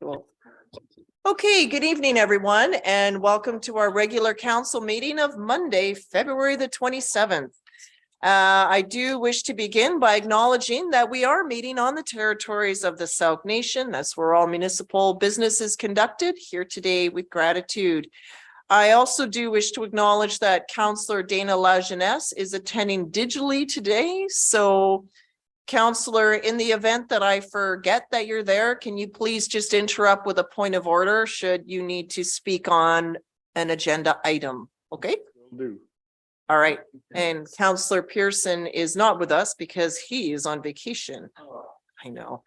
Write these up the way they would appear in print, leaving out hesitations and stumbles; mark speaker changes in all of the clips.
Speaker 1: Cool. Okay, good evening, everyone, and welcome to our regular council meeting of Monday, February the 27th. I do wish to begin by acknowledging that we are meeting on the territories of the Sauk Nation. That's where all municipal business is conducted, here today with gratitude. I also do wish to acknowledge that Councillor Dana Lajeunesse is attending digitally today. So Councillor, in the event that I forget that you're there, can you please just interrupt with a point of order should you need to speak on an agenda item? Okay.
Speaker 2: Will do.
Speaker 1: All right. And Councillor Pearson is not with us because he is on vacation. I know.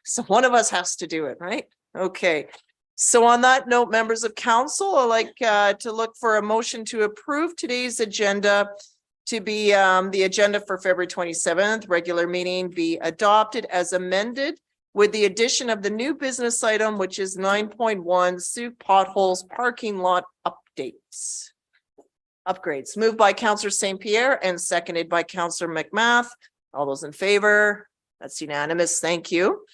Speaker 1: So one of us has to do it, right? Okay. So on that note, members of council, I'd like to look for a motion to approve today's agenda to be the agenda for February 27th, regular meeting be adopted as amended with the addition of the new business item, which is 9.1 Soo potholes parking lot updates. Upgrades moved by Councillor St. Pierre and seconded by Councillor McMath. All those in favor? That's unanimous. Thank you.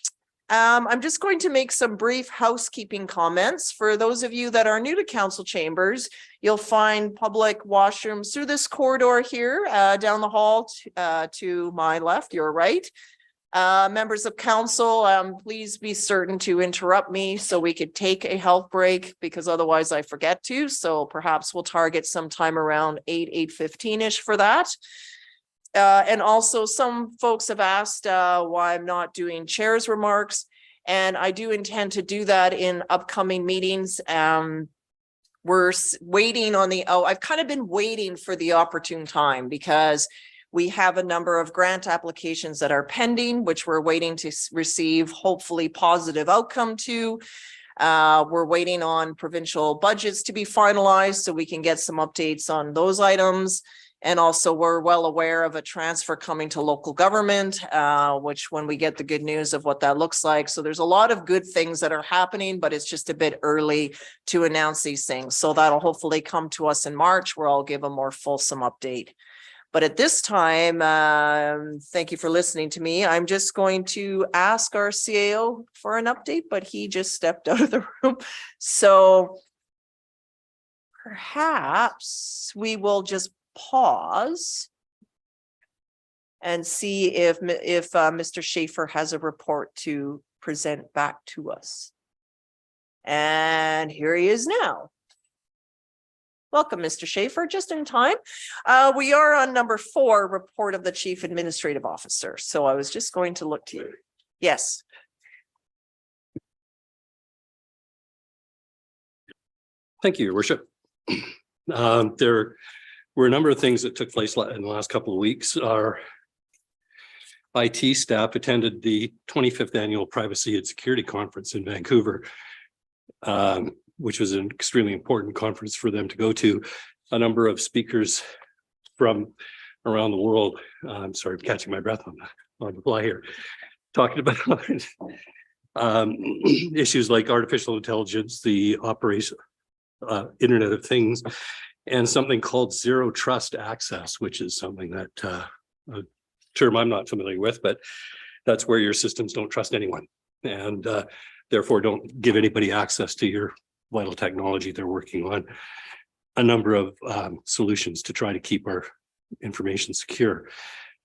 Speaker 1: I'm just going to make some brief housekeeping comments. For those of you that are new to council chambers, you'll find public washrooms through this corridor here, down the hall to my left, your right. Members of council, please be certain to interrupt me so we could take a health break, because otherwise I forget to. So perhaps we'll target sometime around 8:15-ish for that. And also some folks have asked why I'm not doing chair's remarks, and I do intend to do that in upcoming meetings. We're waiting on I've kind of been waiting for the opportune time because we have a number of grant applications that are pending, which we're waiting to receive hopefully positive outcome to. We're waiting on provincial budgets to be finalized so we can get some updates on those items. And also we're well aware of a transfer coming to local government, which when we get the good news of what that looks like. So there's a lot of good things that are happening, but it's just a bit early to announce these things. So that'll hopefully come to us in March, where I'll give a more fulsome update. But at this time, thank you for listening to me. I'm just going to ask our CAO for an update, but he just stepped out of the room. So perhaps we will just pause and see if Mr. Schaefer has a report to present back to us. And here he is now. Welcome, Mr. Schaefer, just in time. We are on number 4, report of the Chief Administrative Officer. So I was just going to look to you. Yes.
Speaker 2: Thank you, Your Worship. There were a number of things that took place in the last couple of weeks. Our IT staff attended the 25th Annual Privacy and Security Conference in Vancouver, which was an extremely important conference for them to go to. A number of speakers from around the world, I'm sorry, I'm catching my breath on the fly here, talking about issues like artificial intelligence, the operation, Internet of Things, and something called zero trust access, which is something that a term I'm not familiar with, but that's where your systems don't trust anyone and therefore don't give anybody access to your vital technology. They're working on a number of solutions to try to keep our information secure.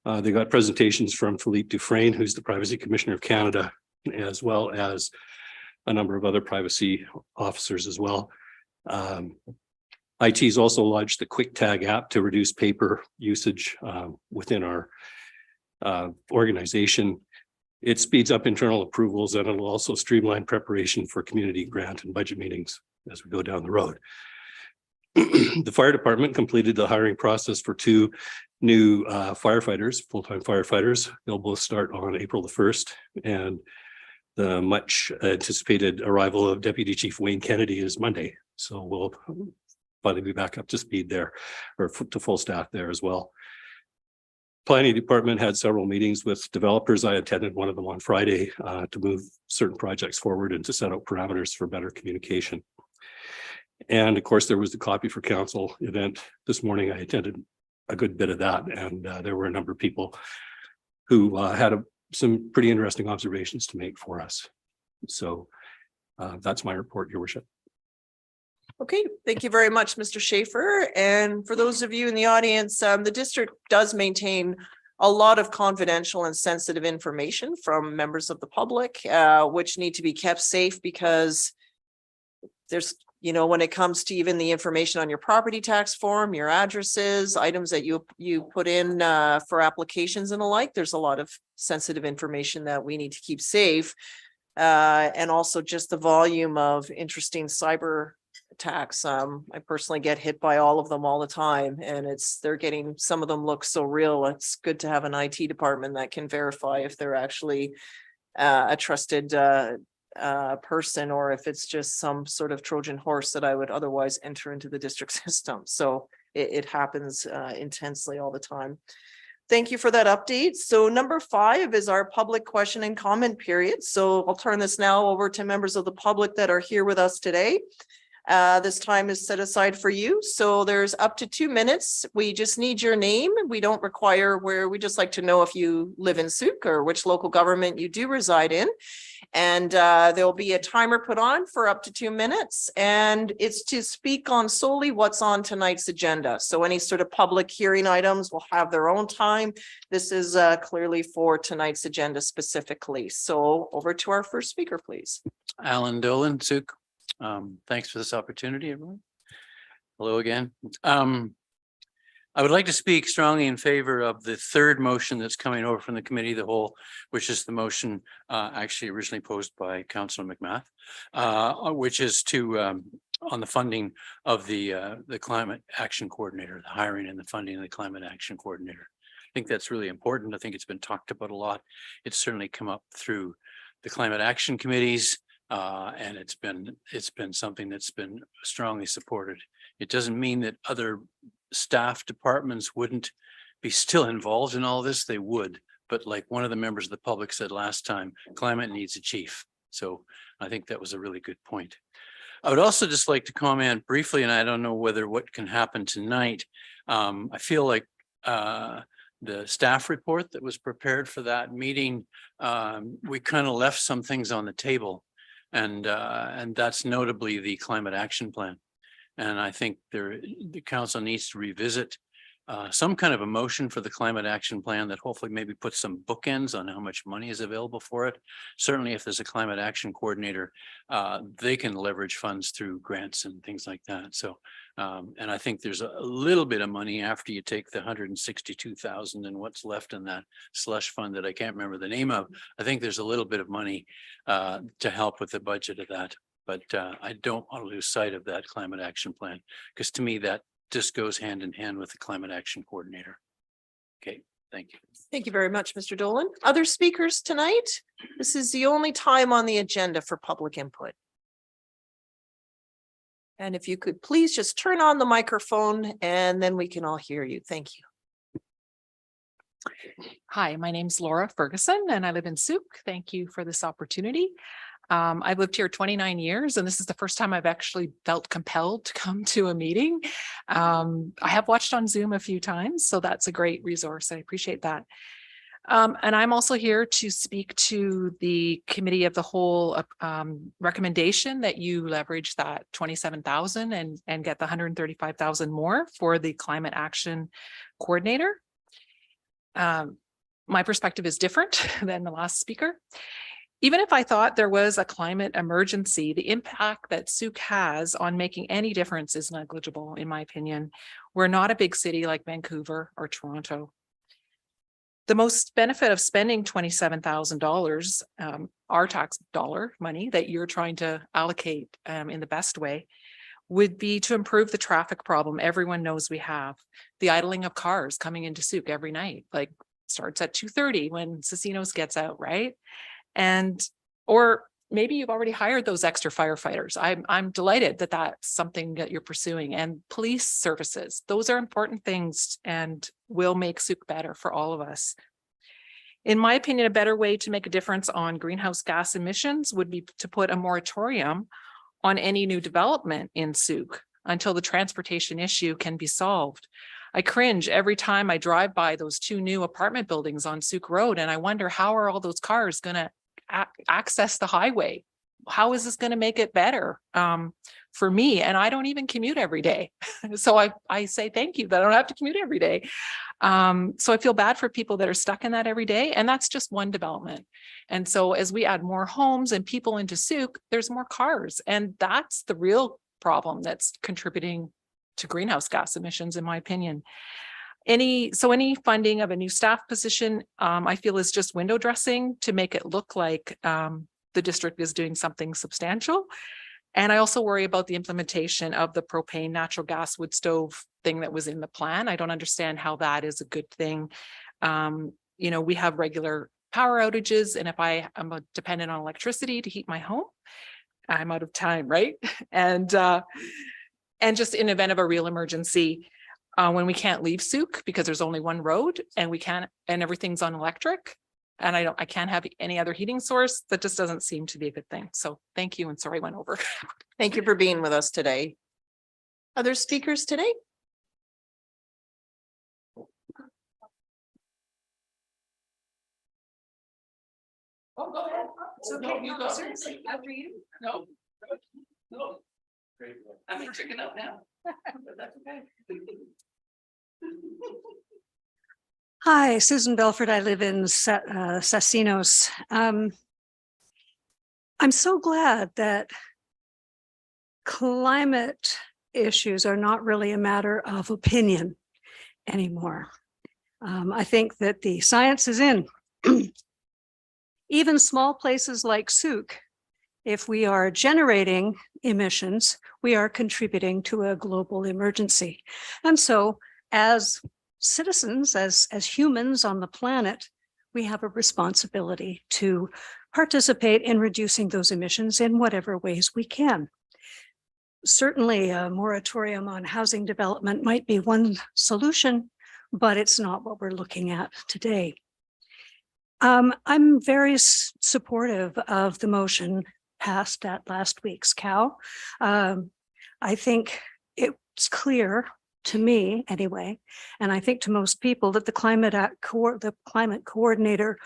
Speaker 2: They got presentations from Philippe Dufresne, who's the Privacy Commissioner of Canada, as well as a number of other privacy officers as well. IT's also launched the QuickTag app to reduce paper usage within our organization. It speeds up internal approvals, and it'll also streamline preparation for community grant and budget meetings as we go down the road. The fire department completed the hiring process for 2 new firefighters, full-time firefighters. They'll both start on April the 1st, and the much anticipated arrival of Deputy Chief Wayne Kennedy is Monday. So we'll finally be back up to speed there, or to full staff there as well. Planning department had several meetings with developers. I attended one of them on Friday to move certain projects forward and to set out parameters for better communication. And of course, there was the Copy for Council event this morning. I attended a good bit of that, and there were a number of people who had some pretty interesting observations to make for us. So That's my report, Your Worship.
Speaker 1: Okay, thank you very much, Mr. Schaefer. And for those of you in the audience, the district does maintain a lot of confidential and sensitive information from members of the public, which need to be kept safe because there's, you know, when it comes to even the information on your property tax form, your addresses, items that you put in for applications and the like, there's a lot of sensitive information that we need to keep safe. And also just the volume of interesting cyber attacks. I personally get hit by all of them all the time, and they're getting, some of them look so real. It's good to have an IT department that can verify if they're actually a trusted person, or if it's just some sort of Trojan horse that I would otherwise enter into the district system. So it happens intensely all the time. Thank you for that update. So number 5 is our public question and comment period. So I'll turn this now over to members of the public that are here with us today. This time is set aside for you. So there's up to 2 minutes. We just need your name. We don't require where, we just like to know if you live in Sooke or which local government you do reside in. And there'll be a timer put on for up to 2 minutes. And it's to speak on solely what's on tonight's agenda. So any sort of public hearing items will have their own time. This is clearly for tonight's agenda specifically. So over to our first speaker, please.
Speaker 3: Alan Dolan, Sooke. Thanks for this opportunity, everyone. Hello again. I would like to speak strongly in favor of the third motion that's coming over from the committee of the whole, which is the motion actually originally posed by Councillor McMath, which is to on the funding of the climate action coordinator, the hiring and the funding of the climate action coordinator. I think that's really important. I think it's been talked about a lot. It's certainly come up through the climate action committees. And it's been something that's been strongly supported. It doesn't mean that other staff departments wouldn't be still involved in all this. They would, but like one of the members of the public said last time, climate needs a chief. So I think that was a really good point. I would also just like to comment briefly, and I don't know what can happen tonight. I feel like the staff report that was prepared for that meeting, we kind of left some things on the table. And that's notably the climate action plan. And I think the council needs to revisit some kind of a motion for the climate action plan that hopefully maybe puts some bookends on how much money is available for it. Certainly, if there's a climate action coordinator, they can leverage funds through grants and things like that. So, and I think there's a little bit of money after you take the 162,000 and what's left in that slush fund that I can't remember the name of. I think there's a little bit of money to help with the budget of that. But I don't want to lose sight of that climate action plan, because to me, that just goes hand in hand with the climate action coordinator. Okay, thank you.
Speaker 1: Thank you very much, Mr. Dolan. Other speakers tonight? This is the only time on the agenda for public input. And if you could please just turn on the microphone and then we can all hear you. Thank you.
Speaker 4: Hi, my name's Laura Ferguson and I live in Sooke. Thank you for this opportunity. I've lived here 29 years and this is the first time I've actually felt compelled to come to a meeting. I have watched on Zoom a few times, so that's a great resource. I appreciate that. And I'm also here to speak to the committee of the whole recommendation that you leverage that 27,000 and get the 135,000 more for the climate action coordinator. My perspective is different than the last speaker. Even if I thought there was a climate emergency, the impact that Sooke has on making any difference is negligible, in my opinion. We're not a big city like Vancouver or Toronto. The most benefit of spending $27,000, our tax dollar money that you're trying to allocate in the best way, would be to improve the traffic problem everyone knows we have. The idling of cars coming into Sooke every night, like starts at 2:30 when Casinos gets out, right? And, or maybe you've already hired those extra firefighters. I'm delighted that that's something that you're pursuing. And police services, those are important things and will make Sooke better for all of us. In my opinion, a better way to make a difference on greenhouse gas emissions would be to put a moratorium on any new development in Sooke until the transportation issue can be solved. I cringe every time I drive by those 2 new apartment buildings on Sooke Road, and I wonder, how are all those cars going to access the highway? how is this going to make it better for me? And I don't even commute every day. So I say thank you that I don't have to commute every day. So I feel bad for people that are stuck in that every day. And that's just one development. And so as we add more homes and people into Souk, there's more cars. And that's the real problem that's contributing to greenhouse gas emissions, in my opinion. Any funding of a new staff position, I feel is just window dressing to make it look like the district is doing something substantial. And I also worry about the implementation of the propane natural gas wood stove thing that was in the plan. I don't understand how that is a good thing. You know, we have regular power outages, and if I am dependent on electricity to heat my home, I'm out of time, right? And just in event of a real emergency, when we can't leave Souk because there's only one road and everything's on electric, and I can't have any other heating source, that just doesn't seem to be a good thing. So thank you, and sorry I went over.
Speaker 1: Thank you for being with us today. Other speakers today?
Speaker 4: Oh, go ahead. It's okay. You go. Seriously, after you. No. No. I'm checking out now. That's okay.
Speaker 5: Hi, Susan Belford. I live in Sassinos. I'm so glad that climate issues are not really a matter of opinion anymore. I think that the science is in. Even small places like Souk, if we are generating emissions, we are contributing to a global emergency. And so as citizens, as humans on the planet, we have a responsibility to participate in reducing those emissions in whatever ways we can. Certainly a moratorium on housing development might be one solution, but it's not what we're looking at today. I'm very supportive of the motion passed at last week's COW. I think it's clear to me anyway, and I think to most people, that the climate coordinator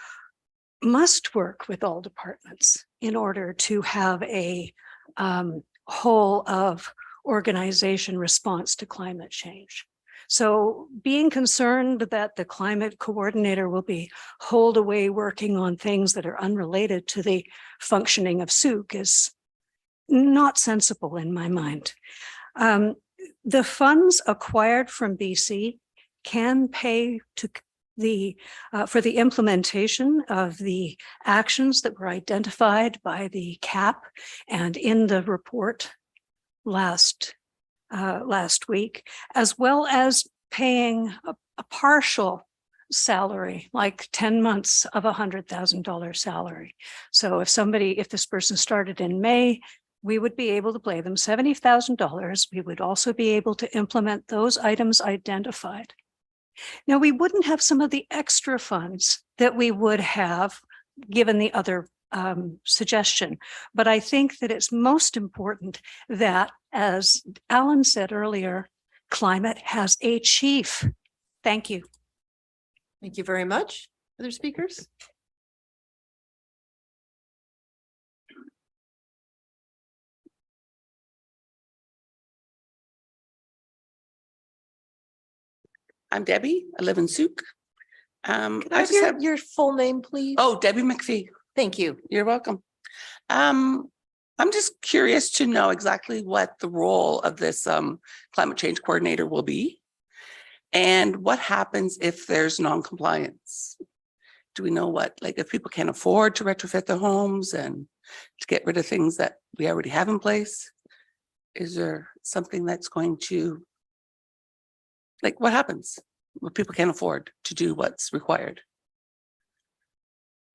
Speaker 5: must work with all departments in order to have a whole of organization response to climate change. So being concerned that the climate coordinator will be holed away working on things that are unrelated to the functioning of Souk is not sensible in my mind. The funds acquired from BC can pay to for the implementation of the actions that were identified by the CAP and in the report last week, as well as paying a partial salary, like 10 months of $100,000 salary. So if this person started in May, we would be able to pay them $70,000. We would also be able to implement those items identified. Now, we wouldn't have some of the extra funds that we would have given the other suggestion, but I think that it's most important that, as Alan said earlier, climate has a chief. Thank you.
Speaker 1: Thank you very much. Other speakers?
Speaker 6: I'm Debbie. I live in Souk.
Speaker 1: Can I have your full name, please?
Speaker 6: Oh, Debbie McPhee.
Speaker 1: Thank you.
Speaker 6: You're welcome. I'm just curious to know exactly what the role of this climate change coordinator will be, and what happens if there's non-compliance. Do we know what, like, if people can't afford to retrofit their homes and to get rid of things that we already have in place? Is there something that's going to, like, what happens when people can't afford to do what's required?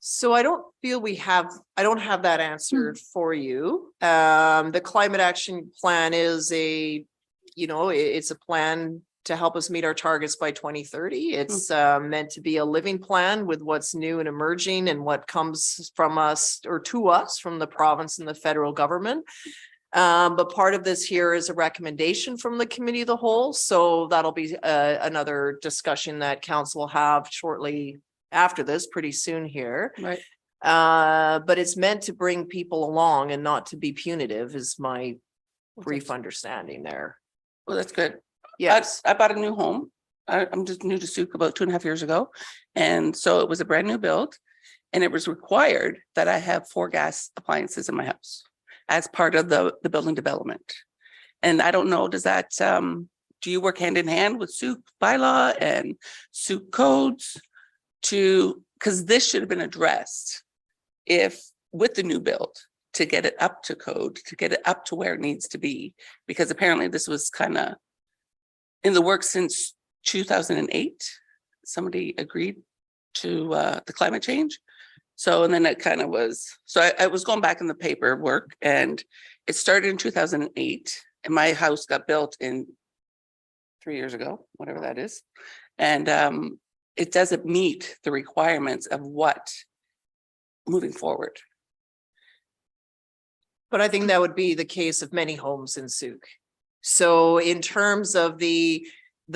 Speaker 1: So I don't feel I don't have that answered for you. The climate action plan is it's a plan to help us meet our targets by 2030. It's meant to be a living plan with what's new and emerging and what comes from us or to us from the province and the federal government. But part of this here is a recommendation from the committee of the whole. So that'll be another discussion that council will have shortly after this, pretty soon here.
Speaker 6: Right.
Speaker 1: But it's meant to bring people along and not to be punitive is my brief understanding there.
Speaker 6: Well, that's good.
Speaker 1: Yes,
Speaker 6: I bought a new home. I'm just new to Souk about 2.5 years ago. And so it was a brand new build. And it was required that I have 4 gas appliances in my house as part of the building development. And I don't know, does that, do you work hand in hand with Souk bylaw and Souk codes because this should have been addressed if with the new build to get it up to code, to get it up to where it needs to be, because apparently this was kind of in the works since 2008. Somebody agreed to the climate change. So, and then it kind of was, so I was going back in the paperwork and it started in 2008 and my house got built in 3 years ago, whatever that is. And it doesn't meet the requirements of what moving forward.
Speaker 1: but I think that would be the case of many homes in Souk. So in terms of the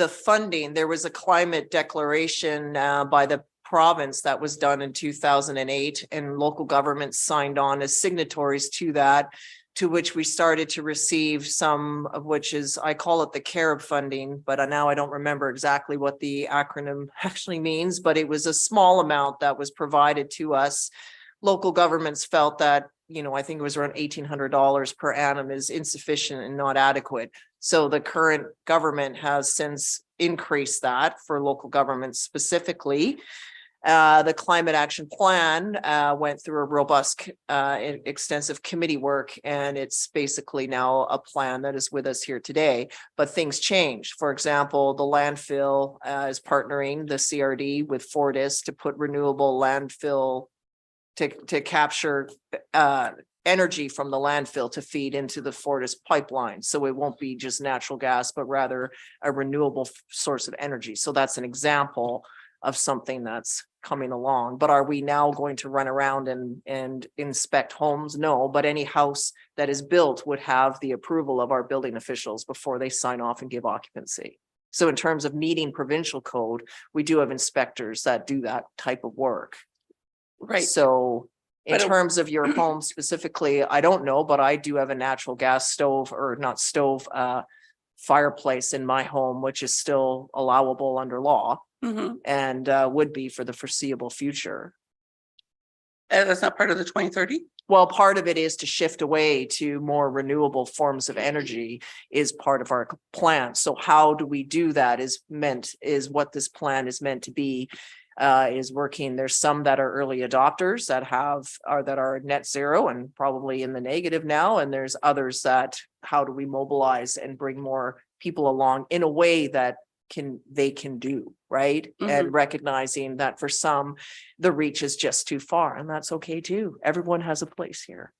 Speaker 1: funding, there was a climate declaration by the province that was done in 2008, and local governments signed on as signatories to that, to which we started to receive some of which is, I call it the CAREB funding, but now I don't remember exactly what the acronym actually means, but it was a small amount that was provided to us. Local governments felt that, you know, I think it was around $1,800 per annum is insufficient and not adequate. So the current government has since increased that for local governments specifically. The climate action plan went through a robust, extensive committee work, and it's basically now a plan that is with us here today. But things change. For example, the landfill is partnering the CRD with Fortis to put renewable landfill to capture energy from the landfill to feed into the Fortis pipeline. So it won't be just natural gas, but rather a renewable source of energy. So that's an example of something that's coming along. But are we now going to run around and inspect homes? No, but any house that is built would have the approval of our building officials before they sign off and give occupancy. So in terms of meeting provincial code, we do have inspectors that do that type of work.
Speaker 6: Right.
Speaker 1: So in
Speaker 6: But
Speaker 1: terms of your home specifically, I don't know, but I do have a natural gas stove, or not stove, fireplace in my home, which is still allowable under law.
Speaker 6: Mhm.
Speaker 1: And would be for the foreseeable future.
Speaker 6: And that's not part of the 2030?
Speaker 1: Well, part of it is to shift away to more renewable forms of energy is part of our plan. So how do we do that is what this plan is meant to be, is working. There's some that are early adopters that are net zero and probably in the negative now. And there's others that, how do we mobilize and bring more people along in a way that they can do, right? And recognizing that for some, the reach is just too far, and that's okay too. Everyone has a place here.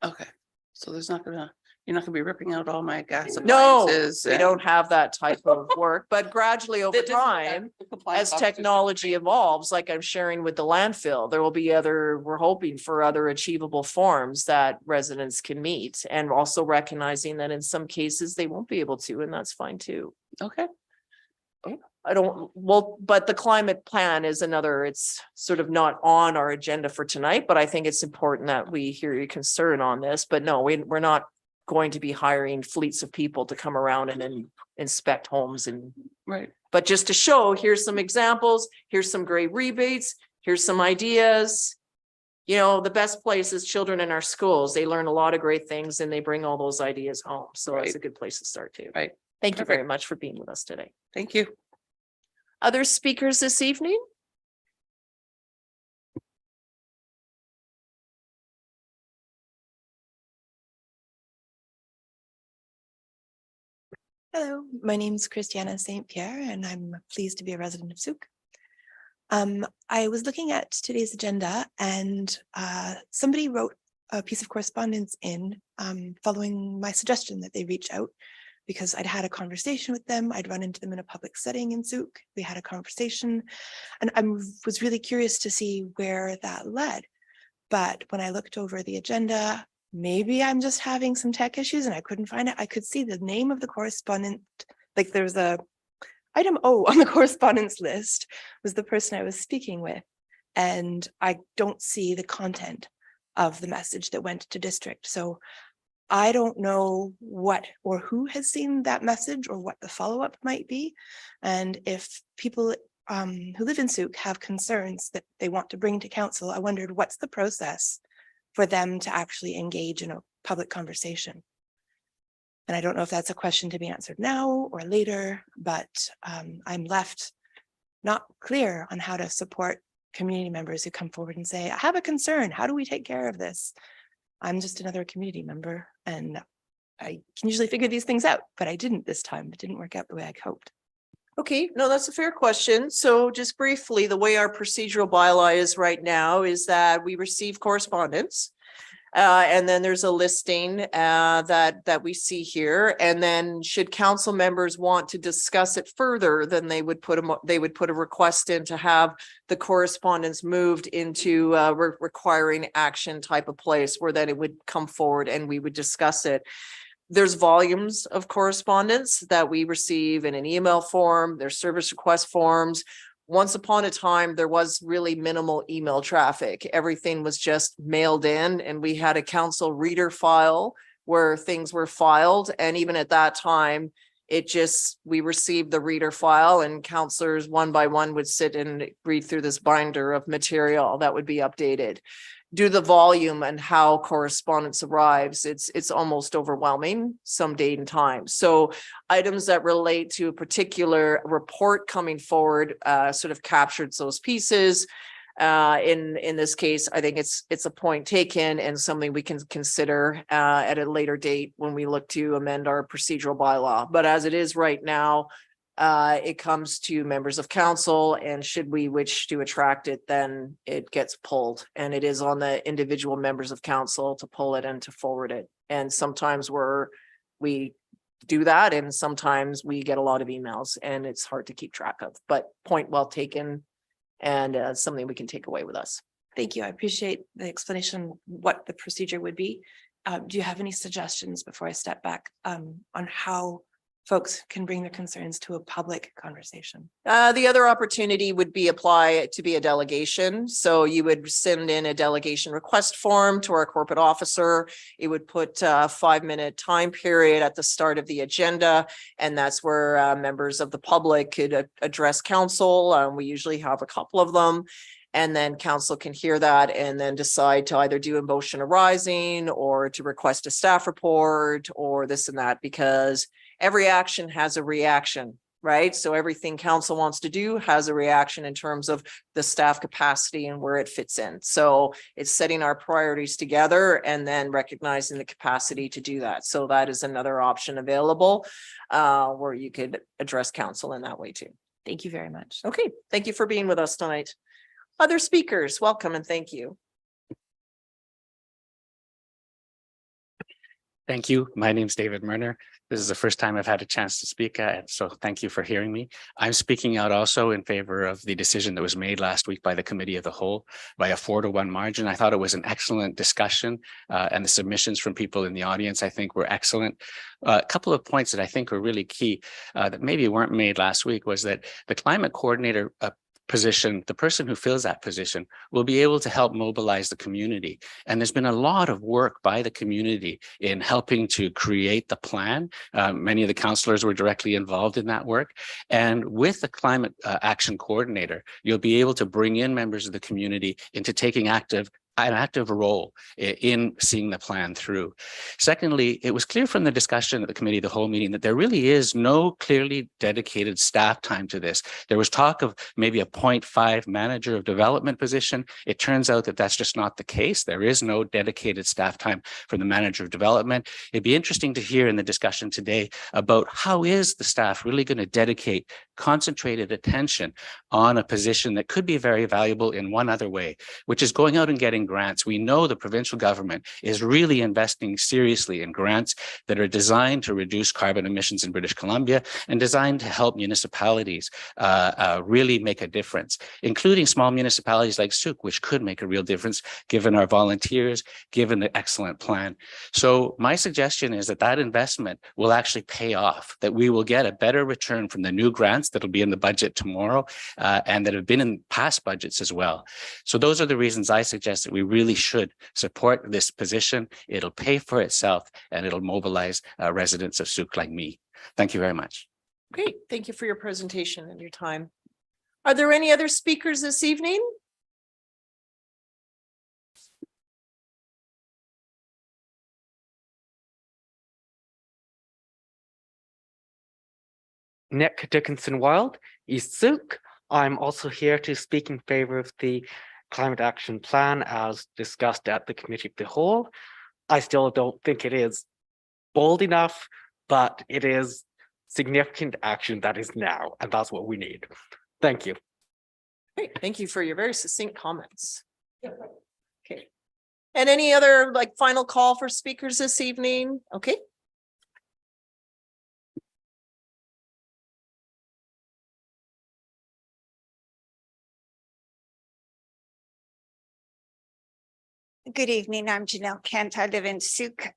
Speaker 6: Okay. So you're not gonna be ripping out all my gas
Speaker 1: No,
Speaker 6: appliances.
Speaker 1: they don't have that type of work, but gradually over time, as technology evolves, like I'm sharing with the landfill, there will be we're hoping for other achievable forms that residents can meet, and also recognizing that in some cases they won't be able to, and that's fine too.
Speaker 6: Okay.
Speaker 1: But the climate plan is it's sort of not on our agenda for tonight, but I think it's important that we hear your concern on this. But no, we're not going to be hiring fleets of people to come around and then inspect homes
Speaker 6: Right.
Speaker 1: but just to show, here's some examples, here's some great rebates, here's some ideas. You know, the best place is children in our schools. They learn a lot of great things and they bring all those ideas home. So
Speaker 6: Right.
Speaker 1: that's a good place to start too.
Speaker 6: Right.
Speaker 1: Thank you
Speaker 6: Perfect.
Speaker 1: very much for being with us today.
Speaker 6: Thank you.
Speaker 1: Other speakers this evening?
Speaker 7: Hello, my name is Christiana St. Pierre and I'm pleased to be a resident of Souk. I was looking at today's agenda and somebody wrote a piece of correspondence in following my suggestion that they reach out because I'd had a conversation with them. I'd run into them in a public setting in Souk. We had a conversation and I was really curious to see where that led. But when I looked over the agenda, maybe I'm just having some tech issues and I couldn't find it. I could see the name of the correspondent, like there's a item O on the correspondence list was the person I was speaking with. and I don't see the content of the message that went to district. So I don't know what or who has seen that message or what the follow-up might be. And if people who live in Souk have concerns that they want to bring to council, I wondered what's the process for them to actually engage in a public conversation. And I don't know if that's a question to be answered now or later, but I'm left not clear on how to support community members who come forward and say, I have a concern. How do we take care of this? I'm just another community member and I can usually figure these things out, but I didn't this time. It didn't work out the way I hoped.
Speaker 1: Okay, no, that's a fair question. So just briefly, the way our procedural bylaw is right now is that we receive correspondence. And then there's a listing that we see here. And then should council members want to discuss it further, then they would put a request in to have the correspondence moved into requiring action type of place where then it would come forward and we would discuss it. There's volumes of correspondence that we receive in an email form, there's service request forms. Once upon a time, there was really minimal email traffic. Everything was just mailed in and we had a council reader file where things were filed. And even at that time, we received the reader file and councillors one by one would sit and read through this binder of material that would be updated. Due to the volume and how correspondence arrives, it's almost overwhelming some date and time. So items that relate to a particular report coming forward sort of captured those pieces. In this case, I think it's a point taken and something we can consider at a later date when we look to amend our procedural bylaw. But as it is right now, it comes to members of council, and should we wish to attract it, then it gets pulled, and it is on the individual members of council to pull it and to forward it. And sometimes we do that, and sometimes we get a lot of emails and it's hard to keep track of, but point well taken, and something we can take away with us.
Speaker 7: Thank you. I appreciate the explanation, what the procedure would be. Do you have any suggestions before I step back on how folks can bring their concerns to a public conversation?
Speaker 1: The other opportunity would be apply to be a delegation. So you would send in a delegation request form to our corporate officer. It would put a 5-minute time period at the start of the agenda. And that's where members of the public could address council. We usually have a couple of them. And then council can hear that and then decide to either do a motion arising or to request a staff report or this and that, because every action has a reaction, right? So everything council wants to do has a reaction in terms of the staff capacity and where it fits in. So it's setting our priorities together and then recognizing the capacity to do that. So that is another option available where you could address council in that way too.
Speaker 7: Thank you very much.
Speaker 1: Okay, thank you for being with us tonight. Other speakers, welcome and thank you.
Speaker 8: Thank you. My name is David Murner. This is the first time I've had a chance to speak, so thank you for hearing me. I'm speaking out also in favor of the decision that was made last week by the Committee of the Whole by a 4-1 margin. I thought it was an excellent discussion, and the submissions from people in the audience, I think, were excellent. A couple of points that I think were really key that maybe weren't made last week was that the climate coordinator position, the person who fills that position will be able to help mobilize the community. And there's been a lot of work by the community in helping to create the plan. Many of the councillors were directly involved in that work. And with the climate action coordinator, you'll be able to bring in members of the community into taking an active role in seeing the plan through. Secondly, it was clear from the discussion at the Committee of the Whole meeting that there really is no clearly dedicated staff time to this. There was talk of maybe a 0.5 manager of development position. It turns out that that's just not the case. There is no dedicated staff time for the manager of development. It'd be interesting to hear in the discussion today about how is the staff really going to dedicate concentrated attention on a position that could be very valuable in one other way, which is going out and getting in grants. We know the provincial government is really investing seriously in grants that are designed to reduce carbon emissions in British Columbia and designed to help municipalities really make a difference, including small municipalities like Sooke, which could make a real difference given our volunteers, given the excellent plan. So my suggestion is that that investment will actually pay off, that we will get a better return from the new grants that'll be in the budget tomorrow and that have been in past budgets as well. So those are the reasons I suggest that we really should support this position. It'll pay for itself and it'll mobilize residents of Sooke like me. Thank you very much.
Speaker 1: Great. Thank you for your presentation and your time. Are there any other speakers this evening?
Speaker 9: Nick Dickinson Wild, East Sooke. I'm also here to speak in favor of the climate action plan as discussed at the committee of the whole. I still don't think it is bold enough, but it is significant action that is now, and that's what we need. Thank you.
Speaker 1: Great. Thank you for your very succinct comments. Okay. And any other like final call for speakers this evening? Okay.
Speaker 10: Good evening. I'm Janelle Kent. I live in Sooke,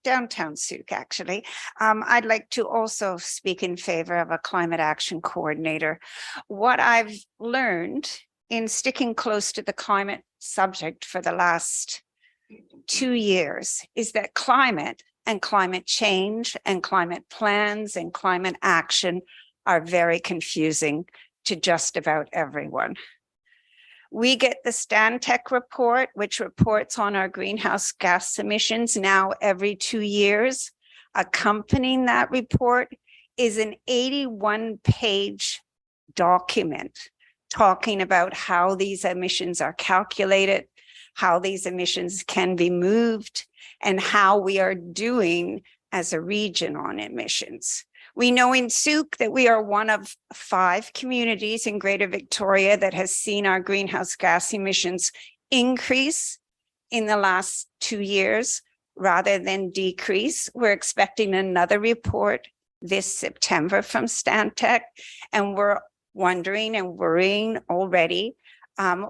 Speaker 10: downtown Sooke, actually. I'd like to also speak in favor of a climate action coordinator. What I've learned in sticking close to the climate subject for the last 2 years is that climate and climate change and climate plans and climate action are very confusing to just about everyone. We get the Stantec report, which reports on our greenhouse gas emissions now every 2 years. Accompanying that report is an 81-page document talking about how these emissions are calculated, how these emissions can be moved, and how we are doing as a region on emissions. We know in Sooke that we are one of 5 communities in Greater Victoria that has seen our greenhouse gas emissions increase in the last 2 years rather than decrease. We're expecting another report this September from Stantec, and we're wondering and worrying already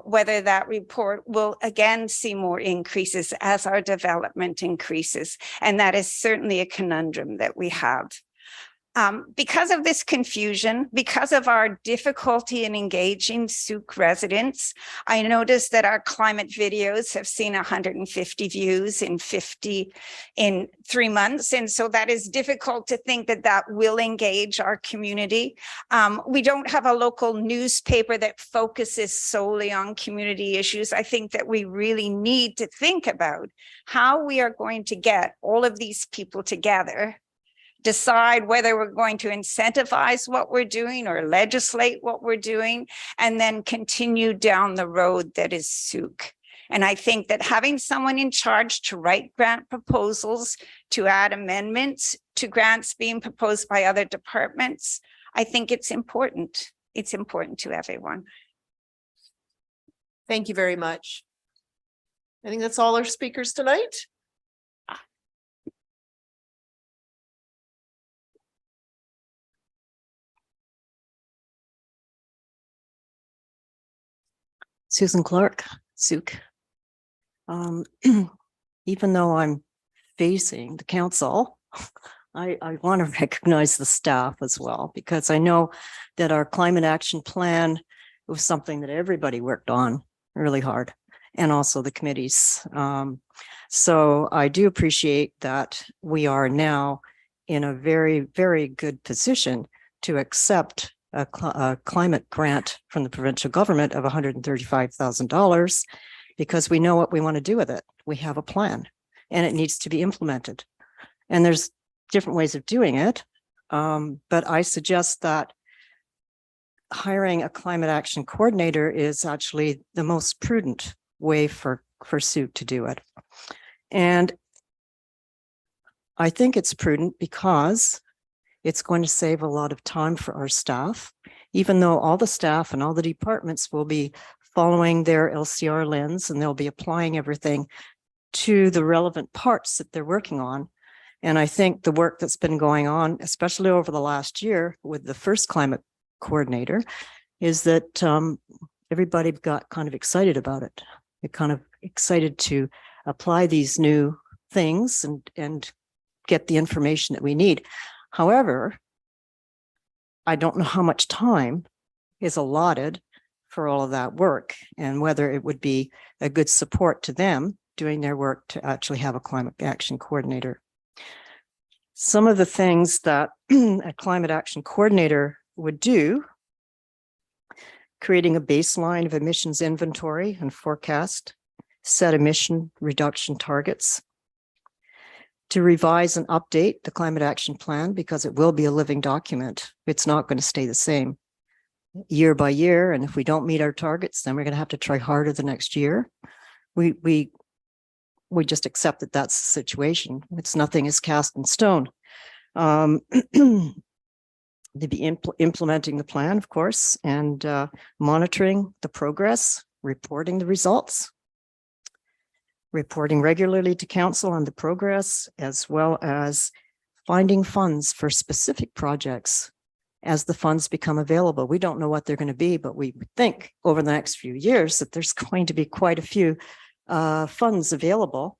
Speaker 10: whether that report will again see more increases as our development increases. And that is certainly a conundrum that we have. Because of this confusion, because of our difficulty in engaging Sooke residents, I noticed that our climate videos have seen 150 views in 3 months. And so that is difficult to think that that will engage our community. We don't have a local newspaper that focuses solely on community issues. I think that we really need to think about how we are going to get all of these people together, decide whether we're going to incentivize what we're doing or legislate what we're doing, and then continue down the road that is Sooke. And I think that having someone in charge to write grant proposals, to add amendments to grants being proposed by other departments, I think it's important. It's important to everyone.
Speaker 1: Thank you very much. I think that's all our speakers tonight.
Speaker 11: Susan Clark, Sooke. Even though I'm facing the council, I want to recognize the staff as well, because I know that our climate action plan was something that everybody worked on really hard, and also the committees. So I do appreciate that we are now in a very, very good position to accept a climate grant from the provincial government of $135,000, because we know what we want to do with it. We have a plan and it needs to be implemented. And there's different ways of doing it. But I suggest that hiring a climate action coordinator is actually the most prudent way for Sooke to do it. And I think it's prudent because it's going to save a lot of time for our staff, even though all the staff and all the departments will be following their LCR lens, and they'll be applying everything to the relevant parts that they're working on. And I think the work that's been going on, especially over the last year with the first climate coordinator, is that everybody got kind of excited about it. They're kind of excited to apply these new things and get the information that we need. However, I don't know how much time is allotted for all of that work and whether it would be a good support to them doing their work to actually have a climate action coordinator. Some of the things that a climate action coordinator would do: creating a baseline of emissions inventory and forecast, set emission reduction targets, to revise and update the climate action plan because it will be a living document. It's not going to stay the same year by year. And if we don't meet our targets, then we're going to have to try harder the next year. We just accept that that's the situation. Nothing is cast in stone. They'd be implementing the plan, of course, and monitoring the progress, reporting the results, reporting regularly to council on the progress, as well as finding funds for specific projects as the funds become available. We don't know what they're going to be, but we think over the next few years that there's going to be quite a few funds available.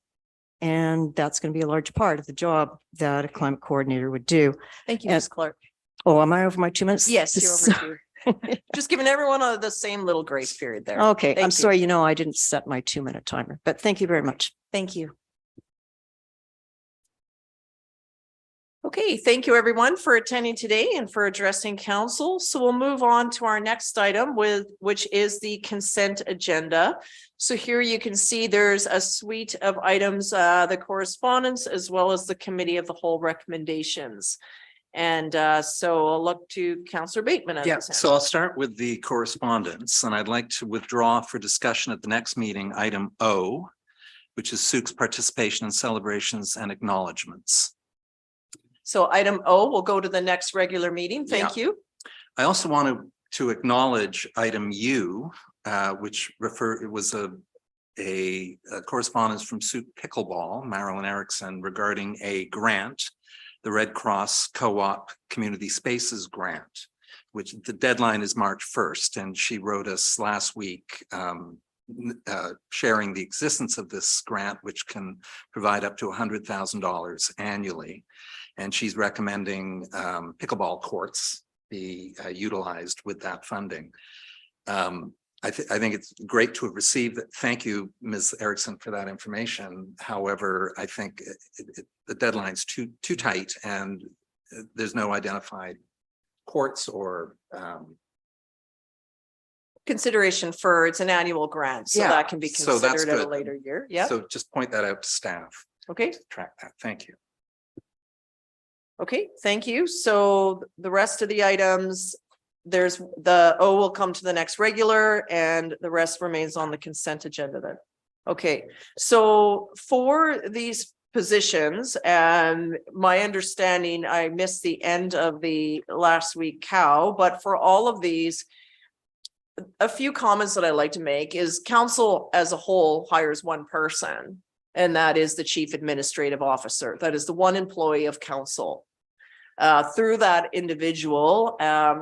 Speaker 11: And that's going to be a large part of the job that a climate coordinator would do.
Speaker 1: Thank you,
Speaker 11: And-
Speaker 1: Ms. Clark.
Speaker 11: Oh, am I over my 2 minutes?
Speaker 1: Yes, you're over two. Just giving everyone the same little grace period there.
Speaker 11: Okay,
Speaker 1: Thank
Speaker 11: I'm
Speaker 1: you.
Speaker 11: sorry, I didn't set my 2-minute timer, but thank you very much.
Speaker 1: Thank you. Okay, thank you everyone for attending today and for addressing council. So we'll move on to our next item which is the consent agenda. So here you can see there's a suite of items, the correspondence, as well as the committee of the whole recommendations. And so I'll look to Councillor Bateman.
Speaker 12: Yeah, so I'll start with the correspondence, and I'd like to withdraw for discussion at the next meeting, item O, which is Souk's participation in celebrations and acknowledgements.
Speaker 1: So item O will go to the next regular meeting. Thank you.
Speaker 12: I also want to acknowledge item U, which it was a correspondence from Souk Pickleball, Marilyn Erickson, regarding a grant, the Red Cross Co-op Community Spaces Grant, which the deadline is March 1st. And she wrote us last week sharing the existence of this grant, which can provide up to $100,000 annually. And she's recommending pickleball courts be utilized with that funding. I think it's great to have received it. Thank you, Ms. Erickson, for that information. However, I think the deadline's too tight, and there's no identified courts or
Speaker 1: Consideration for it's an annual grant, so
Speaker 12: Yeah,
Speaker 1: that can be
Speaker 12: so that's
Speaker 1: considered at a
Speaker 12: good.
Speaker 1: later year. Yeah.
Speaker 12: So just point that out to staff.
Speaker 1: Okay.
Speaker 12: Track that. Thank you.
Speaker 1: Okay, thank you. So the rest of the items, there's the O will come to the next regular and the rest remains on the consent agenda then. Okay, so for these positions, and my understanding, I missed the end of the last week cow, but for all of these, a few comments that I like to make is council as a whole hires one person, and that is the chief administrative officer. That is the one employee of council. Through that individual,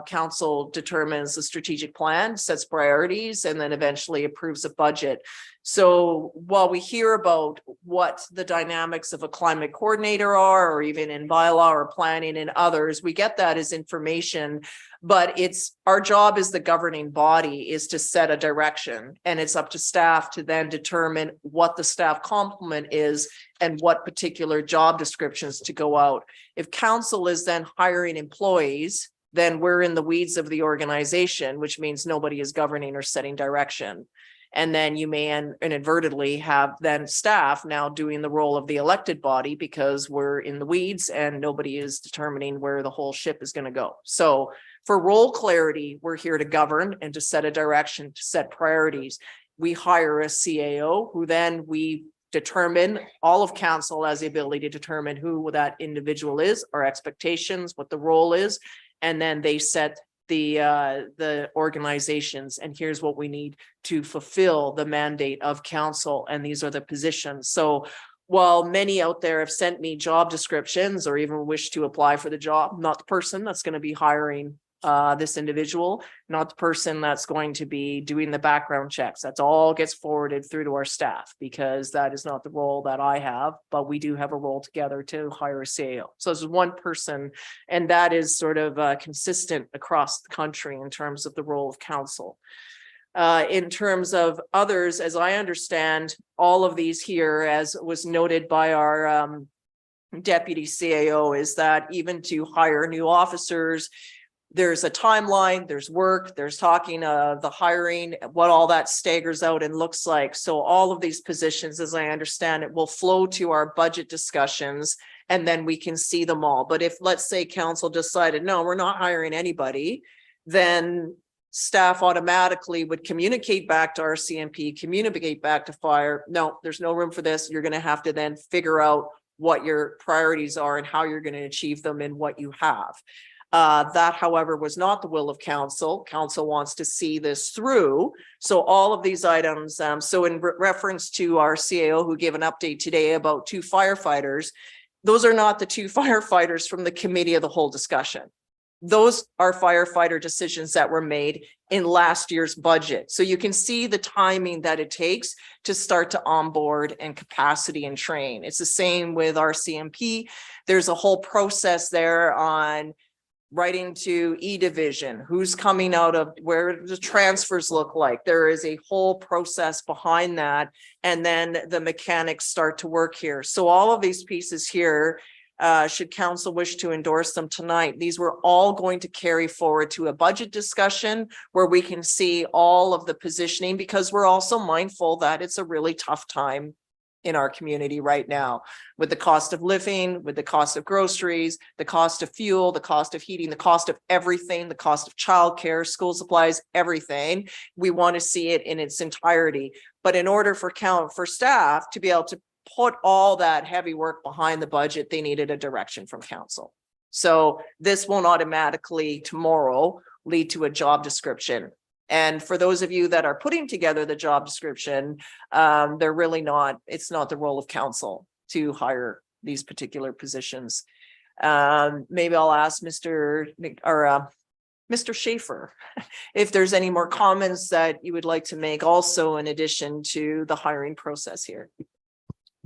Speaker 1: council determines the strategic plan, sets priorities, and then eventually approves a budget. So while we hear about what the dynamics of a climate coordinator are, or even in bylaw or planning and others, we get that as information, but it's our job as the governing body is to set a direction, and it's up to staff to then determine what the staff complement is and what particular job descriptions to go out. If council is then hiring employees, then we're in the weeds of the organization, which means nobody is governing or setting direction. And then you may inadvertently have then staff now doing the role of the elected body because we're in the weeds and nobody is determining where the whole ship is going to go. So for role clarity, we're here to govern and to set a direction, to set priorities. We hire a CAO who then we determine, all of council has the ability to determine who that individual is, our expectations, what the role is, and then they set the organizations, and here's what we need to fulfill the mandate of council, and these are the positions. So while many out there have sent me job descriptions or even wish to apply for the job, I'm not the person that's going to be hiring this individual, not the person that's going to be doing the background checks. That's all gets forwarded through to our staff, because that is not the role that I have, but we do have a role together to hire a CAO. So this is one person, and that is sort of consistent across the country in terms of the role of council. In terms of others, as I understand, all of these here, as was noted by our deputy CAO, is that even to hire new officers, there's a timeline, there's work, there's talking the hiring, what all that staggers out and looks like. So all of these positions, as I understand it, will flow to our budget discussions, and then we can see them all. But if, let's say, council decided, no, we're not hiring anybody, then staff automatically would communicate back to our CMP, communicate back to fire. No, there's no room for this. You're going to have to then figure out what your priorities are and how you're going to achieve them and what you have. That, however, was not the will of council. Council wants to see this through. So all of these items, so in reference to our CAO who gave an update today about 2 firefighters, those are not the 2 firefighters from the committee of the whole discussion. Those are firefighter decisions that were made in last year's budget. So you can see the timing that it takes to start to onboard and capacity and train. It's the same with our CMP. There's a whole process there on writing to E-Division, who's coming out of, where the transfers look like. There is a whole process behind that. And then the mechanics start to work here. So all of these pieces here, should council wish to endorse them tonight, these were all going to carry forward to a budget discussion where we can see all of the positioning, because we're also mindful that it's a really tough time in our community right now, with the cost of living, with the cost of groceries, the cost of fuel, the cost of heating, the cost of everything, the cost of childcare, school supplies, everything. We want to see it in its entirety. But in order for staff to be able to put all that heavy work behind the budget, they needed a direction from council. So this won't automatically tomorrow lead to a job description. And for those of you that are putting together the job description, they're really not, it's not the role of council to hire these particular positions. Maybe I'll ask Mr. Schaefer if there's any more comments that you would like to make also in addition to the hiring process here.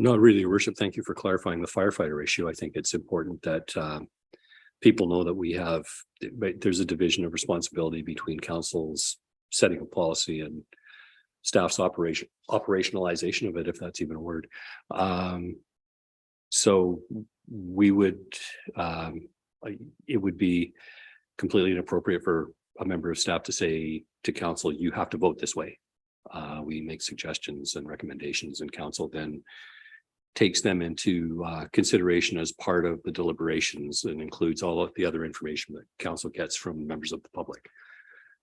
Speaker 2: Not really, Your Worship. Thank you for clarifying the firefighter issue. I think it's important that people know that we have, there's a division of responsibility between council's setting of policy and staff's operationalization of it, if that's even a word. So we would, it would be completely inappropriate for a member of staff to say to council, you have to vote this way. We make suggestions and recommendations, and council then takes them into consideration as part of the deliberations, and includes all of the other information that council gets from members of the public.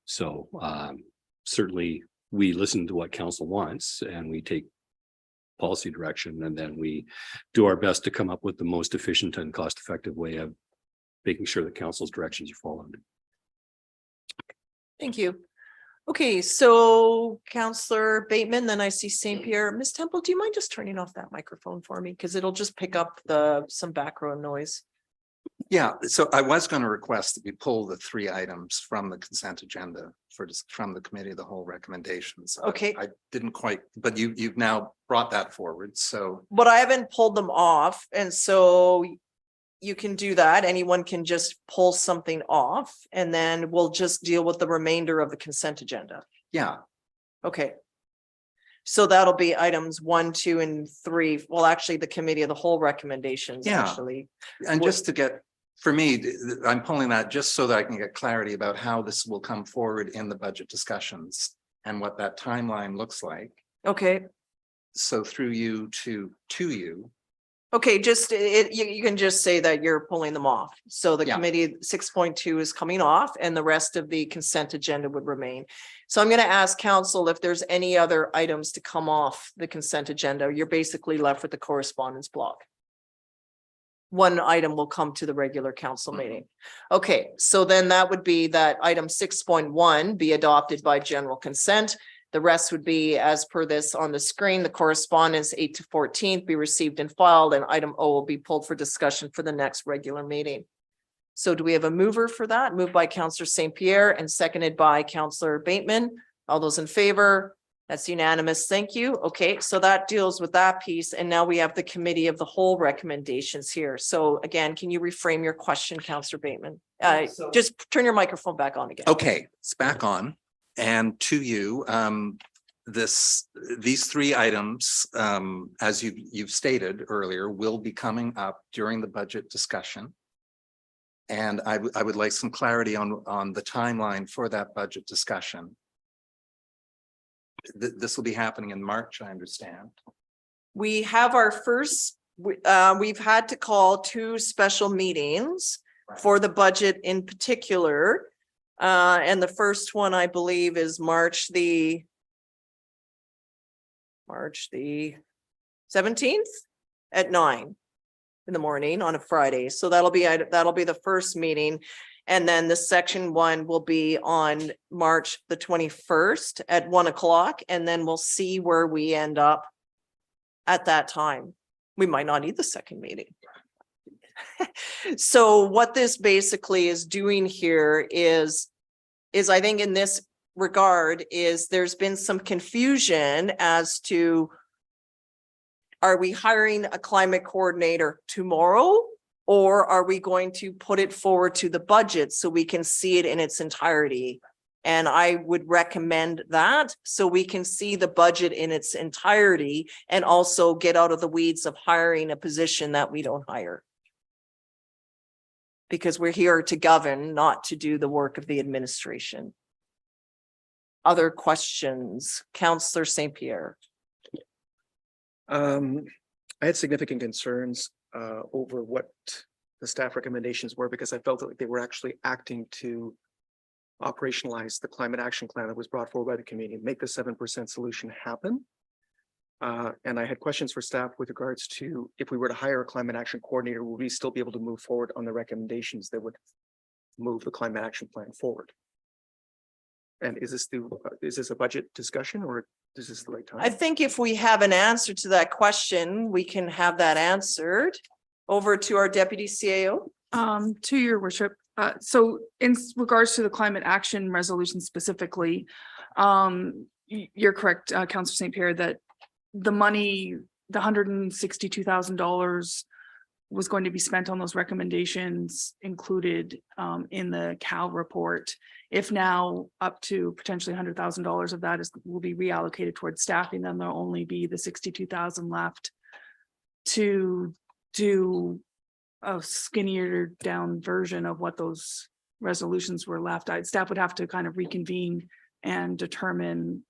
Speaker 2: So certainly we listen to what council wants and we take policy direction, and then we do our best to come up with the most efficient and cost-effective way of making sure that council's directions are followed.
Speaker 1: Thank you. Okay, so Councillor Bateman, then I see St. Pierre. Ms. Temple, do you mind just turning off that microphone for me? Because it'll just pick up some background noise.
Speaker 12: Yeah, so I was going to request that we pull the 3 items from the consent agenda from the committee of the whole recommendations.
Speaker 1: Okay.
Speaker 12: I didn't quite, but you've now brought that forward, so.
Speaker 1: But I haven't pulled them off, and so you can do that. Anyone can just pull something off, and then we'll just deal with the remainder of the consent agenda.
Speaker 12: Yeah.
Speaker 1: Okay. So that'll be items 1, 2, and 3. Well, actually, the committee of the whole recommendations,
Speaker 12: Yeah.
Speaker 1: actually.
Speaker 12: And just to get, for me, I'm pulling that just so that I can get clarity about how this will come forward in the budget discussions and what that timeline looks like.
Speaker 1: Okay.
Speaker 12: So through you to you.
Speaker 1: Okay, just you can just say that you're pulling them off. So the
Speaker 12: Yeah.
Speaker 1: committee 6.2 is coming off, and the rest of the consent agenda would remain. So I'm going to ask council if there's any other items to come off the consent agenda. You're basically left with the correspondence block. one item will come to the regular council meeting. Okay, so then that would be that item 6.1 be adopted by general consent. The rest would be as per this on the screen, the correspondence 8 to 14th be received and filed, and item O will be pulled for discussion for the next regular meeting. So do we have a mover for that? Moved by Councillor St. Pierre and seconded by Councillor Bateman. All those in favor? That's unanimous. Thank you. Okay, so that deals with that piece. And now we have the committee of the whole recommendations here. So again, can you reframe your question, Councillor Bateman? Just turn your microphone back on again.
Speaker 12: Okay, it's back on. And to you, these three items, as you've stated earlier, will be coming up during the budget discussion. And I would like some clarity on the timeline for that budget discussion. This will be happening in March, I understand.
Speaker 1: We have our first, we've had to call 2 special meetings for the budget in particular. And the first one, I believe, is March the 17th at 9 in the morning on a Friday. So that'll be the first meeting. And then the section 1 will be on March the 21st at 1 o'clock. And then we'll see where we end up at that time. We might not need the second meeting. So what this basically is doing here is I think in this regard is there's been some confusion as to, are we hiring a climate coordinator tomorrow? Or are we going to put it forward to the budget so we can see it in its entirety? And I would recommend that so we can see the budget in its entirety and also get out of the weeds of hiring a position that we don't hire. Because we're here to govern, not to do the work of the administration. Other questions? Councillor St. Pierre.
Speaker 13: I had significant concerns over what the staff recommendations were because I felt like they were actually acting to operationalize the climate action plan that was brought forward by the community, make the 7% solution happen. And I had questions for staff with regards to if we were to hire a climate action coordinator, will we still be able to move forward on the recommendations that would move the climate action plan forward? And is this a budget discussion or is this the right time?
Speaker 1: I think if we have an answer to that question, we can have that answered. Over to our deputy CAO.
Speaker 14: To your worship. So in regards to the climate action resolution specifically, you're correct, Councillor St. Pierre, that the money, the $162,000 was going to be spent on those recommendations included in the CAL report. If now up to potentially $100,000 of that will be reallocated towards staffing, then there'll only be the 62,000 left to do a skinnier down version of what those resolutions were left. Staff would have to kind of reconvene and determine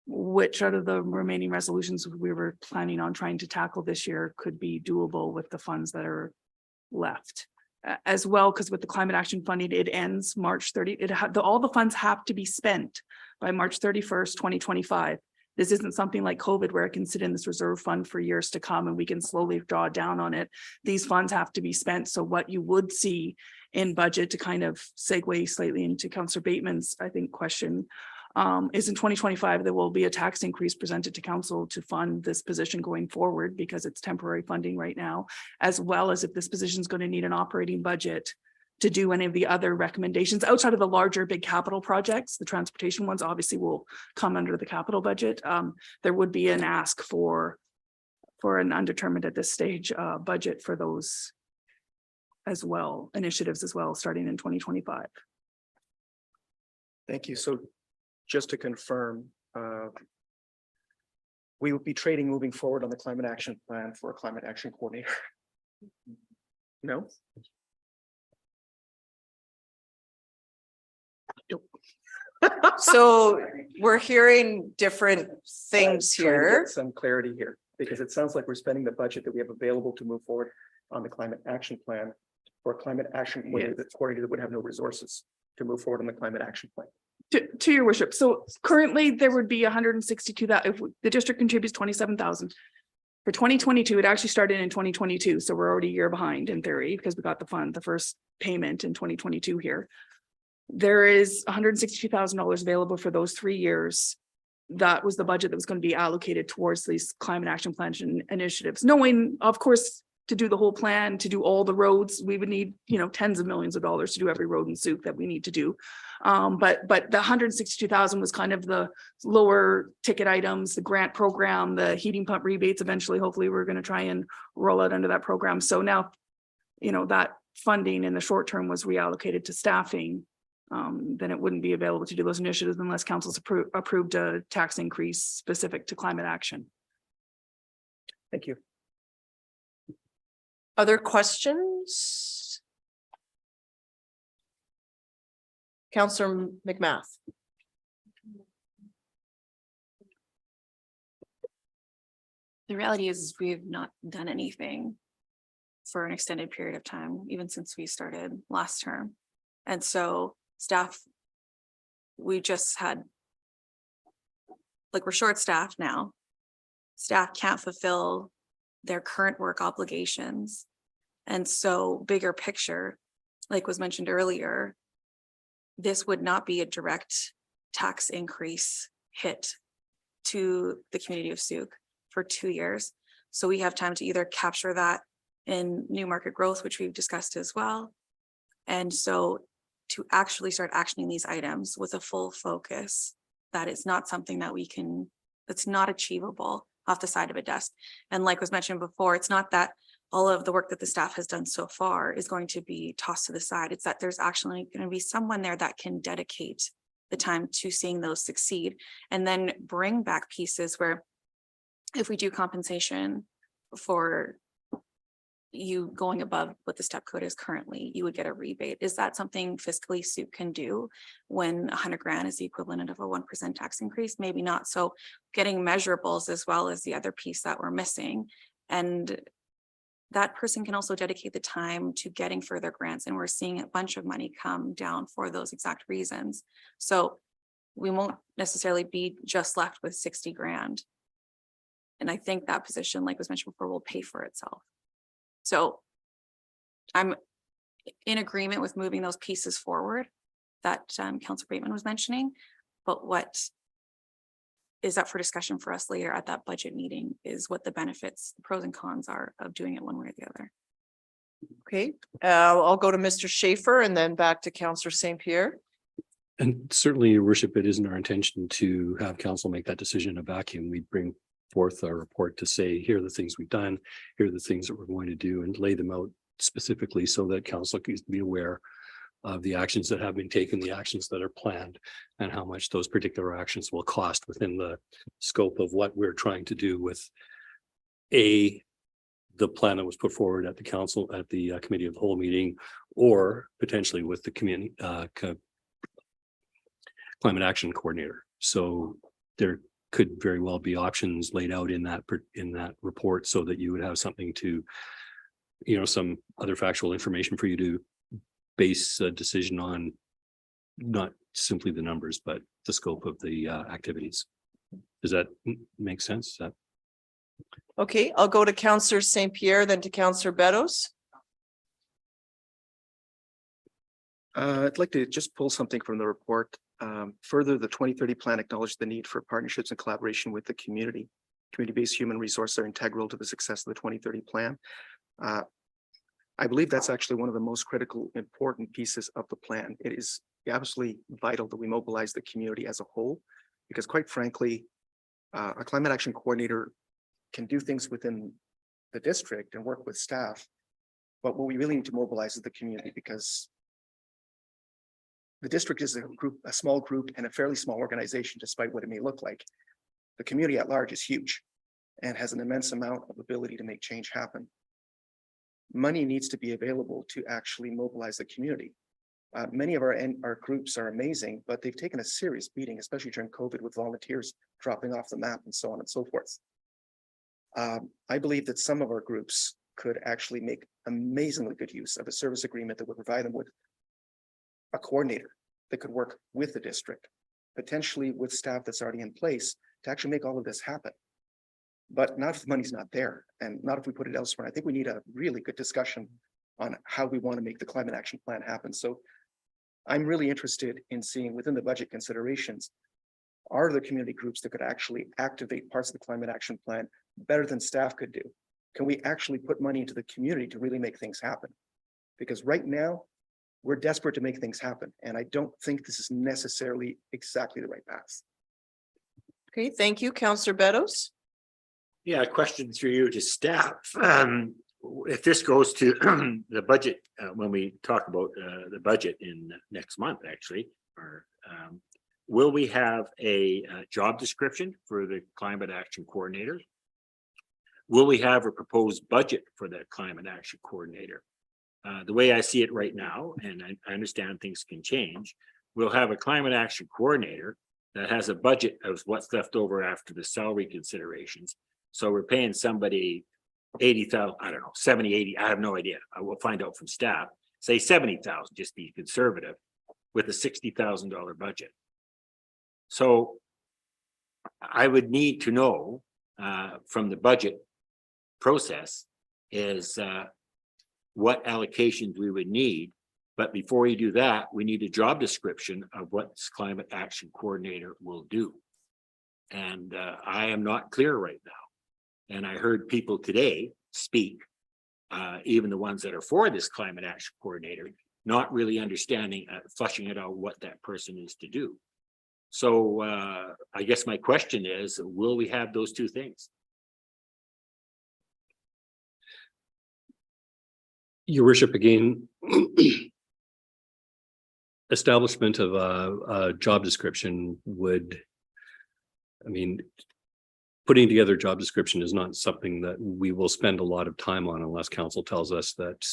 Speaker 14: which out of the remaining resolutions we were planning on trying to tackle this year could be doable with the funds that are left. As well, because with the climate action funding, it ends March 30. All the funds have to be spent by March 31st, 2025. This isn't something like COVID where it can sit in this reserve fund for years to come and we can slowly draw down on it. These funds have to be spent. So what you would see in budget, to kind of segue slightly into Councillor Bateman's, I think, question, is in 2025, there will be a tax increase presented to council to fund this position going forward because it's temporary funding right now, as well as if this position is going to need an operating budget to do any of the other recommendations outside of the larger big capital projects. The transportation ones obviously will come under the capital budget. There would be an ask for an undetermined at this stage budget for those as well, initiatives as well, starting in 2025.
Speaker 13: Thank you. So just to confirm, we will be trading moving forward on the climate action plan for a climate action coordinator. No?
Speaker 1: So we're hearing different things
Speaker 13: Trying to
Speaker 1: here.
Speaker 13: get some clarity here, because it sounds like we're spending the budget that we have available to move forward on the climate action plan for a climate action coordinator that would have no resources to move forward on the climate action plan.
Speaker 14: To your worship. So currently there would be 162 that if the district contributes 27,000. For 2022, it actually started in 2022, so we're already a year behind in theory, because we got the first payment in 2022 here. There is $162,000 available for those 3 years. That was the budget that was going to be allocated towards these climate action plans and initiatives, knowing, of course, to do the whole plan, to do all the roads, we would need, tens of millions of dollars to do every road in Souk that we need to do. But the 162,000 was kind of the lower ticket items, the grant program, the heating pump rebates. Eventually, hopefully, we're going to try and roll out under that program. So now, that funding in the short term was reallocated to staffing. Then it wouldn't be available to do those initiatives unless council's approved a tax increase specific to climate action.
Speaker 13: Thank you.
Speaker 1: Other questions? Councillor McMath.
Speaker 15: The reality is we've not done anything for an extended period of time, even since we started last term. And so staff, we just had, we're short-staffed now. Staff can't fulfill their current work obligations. And so bigger picture, like was mentioned earlier, this would not be a direct tax increase hit to the community of Souk for 2 years. So we have time to either capture that in new market growth, which we've discussed as well. And so to actually start actioning these items with a full focus, that is not something that we can, that's not achievable off the side of a desk. And like was mentioned before, it's not that all of the work that the staff has done so far is going to be tossed to the side. It's that there's actually going to be someone there that can dedicate the time to seeing those succeed, and then bring back pieces where if we do compensation for you going above what the step code is currently, you would get a rebate. Is that something fiscally Souk can do when 100 grand is the equivalent of a 1% tax increase? Maybe not. So getting measurables as well as the other piece that we're missing. And that person can also dedicate the time to getting further grants. And we're seeing a bunch of money come down for those exact reasons. So we won't necessarily be just left with 60 grand. And I think that position, like was mentioned before, will pay for itself. So I'm in agreement with moving those pieces forward that Councilor Bateman was mentioning, but what is up for discussion for us later at that budget meeting is what the benefits, the pros and cons are of doing it one way or the other.
Speaker 1: Okay, I'll go to Mr. Schaefer and then back to Councillor St. Pierre.
Speaker 2: And certainly, Your Worship, it isn't our intention to have council make that decision in a vacuum. We bring forth our report to say, here are the things we've done, here are the things that we're going to do, and lay them out specifically so that council can be aware of the actions that have been taken, the actions that are planned, and how much those particular actions will cost within the scope of what we're trying to do with the plan that was put forward at the council, at the committee of the whole meeting, or potentially with the community climate action coordinator. So there could very well be options laid out in that report so that you would have something to, some other factual information for you to base a decision on, not simply the numbers, but the scope of the activities. Does that make sense?
Speaker 1: Okay, I'll go to Councillor St. Pierre, then to Councillor Beddoes.
Speaker 13: I'd like to just pull something from the report. Further, the 2030 plan acknowledged the need for partnerships and collaboration with the community. Community-based human resources are integral to the success of the 2030 plan. I believe that's actually one of the most critical, important pieces of the plan. It is absolutely vital that we mobilize the community as a whole, because quite frankly, a climate action coordinator can do things within the district and work with staff. But what we really need to mobilize is the community, because the district is a small group and a fairly small organization, despite what it may look like. The community at large is huge and has an immense amount of ability to make change happen. Money needs to be available to actually mobilize the community. Many of our groups are amazing, but they've taken a serious beating, especially during COVID, with volunteers dropping off the map and so on and so forth. I believe that some of our groups could actually make amazingly good use of a service agreement that would provide them with a coordinator that could work with the district, potentially with staff that's already in place, to actually make all of this happen. But not if the money's not there and not if we put it elsewhere. I think we need a really good discussion on how we want to make the climate action plan happen. So I'm really interested in seeing within the budget considerations, are there community groups that could actually activate parts of the climate action plan better than staff could do? Can we actually put money into the community to really make things happen? Because right now, we're desperate to make things happen. And I don't think this is necessarily exactly the right path.
Speaker 1: Okay, thank you, Councillor Beddoes.
Speaker 16: Yeah, a question through you to staff. If this goes to the budget, when we talk about the budget in next month, actually, or will we have a job description for the climate action coordinator? Will we have a proposed budget for that climate action coordinator? The way I see it right now, and I understand things can change, we'll have a climate action coordinator that has a budget of what's left over after the salary considerations. So we're paying somebody 80,000, I don't know, 70, 80, I have no idea. I will find out from staff, say 70,000, just be conservative, with a $60,000 budget. So I would need to know from the budget process is what allocations we would need. But before you do that, we need a job description of what this climate action coordinator will do. And I am not clear right now. And I heard people today speak, even the ones that are for this climate action coordinator, not really understanding, fleshing it out what that person is to do. So I guess my question is, will we have those two things?
Speaker 2: Your worship, again, establishment of a job description would, I mean, putting together a job description is not something that we will spend a lot of time on unless council tells us that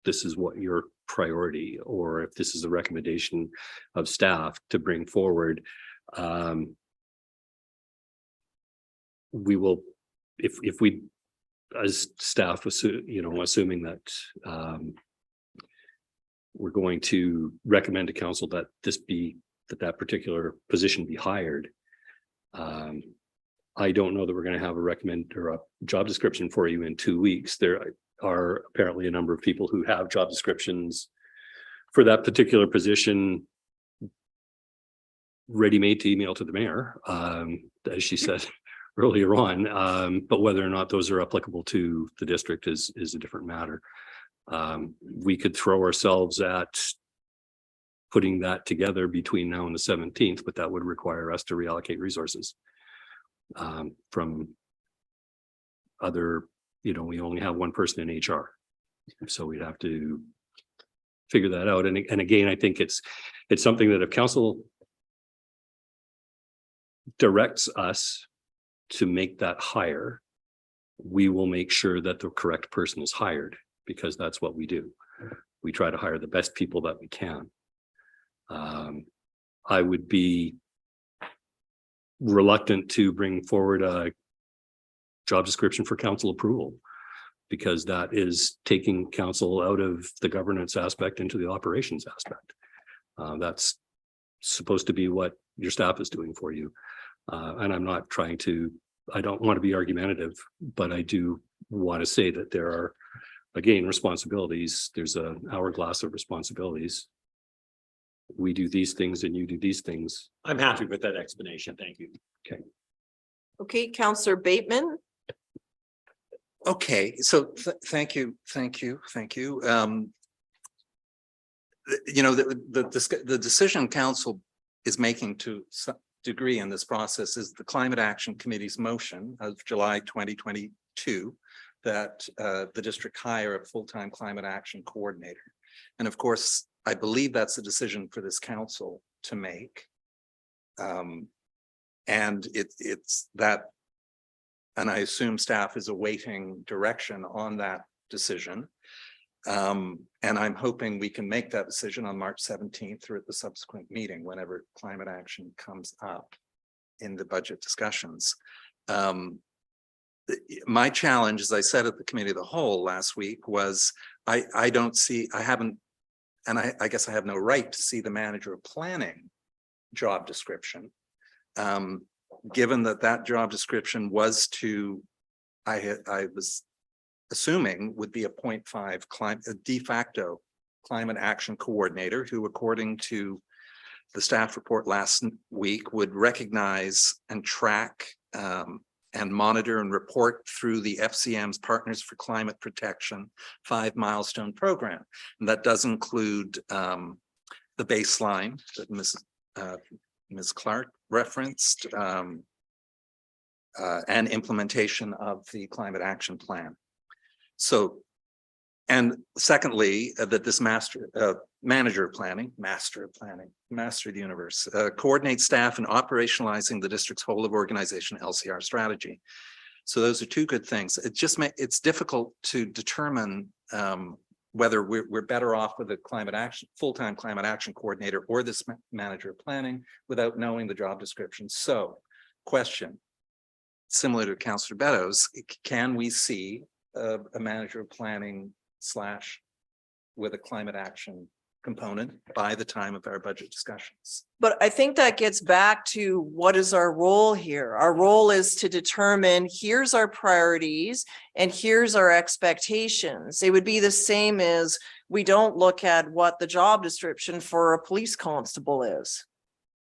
Speaker 2: this is what your priority, or if this is a recommendation of staff to bring forward. We will, if we, as staff, assuming that we're going to recommend to council that that particular position be hired. I don't know that we're going to have a job description for you in 2 weeks. There are apparently a number of people who have job descriptions for that particular position ready-made to email to the mayor, as she said earlier on. But whether or not those are applicable to the district is a different matter. We could throw ourselves at putting that together between now and the 17th, but that would require us to reallocate resources from other, we only have one person in HR. So we'd have to figure that out. And again, I think it's something that if council directs us to make that hire, we will make sure that the correct person is hired, because that's what we do. We try to hire the best people that we can. I would be reluctant to bring forward a job description for council approval, because that is taking council out of the governance aspect into the operations aspect. That's supposed to be what your staff is doing for you. And I'm not trying to, I don't want to be argumentative, but I do want to say that there are, again, responsibilities. There's an hourglass of responsibilities. We do these things and you do these things.
Speaker 16: I'm happy with that explanation. Thank you.
Speaker 2: Okay.
Speaker 1: Okay, Councillor Bateman.
Speaker 12: Okay, so thank you. The decision council is making to some degree in this process is the Climate Action Committee's motion of July 2022 that the district hire a full-time climate action coordinator. And of course, I believe that's a decision for this council to make. And it's that, and I assume staff is awaiting direction on that decision. And I'm hoping we can make that decision on March 17th or at the subsequent meeting, whenever climate action comes up in the budget discussions. My challenge, as I said at the committee of the whole last week, was I don't see, I haven't, and I guess I have no right to see the manager of planning job description. given that that job description was to, I was assuming would be a 0.5 climate, a de facto climate action coordinator who, according to the staff report last week, would recognize and track and monitor and report through the FCM's Partners for Climate Protection 5 milestone program. And that does include the baseline that Ms. Clark referenced and implementation of the climate action plan. So, and secondly, that this master of the universe, coordinates staff in operationalizing the district's whole of organization LCR strategy. So those are two good things. It just it's difficult to determine whether we're better off with a climate action, full-time climate action coordinator or this manager of planning without knowing the job description. So question, similar to Councillor Beddoes, can we see a manager of planning / with a climate action component by the time of our budget discussions?
Speaker 1: But I think that gets back to what is our role here? Our role is to determine, here's our priorities and here's our expectations. It would be the same as we don't look at what the job description for a police constable is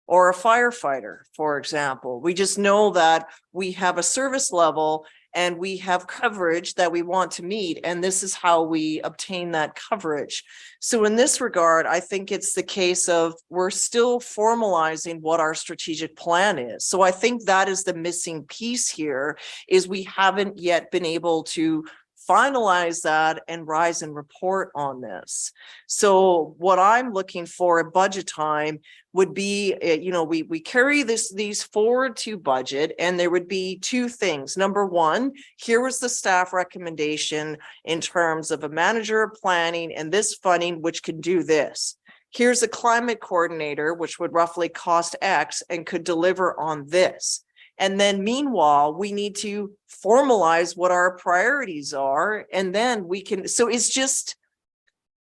Speaker 1: or a firefighter, for example. We just know that we have a service level and we have coverage that we want to meet, and this is how we obtain that coverage. So in this regard, I think it's the case of we're still formalizing what our strategic plan is. So I think that is the missing piece here, is we haven't yet been able to finalize that and rise and report on this. So what I'm looking for at budget time would be, we carry these forward to budget, and there would be two things. Number one, here was the staff recommendation in terms of a manager of planning and this funding, which could do this. Here's a climate coordinator, which would roughly cost X and could deliver on this. And then meanwhile, we need to formalize what our priorities are. And then we can, so it's just,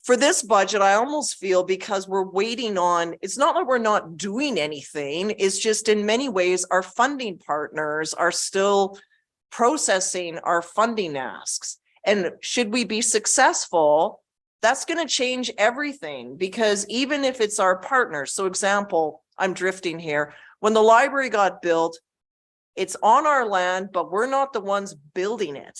Speaker 1: for this budget, I almost feel, because we're waiting on, it's not that we're not doing anything. It's just in many ways, our funding partners are still processing our funding asks. And should we be successful, that's going to change everything, because even if it's our partners, so example, I'm drifting here. When the library got built, it's on our land, but we're not the ones building it.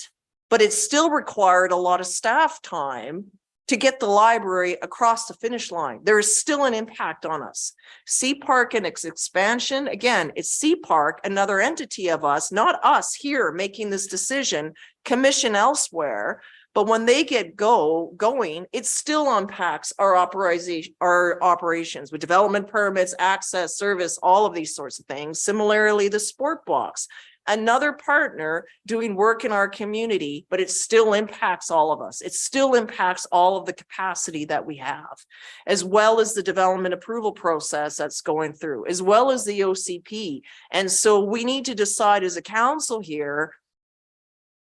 Speaker 1: But it still required a lot of staff time to get the library across the finish line. There is still an impact on us. CPark and its expansion, again, it's CPark, another entity of us, not us here making this decision, commission elsewhere. But when they get going, it still unpacks our operations with development permits, access, service, all of these sorts of things. Similarly, the Sport Box, another partner doing work in our community, but it still impacts all of us. It still impacts all of the capacity that we have, as well as the development approval process that's going through, as well as the OCP. And so we need to decide as a council here,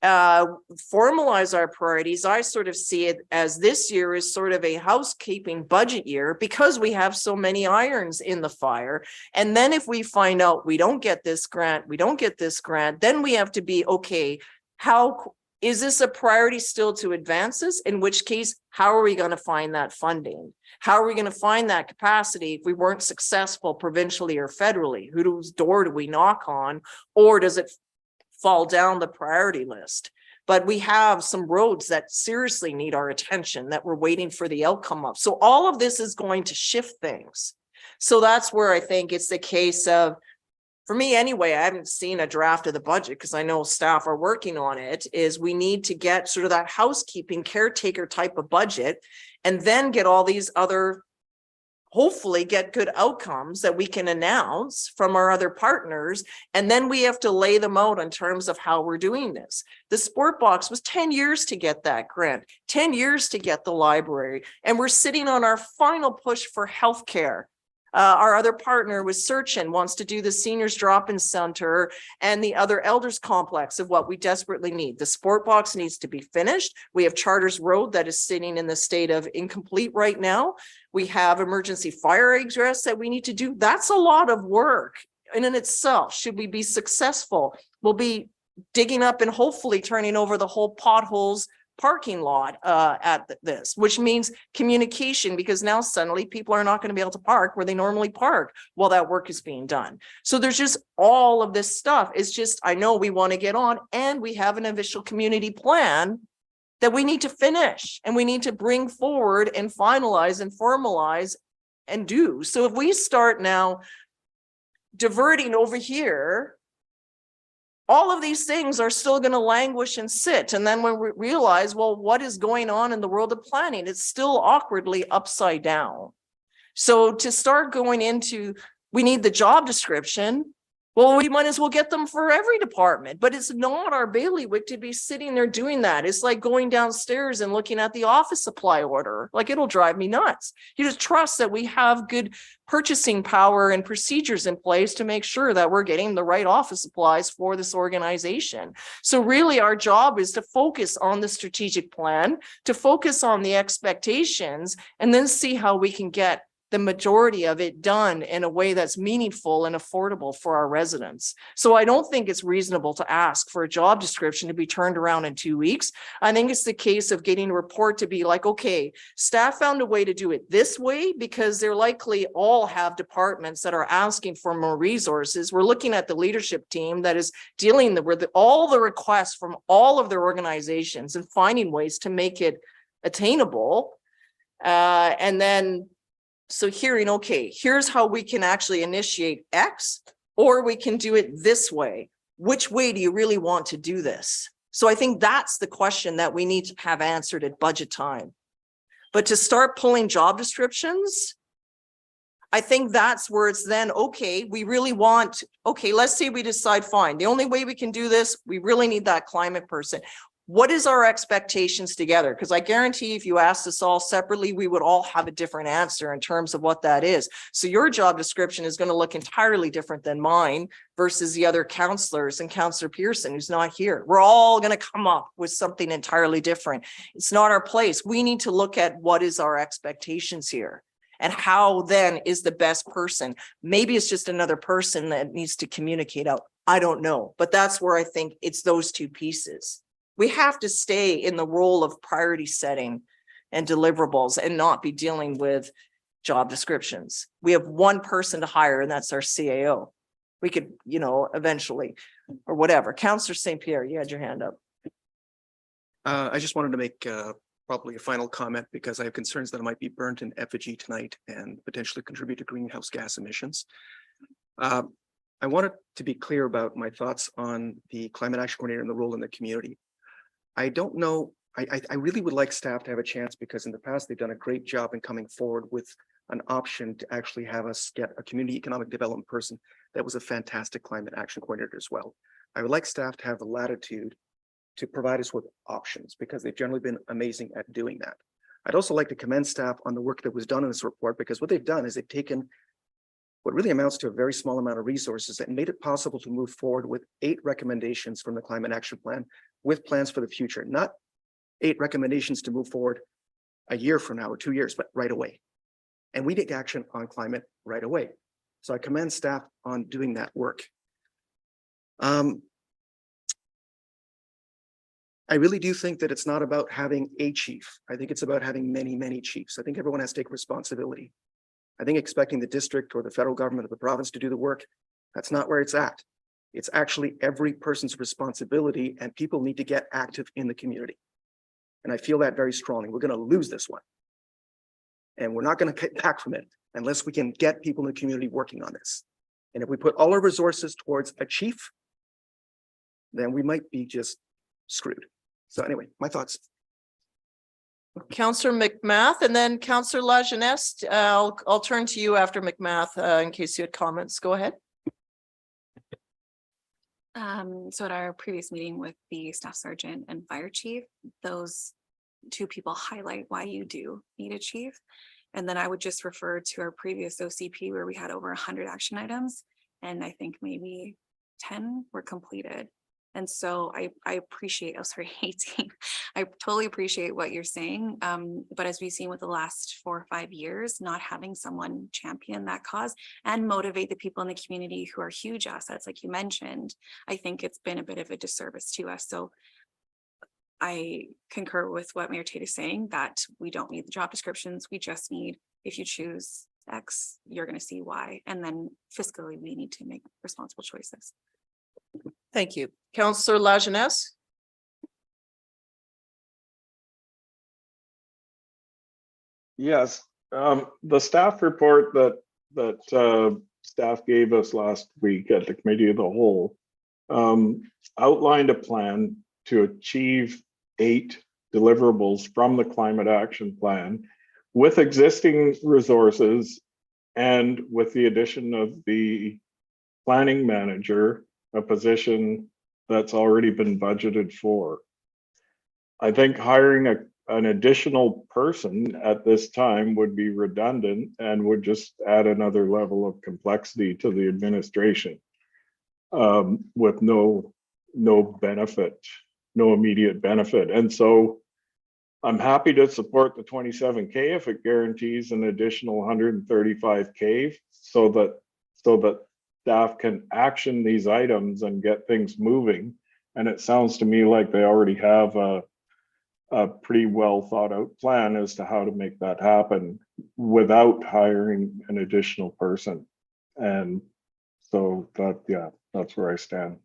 Speaker 1: formalize our priorities. I sort of see it as this year is sort of a housekeeping budget year because we have so many irons in the fire. And then if we find out we don't get this grant, then we have to be, okay, how is this a priority still to advance this? In which case, how are we going to find that funding? How are we going to find that capacity if we weren't successful provincially or federally? Whose door do we knock on? Or does it fall down the priority list? But we have some roads that seriously need our attention that we're waiting for the outcome of. So all of this is going to shift things. So that's where I think it's the case of, for me anyway, I haven't seen a draft of the budget because I know staff are working on it, is we need to get sort of that housekeeping caretaker type of budget and then get all these other, hopefully get good outcomes that we can announce from our other partners. And then we have to lay them out in terms of how we're doing this. The Sport Box was 10 years to get that grant, 10 years to get the library. And we're sitting on our final push for healthcare. Our other partner with Searchin wants to do the seniors drop-in center and the other elders complex of what we desperately need. The Sport Box needs to be finished. We have Charters Road that is sitting in the state of incomplete right now. We have emergency fire egress that we need to do. That's a lot of work in and itself, should we be successful, will be digging up and hopefully turning over the whole potholes parking lot at this, which means communication, because now suddenly people are not going to be able to park where they normally park while that work is being done. So there's just all of this stuff. It's just, I know we want to get on, and we have an official community plan that we need to finish, and we need to bring forward and finalize and formalize and do. So if we start now diverting over here, all of these things are still going to languish and sit. And then when we realize, well, what is going on in the world of planning? It's still awkwardly upside down. So to start going into, we need the job description. Well, we might as well get them for every department, but it's not our bailiwick to be sitting there doing that. It's like going downstairs and looking at the office supply order. Like, it'll drive me nuts. You just trust that we have good purchasing power and procedures in place to make sure that we're getting the right office supplies for this organization. So really our job is to focus on the strategic plan, to focus on the expectations, and then see how we can get the majority of it done in a way that's meaningful and affordable for our residents. So I don't think it's reasonable to ask for a job description to be turned around in 2 weeks. I think it's the case of getting a report to be like, okay, staff found a way to do it this way, because they're likely all have departments that are asking for more resources. We're looking at the leadership team that is dealing with all the requests from all of their organizations and finding ways to make it attainable. And then so hearing, okay, here's how we can actually initiate X, or we can do it this way. Which way do you really want to do this? So I think that's the question that we need to have answered at budget time. But to start pulling job descriptions, I think that's where it's then, okay, we really want, okay, let's say we decide, fine, the only way we can do this, we really need that climate person. What is our expectations together? Because I guarantee if you asked us all separately, we would all have a different answer in terms of what that is. So your job description is going to look entirely different than mine versus the other counselors and Counselor Pearson, who's not here. We're all going to come up with something entirely different. It's not our place. We need to look at what is our expectations here. And how then is the best person? Maybe it's just another person that needs to communicate out. I don't know. But that's where I think it's those two pieces. We have to stay in the role of priority setting and deliverables and not be dealing with job descriptions. We have one person to hire, and that's our CAO. We could, eventually, or whatever. Counselor St. Pierre, you had your hand up.
Speaker 13: I just wanted to make probably a final comment, because I have concerns that it might be burnt in effigy tonight and potentially contribute to greenhouse gas emissions. I wanted to be clear about my thoughts on the climate action coordinator and the role in the community. I don't know, I really would like staff to have a chance, because in the past, they've done a great job in coming forward with an option to actually have us get a community economic development person that was a fantastic climate action coordinator as well. I would like staff to have the latitude to provide us with options, because they've generally been amazing at doing that. I'd also like to commend staff on the work that was done in this report, because what they've done is they've taken what really amounts to a very small amount of resources and made it possible to move forward with 8 recommendations from the climate action plan with plans for the future, not 8 recommendations to move forward a year from now or 2 years, but right away. And we take action on climate right away. So I commend staff on doing that work. I really do think that it's not about having a chief. I think it's about having many, many chiefs. I think everyone has to take responsibility. I think expecting the district or the federal government or the province to do the work, that's not where it's at. It's actually every person's responsibility, and people need to get active in the community. And I feel that very strongly. We're going to lose this one. And we're not going to get back from it unless we can get people in the community working on this. And if we put all our resources towards a chief, then we might be just screwed. So anyway, my thoughts.
Speaker 1: Counselor McMath, and then Counselor Lajeunesse. I'll turn to you after McMath in case you had comments. Go ahead.
Speaker 15: So at our previous meeting with the staff sergeant and fire chief, those 2 people highlight why you do need a chief. And then I would just refer to our previous OCP where we had over 100 action items, and I think maybe 10 were completed. And so I appreciate, oh, sorry, hating, I totally appreciate what you're saying. But as we've seen with the last 4 or 5 years, not having someone champion that cause and motivate the people in the community who are huge assets, like you mentioned, I think it's been a bit of a disservice to us. So I concur with what Mayor Tate is saying, that we don't need the job descriptions. We just need, if you choose X, you're going to see Y. And then fiscally, we need to make responsible choices.
Speaker 1: Thank you. Councillor Lajeunesse.
Speaker 17: Yes, the staff report that staff gave us last week at the Committee of the Whole outlined a plan to achieve 8 deliverables from the Climate Action Plan with existing resources and with the addition of the planning manager, a position that's already been budgeted for. I think hiring an additional person at this time would be redundant and would just add another level of complexity to the administration with no benefit, no immediate benefit. And so I'm happy to support the 27K if it guarantees an additional 135K so that staff can action these items and get things moving. And it sounds to me like they already have a pretty well thought out plan as to how to make that happen without hiring an additional person. And so that's where I stand.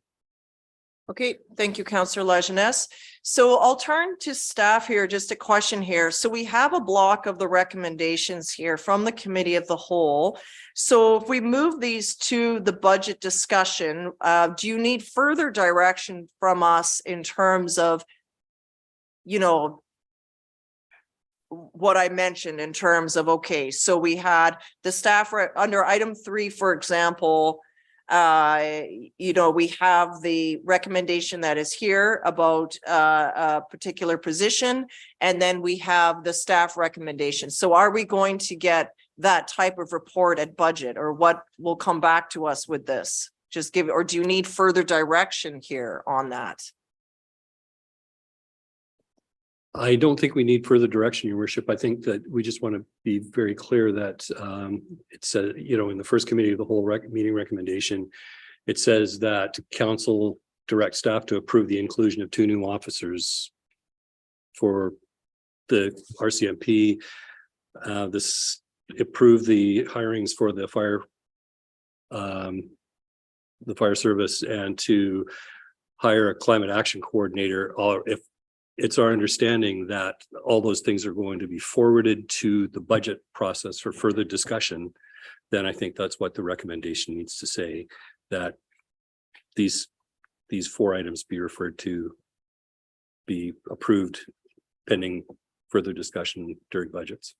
Speaker 1: Okay, thank you, Councillor Lajeunesse. So I'll turn to staff here, just a question here. So we have a block of the recommendations here from the Committee of the Whole. So if we move these to the budget discussion, do you need further direction from us in terms of, you know, what I mentioned in terms of, okay, so we had the staff under item 3, for example, you know, we have the recommendation that is here about a particular position, and then we have the staff recommendation. So are we going to get that type of report at budget, or what will come back to us with this? Just give, or do you need further direction here on that?
Speaker 2: I don't think we need further direction, Your Worship. I think that we just want to be very clear that it said, you know, in the first Committee of the Whole meeting recommendation, it says that council direct staff to approve the inclusion of 2 new officers for the RCMP. This approved the hirings for the fire service, and to hire a climate action coordinator, or if it's our understanding that all those things are going to be forwarded to the budget process for further discussion, then I think that's what the recommendation needs to say, that these 4 items be referred to, be approved pending further discussion during budgets.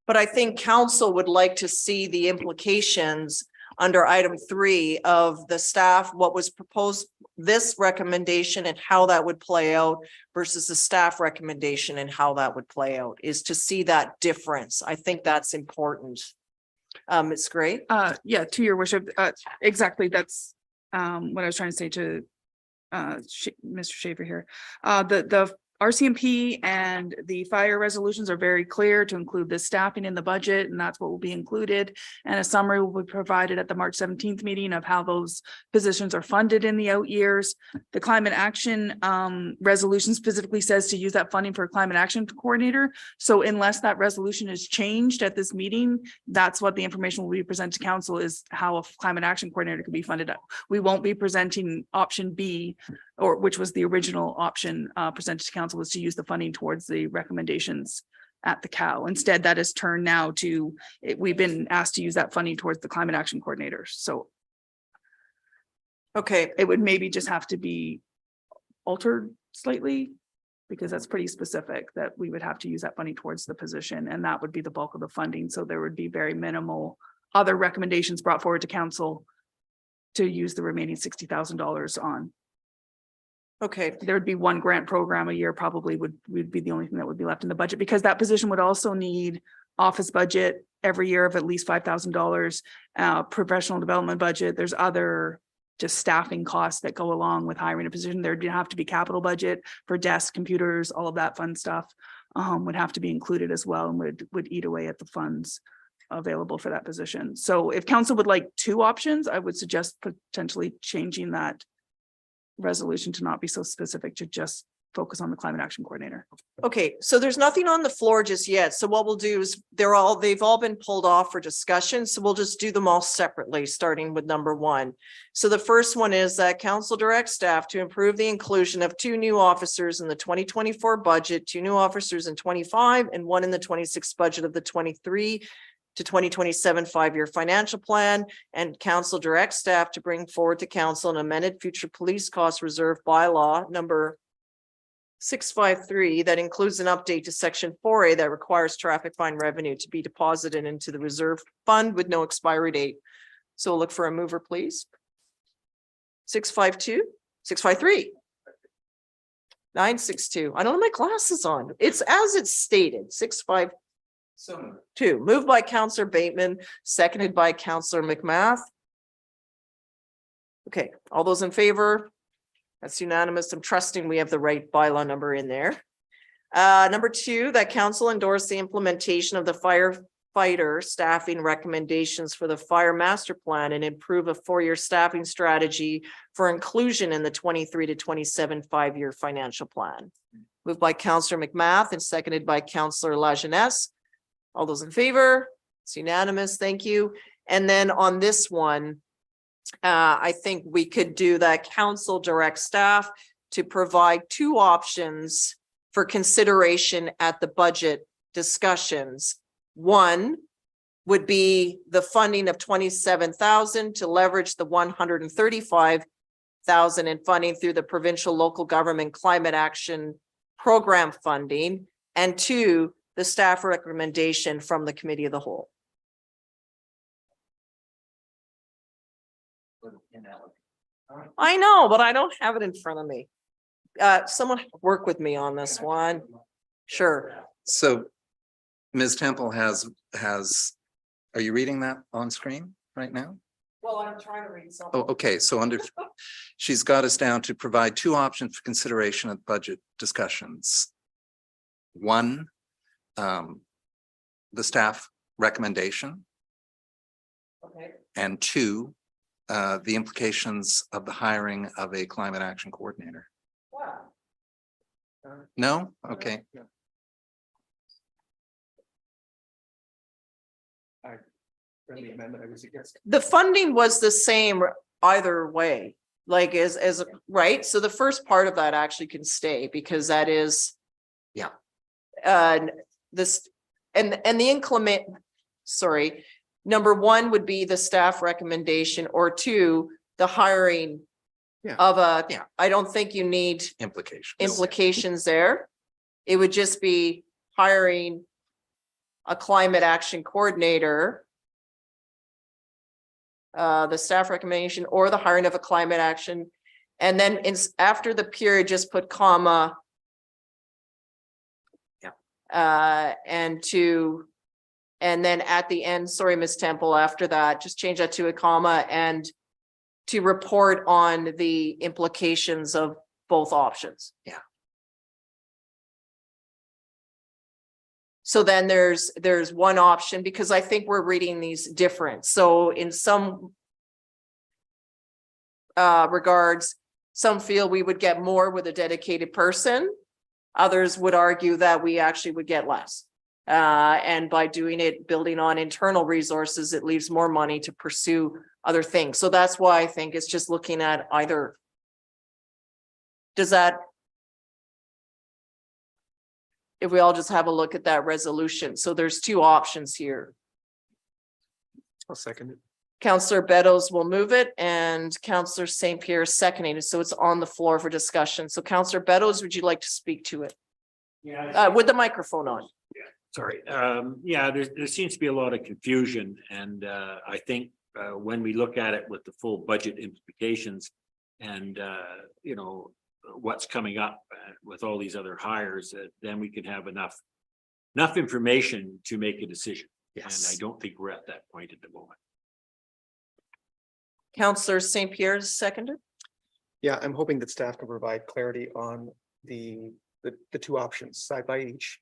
Speaker 1: But I think council would like to see the implications under item 3 of the staff, what was proposed, this recommendation and how that would play out versus the staff recommendation and how that would play out, is to see that difference. I think that's important. It's great.
Speaker 14: Yeah, to your worship, exactly. That's what I was trying to say to Mr. Schaefer here. The RCMP and the fire resolutions are very clear to include the staffing in the budget, and that's what will be included. And a summary will be provided at the March 17th meeting of how those positions are funded in the out years. The climate action resolution specifically says to use that funding for a climate action coordinator. So unless that resolution is changed at this meeting, that's what the information will be presented to council, is how a climate action coordinator can be funded. We won't be presenting option B, or which was the original option presented to council, was to use the funding towards the recommendations at the COW. Instead, that has turned now to, we've been asked to use that funding towards the climate action coordinators. So
Speaker 1: okay,
Speaker 14: it would maybe just have to be altered slightly, because that's pretty specific that we would have to use that funding towards the position, and that would be the bulk of the funding. So there would be very minimal other recommendations brought forward to council to use the remaining $60,000 on.
Speaker 1: Okay.
Speaker 14: There would be 1 grant program a year, probably would be the only thing that would be left in the budget, because that position would also need office budget every year of at least $5,000, professional development budget. There's other just staffing costs that go along with hiring a position. There'd have to be capital budget for desks, computers, all of that fun stuff would have to be included as well and would eat away at the funds available for that position. So if council would like two options, I would suggest potentially changing that resolution to not be so specific, to just focus on the climate action coordinator.
Speaker 1: Okay, so there's nothing on the floor just yet. So what we'll do is they've all been pulled off for discussion. So we'll just do them all separately, starting with number one. So the first one is that council directs staff to improve the inclusion of 2 new officers in the 2024 budget, 2 new officers in 25 and 1 in the 26 budget of the 23 to 2027 5-year financial plan, and council directs staff to bring forward to council an amended future police cost reserve bylaw number 653 that includes an update to section 4A that requires traffic fine revenue to be deposited into the reserve fund with no expiry date. So we'll look for a mover, please. 652, 653. 962. I don't have my glasses on. It's as it's stated, 652. Moved by Councillor Bateman, seconded by Councillor McMath. Okay, all those in favor? That's unanimous. I'm trusting we have the right bylaw number in there. Number 2, that council endorse the implementation of the firefighter staffing recommendations for the fire master plan and improve a 4-year staffing strategy for inclusion in the 23 to 27 5-year financial plan. Moved by Councillor McMath and seconded by Councillor Lajeunesse. All those in favor? It's unanimous. Thank you. And then on this one, I think we could do that council direct staff to provide 2 options for consideration at the budget discussions. One would be the funding of 27,000 to leverage the 135,000 in funding through the provincial local government climate action program funding, and 2, the staff recommendation from the committee of the whole. I know, but I don't have it in front of me. Someone work with me on this one. Sure.
Speaker 12: So Ms. Temple has, are you reading that on screen right now?
Speaker 1: Well, I'm trying to read something.
Speaker 12: Oh, okay. So she's got us down to provide 2 options for consideration at budget discussions. 1, the staff recommendation.
Speaker 1: Okay.
Speaker 12: And 2, the implications of the hiring of a climate action coordinator.
Speaker 1: Wow.
Speaker 12: No? Okay.
Speaker 13: Friendly amendment, I would suggest.
Speaker 1: The funding was the same either way, like as right. So the first part of that actually can stay because that is,
Speaker 12: yeah.
Speaker 1: This and the inclement, sorry. Number 1 would be the staff recommendation, or 2, the hiring of a, I don't think you need implications there. It would just be hiring a climate action coordinator, the staff recommendation, or the hiring of a climate action. And then after the period, just put comma. And then at the end, sorry, Ms. Temple, after that, just change that to a comma and to report on the implications of both options.
Speaker 12: Yeah.
Speaker 1: So then there's one option, because I think we're reading these different. So in some regards, some feel we would get more with a dedicated person. Others would argue that we actually would get less. And by doing it, building on internal resources, it leaves more money to pursue other things. So that's why I think it's just looking at either. Does that? If we all just have a look at that resolution. So there's 2 options here.
Speaker 13: I'll second it.
Speaker 1: Councillor Beddoes will move it and Councillor St. Pierre seconding it. So it's on the floor for discussion. So Councillor Beddoes, would you like to speak to it?
Speaker 16: Yeah.
Speaker 1: With the microphone on.
Speaker 16: Sorry. Yeah, there seems to be a lot of confusion, and I think when we look at it with the full budget implications and you know, what's coming up with all these other hires, then we can have enough information to make a decision.
Speaker 12: Yes.
Speaker 16: And I don't think we're at that point at the moment.
Speaker 1: Counselor St. Pierre is seconded.
Speaker 13: Yeah, I'm hoping that staff can provide clarity on the two options side by each.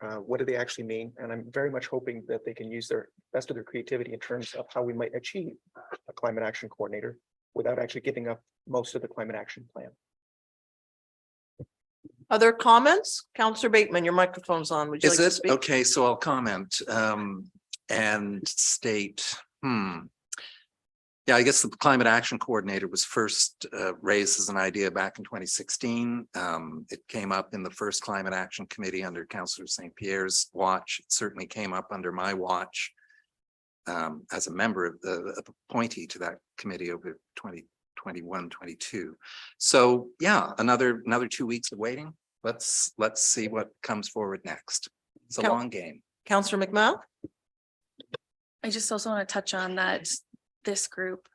Speaker 13: What do they actually mean? And I'm very much hoping that they can use their best of their creativity in terms of how we might achieve a climate action coordinator without actually giving up most of the climate action plan.
Speaker 1: Other comments? Counselor Bateman, your microphone's on. Would you
Speaker 12: Is
Speaker 1: like to
Speaker 12: it?
Speaker 1: speak?
Speaker 12: Okay, so I'll comment and state, yeah, I guess the climate action coordinator was first raised as an idea back in 2016. It came up in the first climate action committee under Councillor St. Pierre's watch. It certainly came up under my watch as a member of the appointee to that committee over 2021, 22. So yeah, another 2 weeks of waiting. Let's see what comes forward next. It's a long game.
Speaker 1: Counselor McMahon?
Speaker 15: I just also want to touch on that this group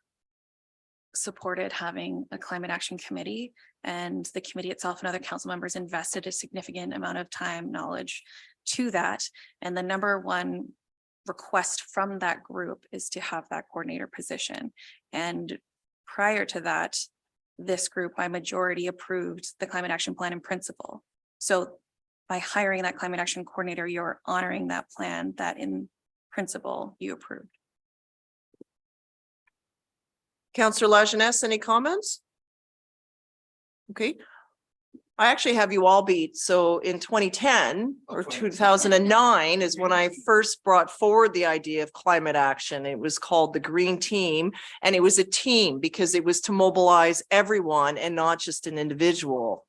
Speaker 15: supported having a climate action committee, and the committee itself and other council members invested a significant amount of time, knowledge to that. And the number one request from that group is to have that coordinator position. And prior to that, this group by majority approved the climate action plan in principle. So by hiring that climate action coordinator, you're honoring that plan that in principle you approved.
Speaker 1: Counselor Lajeunesse, any comments? Okay. I actually have you all beat. So in 2010 or 2009 is when I first brought forward the idea of climate action. It was called the Green Team, and it was a team because it was to mobilize everyone and not just an individual.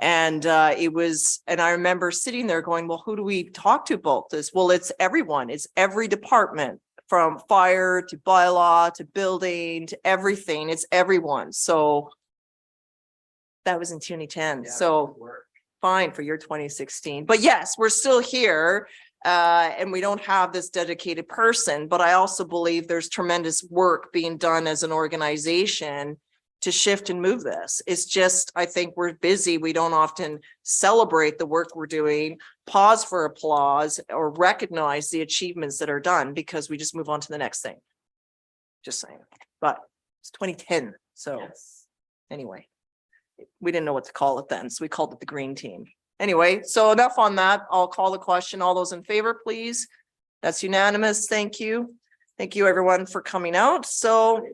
Speaker 1: And and I remember sitting there going, well, who do we talk to about this? Well, it's everyone. It's every department, from fire to bylaw to building to everything. It's everyone. So that was in 2010. So fine for your 2016. But yes, we're still here. And we don't have this dedicated person, but I also believe there's tremendous work being done as an organization to shift and move this. It's just, I think we're busy. We don't often celebrate the work we're doing, pause for applause, or recognize the achievements that are done because we just move on to the next thing. Just saying, but it's 2010. So anyway, we didn't know what to call it then. So we called it the Green Team. Anyway, so enough on that. I'll call the question. All those in favor, please. That's unanimous. Thank you. Thank you everyone for coming out. So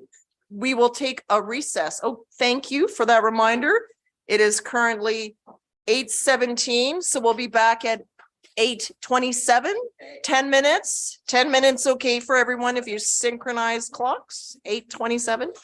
Speaker 1: we will take a recess. Oh, thank you for that reminder. It is currently 8:17. So we'll be back at 8:27, 10 minutes, 10 minutes. Okay for everyone if you synchronize clocks, 8:27.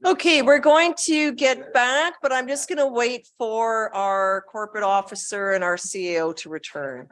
Speaker 1: Okay, we're going to get back, but I'm just gonna wait for our corporate officer and our CEO to return.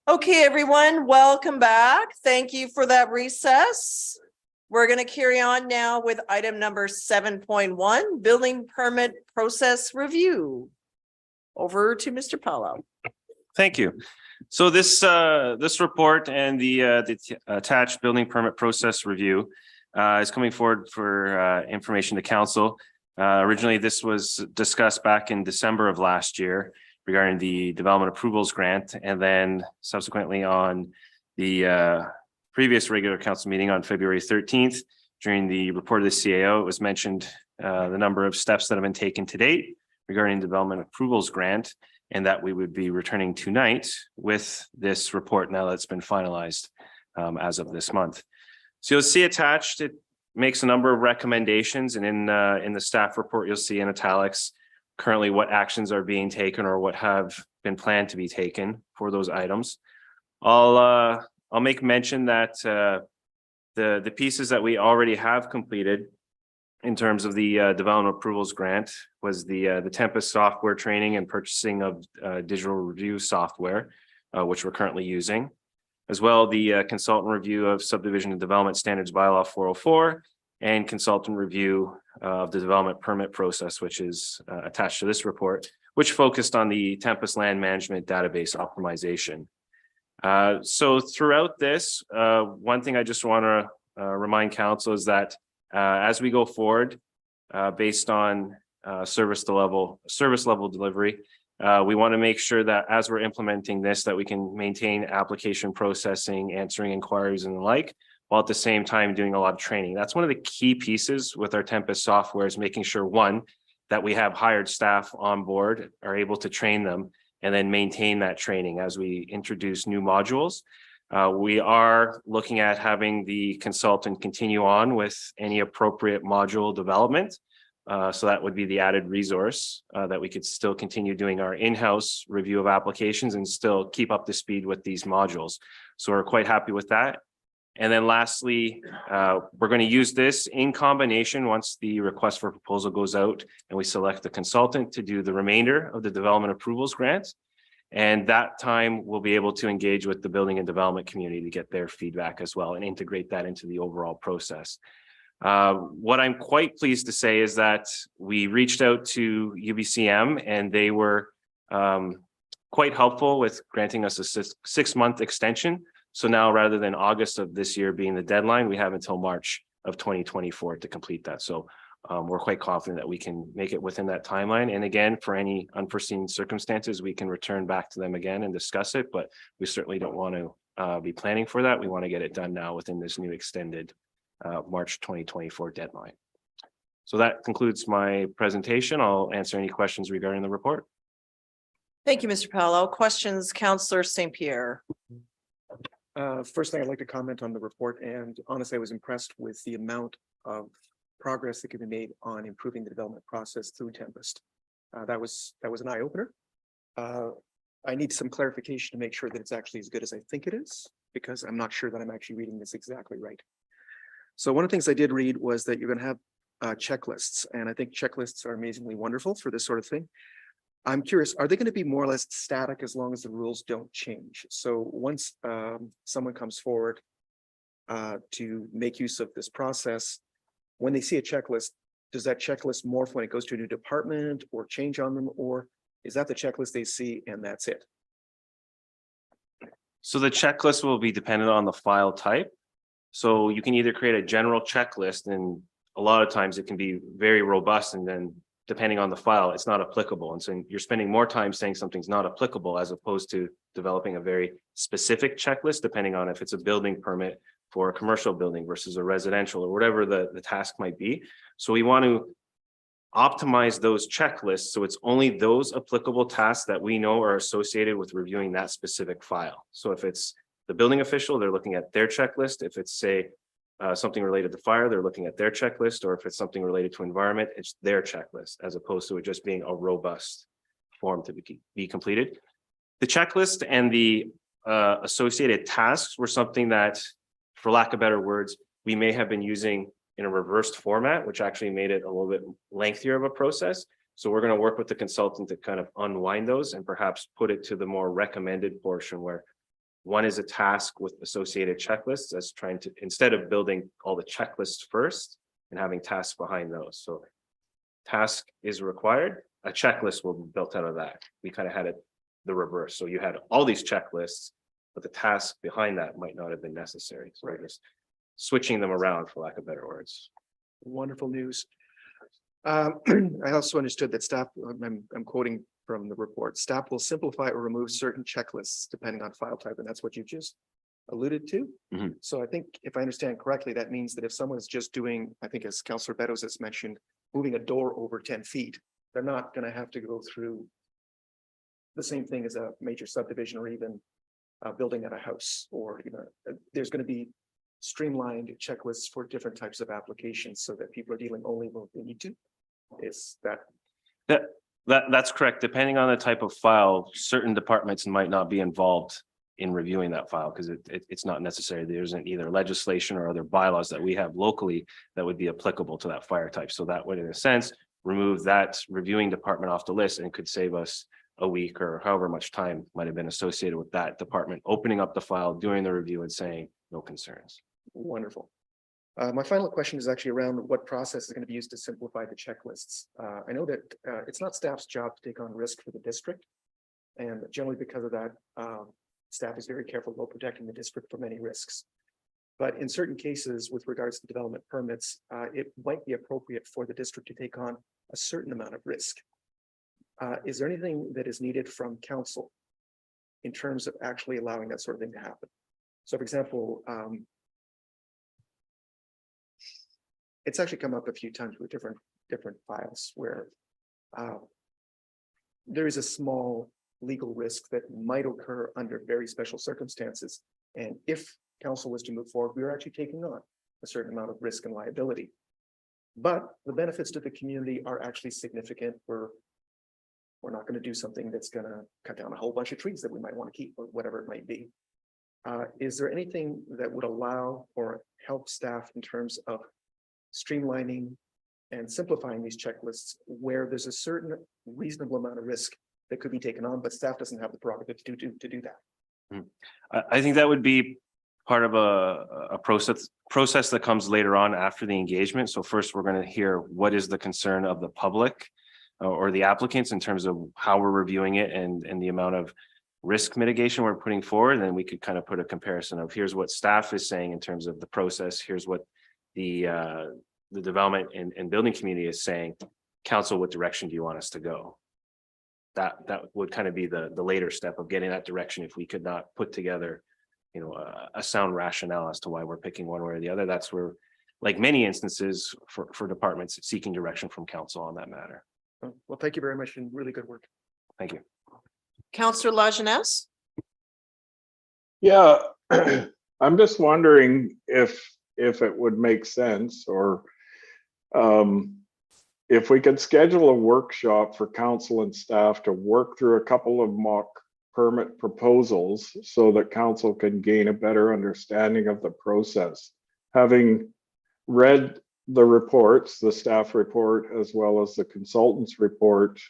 Speaker 1: Okay, everyone, welcome back. Thank you for that recess. We're going to carry on now with item number 7.1, building permit process review. Over to Mr. Paulo.
Speaker 18: Thank you. So this report and the attached building permit process review is coming forward for information to council. Originally, this was discussed back in December of last year regarding the development approvals grant, and then subsequently on the previous regular council meeting on February 13th, during the report of the CAO, it was mentioned the number of steps that have been taken to date regarding development approvals grant, and that we would be returning tonight with this report now that's been finalized as of this month. So you'll see attached, it makes a number of recommendations, and in the staff report, you'll see in italics currently what actions are being taken or what have been planned to be taken for those items. I'll make mention that the pieces that we already have completed in terms of the development approvals grant was the Tempest software training and purchasing of digital review software, which we're currently using, as well the consultant review of subdivision and development standards bylaw 404 and consultant review of the development permit process, which is attached to this report, which focused on the Tempest land management database optimization. So throughout this, one thing I just want to remind council is that as we go forward, based on service level delivery, we want to make sure that as we're implementing this, that we can maintain application processing, answering inquiries and the like, while at the same time doing a lot of training. That's one of the key pieces with our Tempest software, is making sure, one, that we have hired staff on board, are able to train them, and then maintain that training as we introduce new modules. We are looking at having the consultant continue on with any appropriate module development. So that would be the added resource that we could still continue doing our in-house review of applications and still keep up to speed with these modules. So we're quite happy with that. And then lastly, we're going to use this in combination once the request for proposal goes out and we select the consultant to do the remainder of the development approvals grant. And that time we'll be able to engage with the building and development community to get their feedback as well and integrate that into the overall process. What I'm quite pleased to say is that we reached out to UBCM and they were quite helpful with granting us a 6-month extension. So now, rather than August of this year being the deadline, we have until March of 2024 to complete that. So we're quite confident that we can make it within that timeline. And again, for any unforeseen circumstances, we can return back to them again and discuss it, but we certainly don't want to be planning for that. We want to get it done now within this new extended March 2024 deadline. So that concludes my presentation. I'll answer any questions regarding the report.
Speaker 1: Thank you, Mr. Paulo. Questions, Councillor St. Pierre.
Speaker 13: First thing I'd like to comment on the report, and honestly, I was impressed with the amount of progress that can be made on improving the development process through Tempest. That was an eye opener. I need some clarification to make sure that it's actually as good as I think it is, because I'm not sure that I'm actually reading this exactly right. So one of the things I did read was that you're going to have checklists, and I think checklists are amazingly wonderful for this sort of thing. I'm curious, are they going to be more or less static as long as the rules don't change? So once someone comes forward to make use of this process, when they see a checklist, does that checklist morph when it goes to a new department or change on them, or is that the checklist they see and that's it?
Speaker 18: So the checklist will be dependent on the file type. So you can either create a general checklist, and a lot of times it can be very robust, and then depending on the file, it's not applicable. And so you're spending more time saying something's not applicable as opposed to developing a very specific checklist, depending on if it's a building permit for a commercial building versus a residential or whatever the task might be. So we want to optimize those checklists. So it's only those applicable tasks that we know are associated with reviewing that specific file. So if it's the building official, they're looking at their checklist. If it's say something related to fire, they're looking at their checklist, or if it's something related to environment, it's their checklist, as opposed to it just being a robust form to be completed. The checklist and the associated tasks were something that, for lack of better words, we may have been using in a reversed format, which actually made it a little bit lengthier of a process. So we're going to work with the consultant to kind of unwind those and perhaps put it to the more recommended portion, where one is a task with associated checklists, as trying to, instead of building all the checklists first and having tasks behind those. So task is required, a checklist will be built out of that. We kind of had it the reverse. So you had all these checklists, but the task behind that might not have been necessary. So we're just switching them around, for lack of better words.
Speaker 13: Wonderful news. I also understood that staff, I'm quoting from the report, staff will simplify or remove certain checklists depending on file type, and that's what you just alluded to.
Speaker 18: Mhm.
Speaker 13: So I think if I understand correctly, that means that if someone's just doing, I think as Councillor Beddoes has mentioned, moving a door over 10 feet, they're not going to have to go through the same thing as a major subdivision or even building at a house, or, you know, there's going to be streamlined checklists for different types of applications so that people are dealing only when they need to. Is that?
Speaker 18: That's correct. Depending on the type of file, certain departments might not be involved in reviewing that file because it's not necessary. There isn't either legislation or other bylaws that we have locally that would be applicable to that fire type. So that would, in a sense, remove that reviewing department off the list and could save us a week or however much time might have been associated with that department opening up the file, doing the review and saying no concerns.
Speaker 13: Wonderful. My final question is actually around what process is going to be used to simplify the checklists. I know that it's not staff's job to take on risk for the district. And generally because of that, staff is very careful about protecting the district from any risks. But in certain cases, with regards to development permits, it might be appropriate for the district to take on a certain amount of risk. Is there anything that is needed from council in terms of actually allowing that sort of thing to happen? So for example, it's actually come up a few times with different files where there is a small legal risk that might occur under very special circumstances. And if council was to move forward, we are actually taking on a certain amount of risk and liability. But the benefits to the community are actually significant. We're not going to do something that's going to cut down a whole bunch of trees that we might want to keep or whatever it might be. Is there anything that would allow or help staff in terms of streamlining and simplifying these checklists where there's a certain reasonable amount of risk that could be taken on, but staff doesn't have the prerogative to do that?
Speaker 18: I think that would be part of a process that comes later on after the engagement. So first, we're going to hear what is the concern of the public or the applicants in terms of how we're reviewing it and the amount of risk mitigation we're putting forward. And then we could kind of put a comparison of here's what staff is saying in terms of the process. Here's what the development and building community is saying. Council, what direction do you want us to go? That would kind of be the later step of getting that direction. If we could not put together, you know, a sound rationale as to why we're picking one way or the other, that's where, like many instances for departments, seeking direction from council on that matter.
Speaker 13: Well, thank you very much and really good work.
Speaker 18: Thank you.
Speaker 1: Councillor Lajeunesse?
Speaker 17: Yeah, I'm just wondering if it would make sense or if we could schedule a workshop for council and staff to work through a couple of mock permit proposals so that council can gain a better understanding of the process. Having read the reports, the staff report, as well as the consultant's report,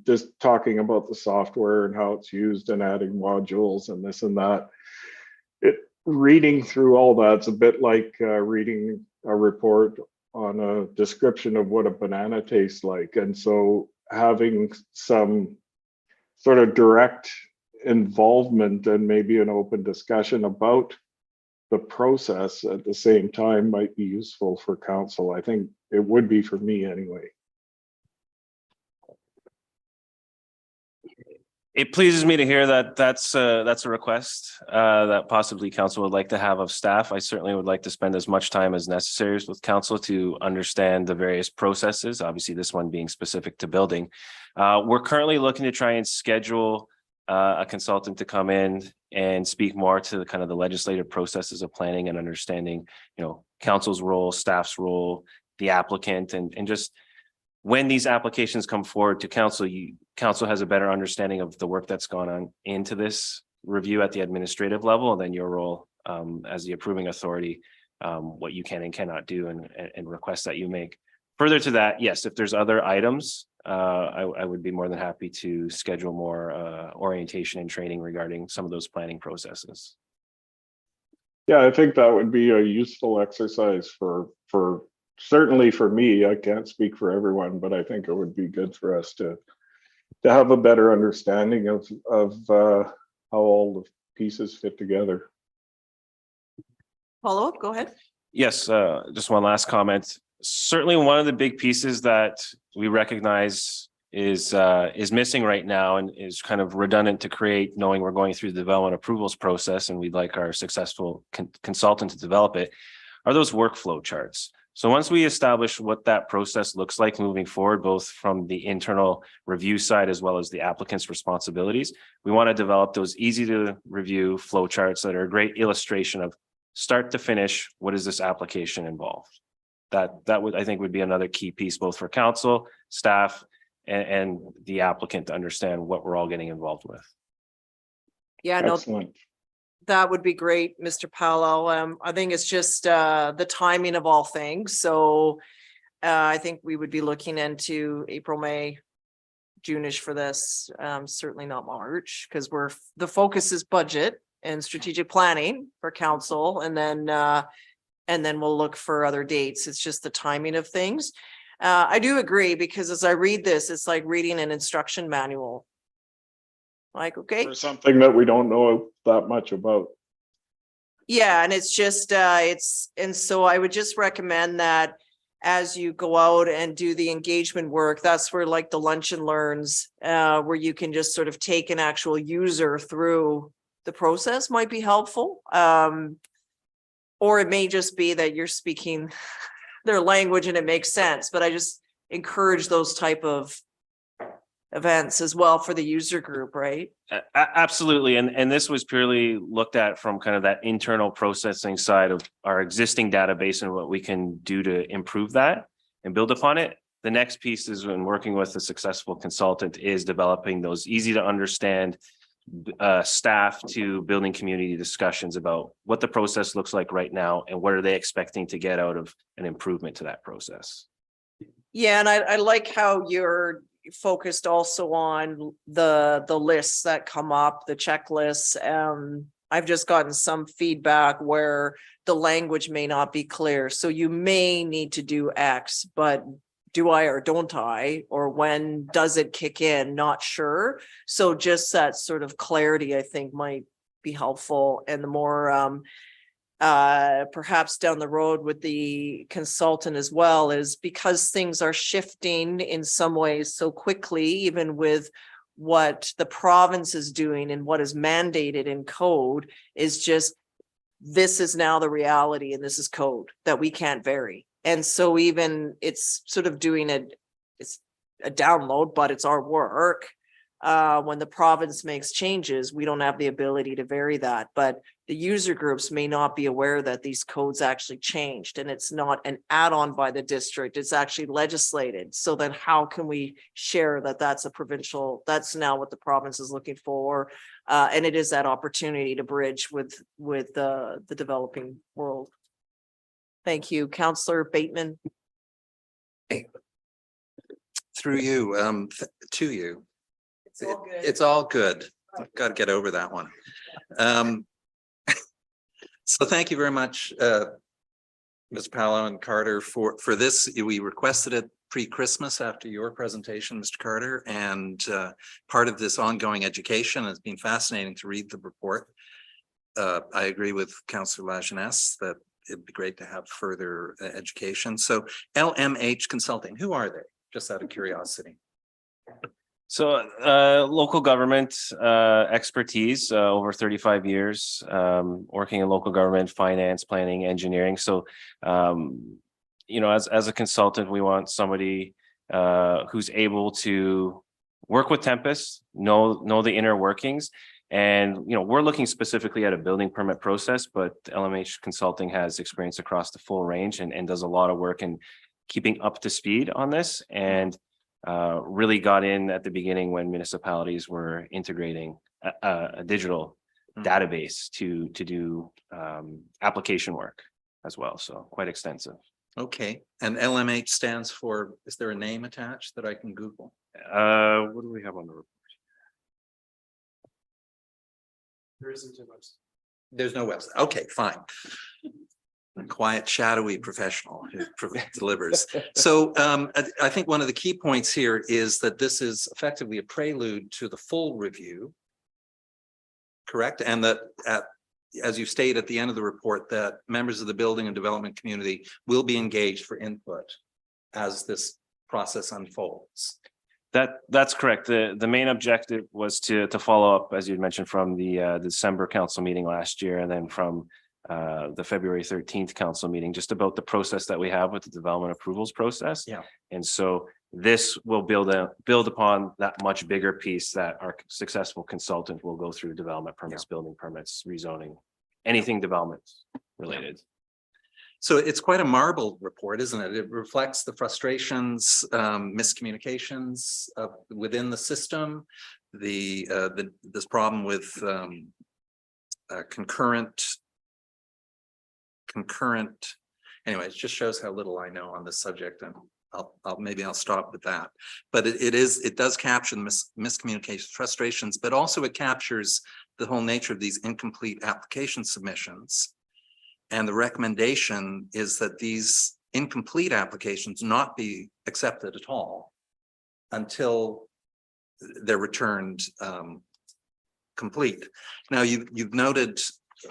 Speaker 17: just talking about the software and how it's used and adding modules and this and that. Reading through all that's a bit like reading a report on a description of what a banana tastes like. And so having some sort of direct involvement and maybe an open discussion about the process at the same time might be useful for council. I think it would be for me anyway.
Speaker 18: It pleases me to hear that that's a request that possibly council would like to have of staff. I certainly would like to spend as much time as necessary with council to understand the various processes, obviously this one being specific to building. We're currently looking to try and schedule a consultant to come in and speak more to the kind of the legislative processes of planning and understanding, council's role, staff's role, the applicant, and just when these applications come forward to council, council has a better understanding of the work that's gone on into this review at the administrative level, and then your role as the approving authority, what you can and cannot do and requests that you make. Further to that, yes, if there's other items, I would be more than happy to schedule more orientation and training regarding some of those planning processes.
Speaker 17: Yeah, I think that would be a useful exercise for certainly for me. I can't speak for everyone, but I think it would be good for us to have a better understanding of how all the pieces fit together.
Speaker 1: Follow up, go ahead.
Speaker 18: Yes, just one last comment. Certainly one of the big pieces that we recognize is missing right now and is kind of redundant to create, knowing we're going through the development approvals process and we'd like our successful consultant to develop it, are those workflow charts. So once we establish what that process looks like moving forward, both from the internal review side as well as the applicant's responsibilities, we want to develop those easy to review flow charts that are a great illustration of start to finish, what does this application involve? That would, I think, would be another key piece, both for council, staff, and the applicant to understand what we're all getting involved with.
Speaker 1: Yeah, no,
Speaker 17: Excellent.
Speaker 1: that would be great, Mr. Paulo. I think it's just the timing of all things. So I think we would be looking into April, May, June-ish for this. Certainly not March, because the focus is budget and strategic planning for council, and then we'll look for other dates. It's just the timing of things. I do agree, because as I read this, it's like reading an instruction manual. Like, okay.
Speaker 17: For something that we don't know that much about.
Speaker 1: Yeah, and it's just, and so I would just recommend that as you go out and do the engagement work, that's where like the lunch and learns, where you can just sort of take an actual user through the process might be helpful. Or it may just be that you're speaking their language and it makes sense, but I just encourage those type of events as well for the user group, right?
Speaker 18: Absolutely. And this was purely looked at from kind of that internal processing side of our existing database and what we can do to improve that and build upon it. The next piece is, when working with a successful consultant, is developing those easy to understand staff to building community discussions about what the process looks like right now and what are they expecting to get out of an improvement to that process.
Speaker 1: Yeah, and I like how you're focused also on the lists that come up, the checklists. I've just gotten some feedback where the language may not be clear. So you may need to do X, but do I or don't I? Or when does it kick in? Not sure. So just that sort of clarity, I think, might be helpful. And the more perhaps down the road with the consultant as well, is because things are shifting in some ways so quickly, even with what the province is doing and what is mandated in code, is just, this is now the reality and this is code that we can't vary. And so even it's sort of doing it's a download, but it's our work. When the province makes changes, we don't have the ability to vary that, but the user groups may not be aware that these codes actually changed, and it's not an add-on by the district, it's actually legislated. So then how can we share that that's that's now what the province is looking for? And it is that opportunity to bridge with the developing world. Thank you, Councillor Bateman.
Speaker 12: Through you, to you.
Speaker 1: It's all good.
Speaker 12: It's all good. I've got to get over that one. So thank you very much, Ms. Paulo and Carter, for this. We requested it pre-Christmas after your presentation, Mr. Carter, and part of this ongoing education. It's been fascinating to read the report. I agree with Councillor Lajeunesse that it'd be great to have further education. So LMH Consulting, who are they? Just out of curiosity.
Speaker 18: So local government expertise, over 35 years, working in local government, finance, planning, engineering. So you know, as a consultant, we want somebody who's able to work with Tempest, know the inner workings. And, you know, we're looking specifically at a building permit process, but LMH Consulting has experience across the full range and does a lot of work in keeping up to speed on this, and really got in at the beginning when municipalities were integrating a digital database to do application work as well. So quite extensive.
Speaker 12: Okay, and LMH stands for, is there a name attached that I can Google?
Speaker 18: What do we have on the report?
Speaker 12: There isn't a website. There's no website. Okay, fine. A quiet, shadowy professional who delivers. So I think one of the key points here is that this is effectively a prelude to the full review. Correct? And that as you state at the end of the report, that members of the building and development community will be engaged for input as this process unfolds.
Speaker 18: That's correct. The main objective was to follow up, as you mentioned, from the December council meeting last year, and then from the February 13th council meeting, just about the process that we have with the development approvals process.
Speaker 12: Yeah.
Speaker 18: And so this will build upon that much bigger piece that our successful consultant will go through: development permits, building permits, rezoning, anything development related.
Speaker 12: So it's quite a marbled report, isn't it? It reflects the frustrations, miscommunications within the system, this problem with concurrent. Anyway, it just shows how little I know on this subject, and maybe I'll stop with that. But it does capture the miscommunication, frustrations, but also it captures the whole nature of these incomplete application submissions. And the recommendation is that these incomplete applications not be accepted at all until they're returned complete. Now, you've noted,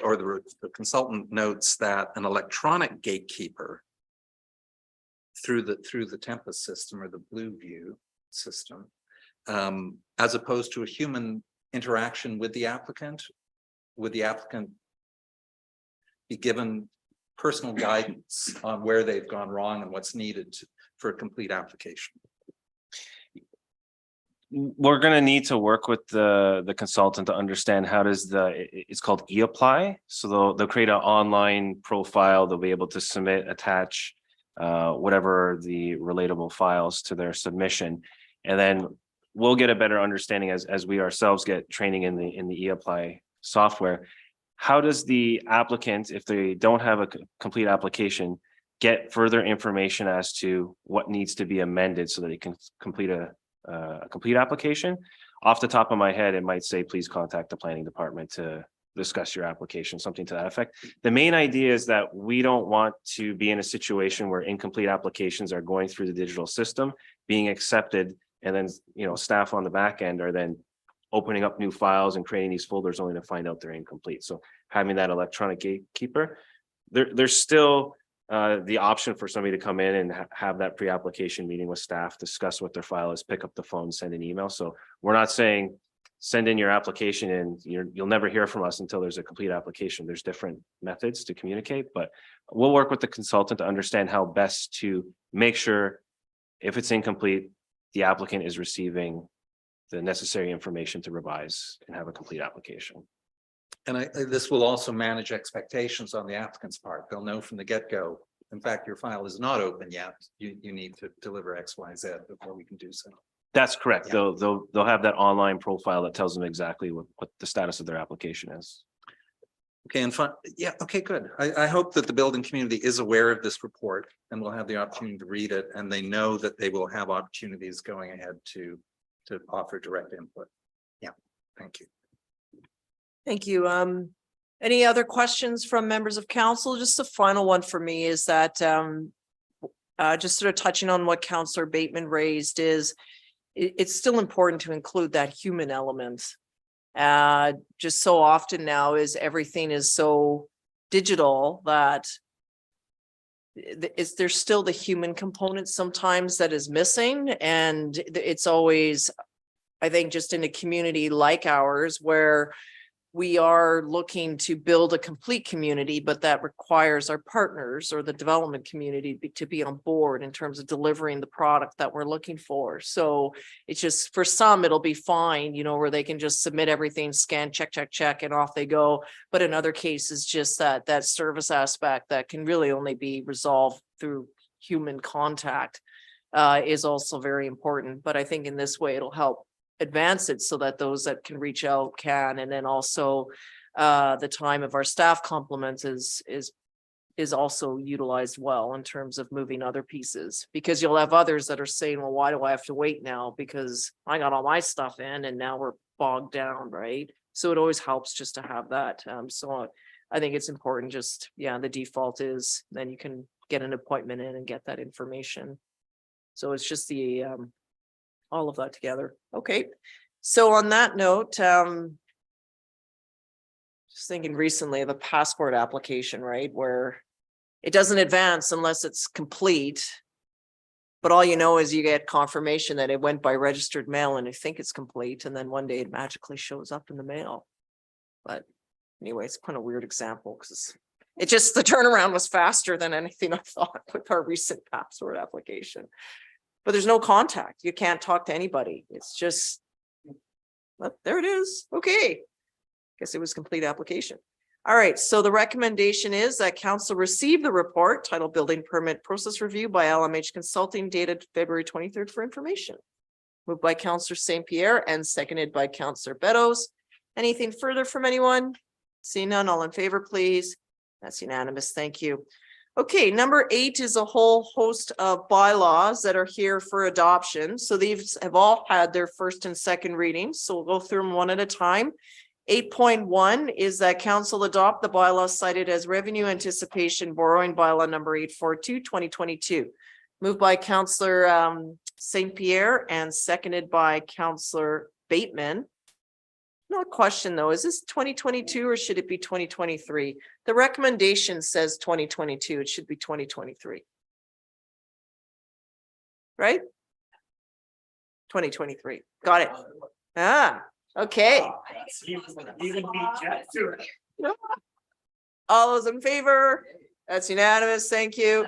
Speaker 12: or the consultant notes, that an electronic gatekeeper through the Tempest system or the Blueview system, as opposed to a human interaction with the applicant, be given personal guidance on where they've gone wrong and what's needed for a complete application.
Speaker 18: We're going to need to work with the consultant to understand how does it's called e-apply. So they'll create an online profile. They'll be able to submit, attach whatever the relatable files to their submission. And then we'll get a better understanding as we ourselves get training in the e-apply software. How does the applicant, if they don't have a complete application, get further information as to what needs to be amended so that they can complete a complete application? Off the top of my head, it might say, please contact the planning department to discuss your application, something to that effect. The main idea is that we don't want to be in a situation where incomplete applications are going through the digital system, being accepted, and then, you know, staff on the back end are then opening up new files and creating these folders only to find out they're incomplete. So having that electronic gatekeeper, there's still the option for somebody to come in and have that pre-application meeting with staff, discuss what their file is, pick up the phone, send an email. So we're not saying send in your application and you'll never hear from us until there's a complete application. There's different methods to communicate, but we'll work with the consultant to understand how best to make sure if it's incomplete, the applicant is receiving the necessary information to revise and have a complete application.
Speaker 12: And this will also manage expectations on the applicant's part. They'll know from the get-go, in fact, your file is not open yet. You need to deliver X, Y, Z before we can do so.
Speaker 18: That's correct. Yeah. They'll have that online profile that tells them exactly what the status of their application is.
Speaker 12: Okay, and fun. Yeah, okay, good. I hope that the building community is aware of this report and will have the opportunity to read it, and they know that they will have opportunities going ahead to offer direct input. Yeah, thank you.
Speaker 1: Thank you. Any other questions from members of council? Just the final one for me is that just sort of touching on what Councillor Bateman raised is it's still important to include that human element. Just so often now is everything is so digital that there's still the human component sometimes that is missing, and it's always I think just in a community like ours where we are looking to build a complete community, but that requires our partners or the development community to be on board in terms of delivering the product that we're looking for. So it's just, for some, it'll be fine, you know, where they can just submit everything, scan, check, and off they go. But in other cases, just that service aspect that can really only be resolved through human contact is also very important. But I think in this way, it'll help advance it so that those that can reach out can, and then also the time of our staff complements is also utilized well in terms of moving other pieces, because you'll have others that are saying, well, why do I have to wait now, because I got all my stuff in and now we're bogged down, right? So it always helps just to have that. So I think it's important, just, yeah, the default is then you can get an appointment in and get that information. So it's just the all of that together. Okay. So on that note, just thinking recently of a passport application, right? Where it doesn't advance unless it's complete. But all you know is you get confirmation that it went by registered mail and you think it's complete. And then one day it magically shows up in the mail. But anyway, it's kind of a weird example because it just, the turnaround was faster than anything I thought with our recent passport application. But there's no contact. You can't talk to anybody. It's just, well, there it is. Okay. Guess it was complete application. All right. So the recommendation is that council receive the report titled Building Permit Process Review by LMH Consulting dated February 23rd for information. Moved by Councillor St. Pierre and seconded by Councillor Beddoes. Anything further from anyone? See none, all in favor, please. That's unanimous. Thank you. Okay, number 8 is a whole host of bylaws that are here for adoption. So these have all had their first and second readings. So we'll go through them one at a time. 8.1 is that council adopt the bylaws cited as revenue anticipation borrowing bylaw number 842, 2022. Moved by Councillor St. Pierre and seconded by Councillor Bateman. No question though, is this 2022 or should it be 2023? The recommendation says 2022, it should be 2023. Right? 2023, got it. Ah, okay. All those in favor? That's unanimous, thank you.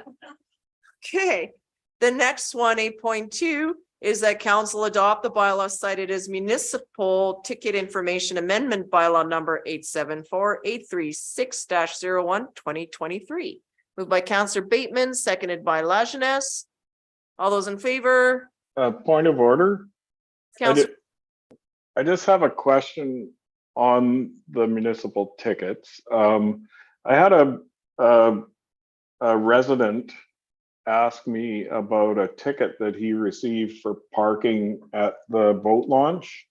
Speaker 1: Okay, the next one, 8.2, is that council adopt the bylaw cited as municipal ticket information amendment bylaw number 874-836-01, 2023. Moved by Councillor Bateman, seconded by Lajeunesse. All those in favor?
Speaker 17: Point of order.
Speaker 1: Councillor.
Speaker 17: I just have a question on the municipal tickets. I had a resident asked me about a ticket that he received for parking at the boat launch.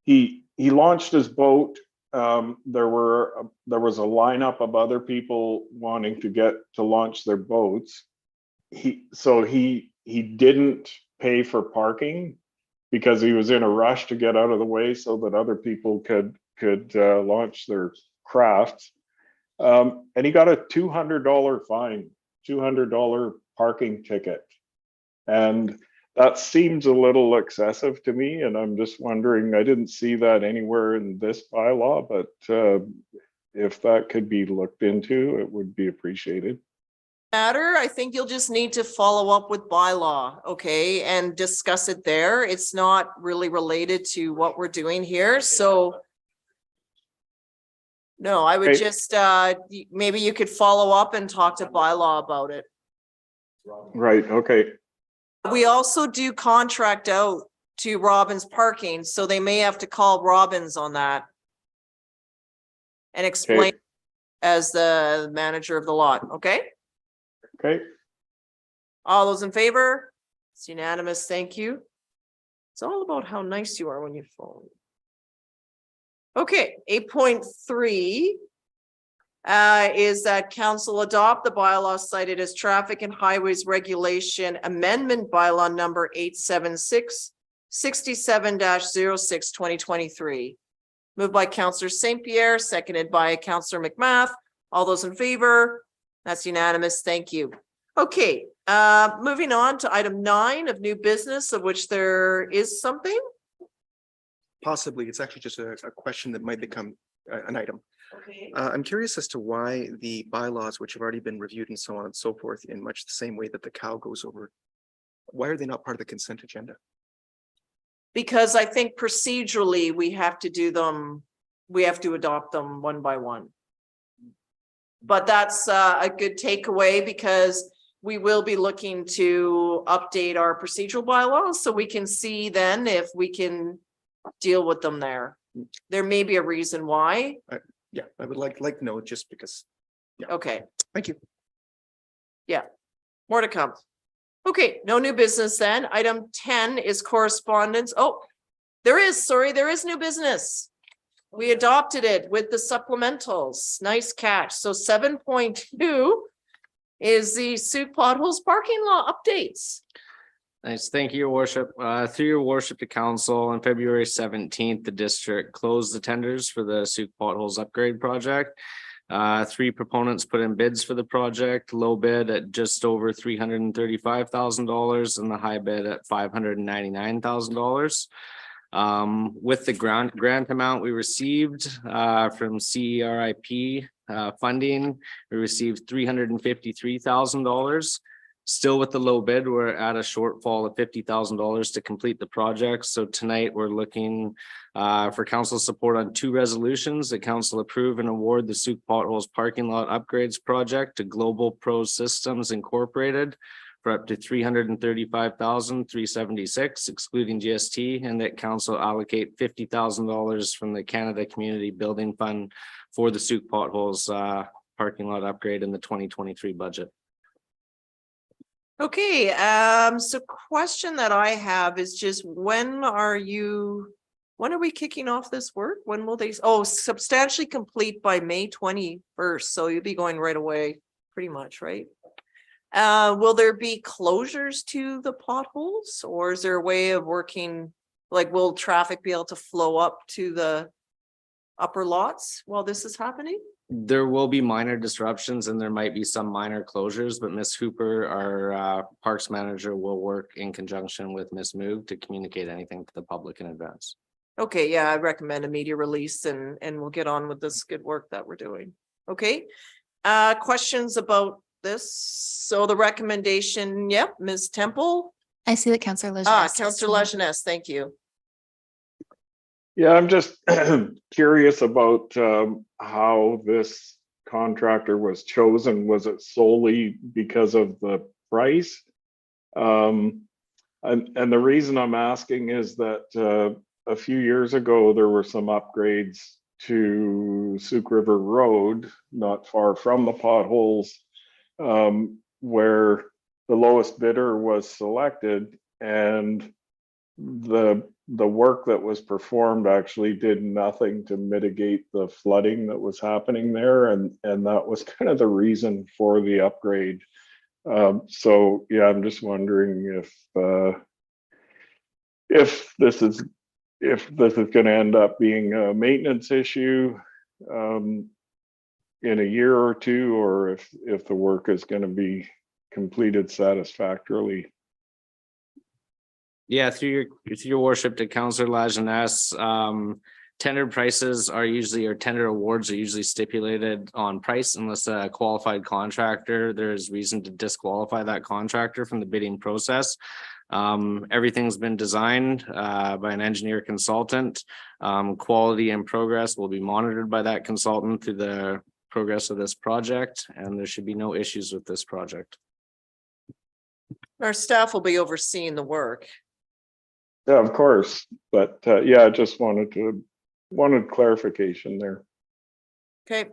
Speaker 17: He launched his boat. There was a lineup of other people wanting to get to launch their boats. He didn't pay for parking because he was in a rush to get out of the way so that other people could launch their crafts. And he got a $200 fine. $200 parking ticket. And that seems a little excessive to me. And I'm just wondering, I didn't see that anywhere in this bylaw, but if that could be looked into, it would be appreciated.
Speaker 1: I think you'll just need to follow up with bylaw, okay, and discuss it there. It's not really related to what we're doing here. So no, I would just, maybe you could follow up and talk to bylaw about it.
Speaker 17: Right, okay.
Speaker 1: We also do contract out to Robbins Parking, so they may have to call Robbins on that. And explain as the manager of the lot, okay?
Speaker 17: Okay.
Speaker 1: All those in favor? It's unanimous, thank you. It's all about how nice you are when you phone. Okay, 8.3 is that council adopt the bylaw cited as traffic and highways regulation amendment bylaw number 876-67-06, 2023. Moved by Councillor St. Pierre, seconded by Councillor McMath. All those in favor? That's unanimous, thank you. Okay, moving on to item 9 of new business, of which there is something.
Speaker 13: possibly, it's actually just a question that might become an item.
Speaker 1: Okay.
Speaker 13: I'm curious as to why the bylaws, which have already been reviewed and so on and so forth, in much the same way that the cow goes over, why are they not part of the consent agenda?
Speaker 1: Because I think procedurally, we have to do them, we have to adopt them one by one. But that's a good takeaway because we will be looking to update our procedural bylaws so we can see then if we can deal with them there. There may be a reason why.
Speaker 13: Yeah, I would like to know just because.
Speaker 1: Okay,
Speaker 13: Thank you.
Speaker 1: yeah, more to come. Okay, no new business then. Item 10 is correspondence. Oh, there is new business. We adopted it with the supplementals. Nice catch. So 7.2 is the Souk Potholes parking lot updates.
Speaker 19: Nice. Thank you, your worship. Through your worship to council on February 17th, the district closed the tenders for the Souk Potholes upgrade project. 3 proponents put in bids for the project, low bid at just over $335,000 and the high bid at $599,000. With the grant amount we received from CERIP funding, we received $353,000. Still with the low bid, we're at a shortfall of $50,000 to complete the project. So tonight we're looking for council support on 2 resolutions that council approve and award the Souk Potholes parking lot upgrades project to Global Pro Systems Incorporated for up to $335,376 excluding GST, and that council allocate $50,000 from the Canada Community Building Fund for the Souk Potholes parking lot upgrade in the 2023 budget.
Speaker 1: Okay, so question that I have is just when are we kicking off this work? When will they, substantially complete by May 21st. So you'll be going right away, pretty much, right? Will there be closures to the potholes or is there a way of working? Like, will traffic be able to flow up to the upper lots while this is happening?
Speaker 19: There will be minor disruptions and there might be some minor closures, but Ms. Hooper, our parks manager, will work in conjunction with Ms. Moog to communicate anything to the public in advance.
Speaker 1: Okay, yeah, I recommend a media release and we'll get on with this good work that we're doing. Okay, questions about this? So the recommendation, yep, Ms. Temple.
Speaker 7: I see that Councillor Lejeunesse.
Speaker 1: Councillor Lejeunesse, thank you.
Speaker 17: Yeah, I'm just curious about how this contractor was chosen. Was it solely because of the price? And the reason I'm asking is that a few years ago, there were some upgrades to Souk River Road, not far from the potholes, where the lowest bidder was selected and the work that was performed actually did nothing to mitigate the flooding that was happening there, and that was kind of the reason for the upgrade. So yeah, I'm just wondering if this is going to end up being a maintenance issue in a year or two, or if the work is going to be completed satisfactorily.
Speaker 19: Yeah, through your worship to Councillor Lajeunesse, tender prices are usually, or tender awards are usually stipulated on price unless a qualified contractor, there's reason to disqualify that contractor from the bidding process. Everything's been designed by an engineer consultant. Quality and progress will be monitored by that consultant through the progress of this project, and there should be no issues with this project.
Speaker 1: Our staff will be overseeing the work.
Speaker 17: Yeah, of course, but yeah, I just wanted clarification there.
Speaker 1: Okay.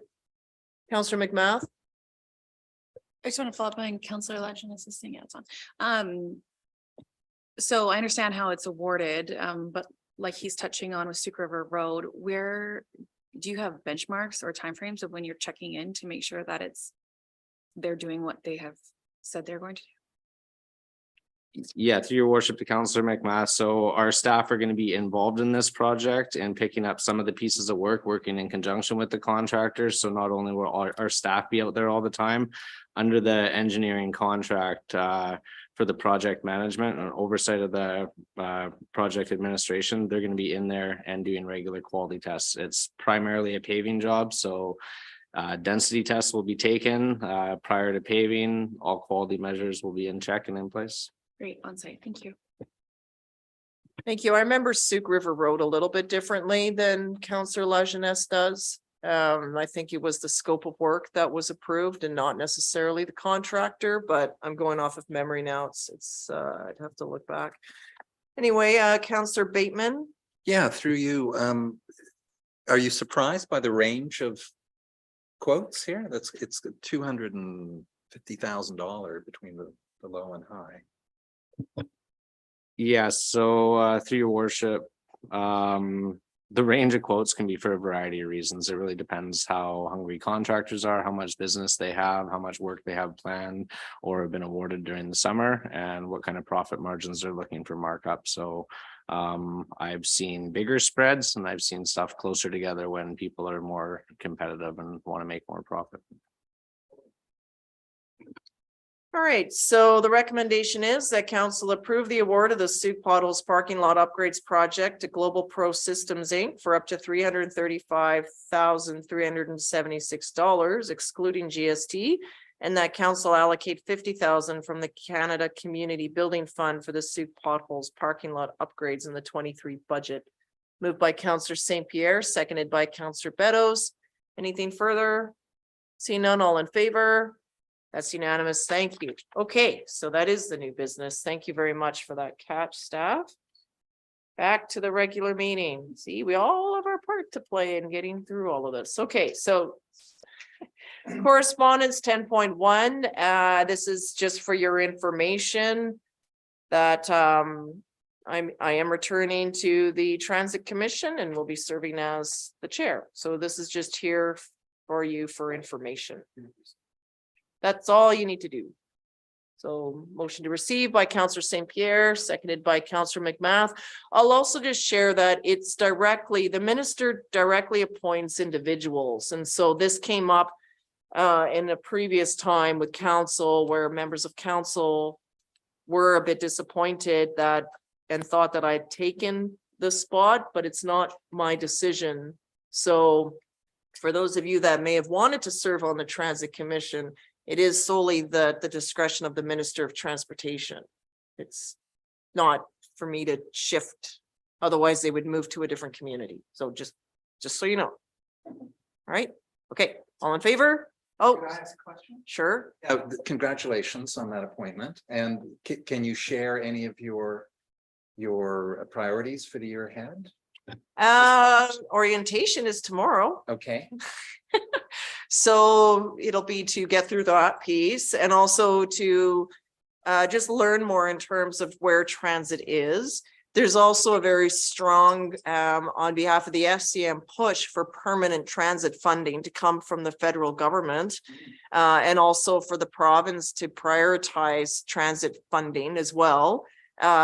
Speaker 1: Councillor McMath.
Speaker 15: I just want to follow up on Councillor Lejeunesse's thing. Yeah, it's on. So I understand how it's awarded, but like he's touching on with Souk River Road, where do you have benchmarks or timeframes of when you're checking in to make sure that they're doing what they have said they're going to do?
Speaker 19: Yeah, through your worship to Councillor McMath. So our staff are going to be involved in this project and picking up some of the pieces of work, working in conjunction with the contractors. So not only will our staff be out there all the time under the engineering contract for the project management and oversight of the project administration, they're going to be in there and doing regular quality tests. It's primarily a paving job, so density tests will be taken prior to paving. All quality measures will be in check and in place.
Speaker 15: Great, on site, thank you.
Speaker 1: Thank you. I remember Sauk River Road a little bit differently than Councillor Lajeunesse does. I think it was the scope of work that was approved and not necessarily the contractor, but I'm going off of memory now. It's I'd have to look back. Anyway, Councillor Bateman.
Speaker 12: Yeah, through you. Are you surprised by the range of quotes here? It's $250,000 between the low and high.
Speaker 19: Yes, so through your worship, the range of quotes can be for a variety of reasons. It really depends how hungry contractors are, how much business they have, how much work they have planned or have been awarded during the summer, and what kind of profit margins they're looking for markup. So I've seen bigger spreads and I've seen stuff closer together when people are more competitive and want to make more profit.
Speaker 1: All right, so the recommendation is that council approve the award of the Sauk Potholes Parking Lot Upgrades Project to Global Pro Systems Inc. for up to $335,376 excluding GST, and that council allocate $50,000 from the Canada Community Building Fund for the Sauk Potholes Parking Lot Upgrades in the 23 budget. Moved by Councillor St. Pierre, seconded by Councillor Beddoes. Anything further? See none, all in favor? That's unanimous. Thank you. Okay, so that is the new business. Thank you very much for that catch, staff. Back to the regular meeting. See, we all have our part to play in getting through all of this. Okay, so correspondence 10.1. This is just for your information that I am returning to the Transit Commission and will be serving as the chair. So this is just here for you for information. That's all you need to do. So motion to receive by Councillor St. Pierre, seconded by Councillor McMath. I'll also just share that it's directly, the minister directly appoints individuals. And so this came up in a previous time with council where members of council were a bit disappointed that and thought that I'd taken the spot, but it's not my decision. So for those of you that may have wanted to serve on the Transit Commission, it is solely the discretion of the Minister of Transportation. It's not for me to shift. Otherwise, they would move to a different community. So just so you know. All right. Okay. All in favor? Oh,
Speaker 12: Can I ask a question?
Speaker 1: Sure.
Speaker 12: Congratulations on that appointment. And can you share any of your priorities for the year ahead?
Speaker 1: Orientation is tomorrow.
Speaker 12: Okay.
Speaker 1: So it'll be to get through that piece and also to just learn more in terms of where transit is. There's also a very strong on behalf of the FCM push for permanent transit funding to come from the federal government and also for the province to prioritize transit funding as well,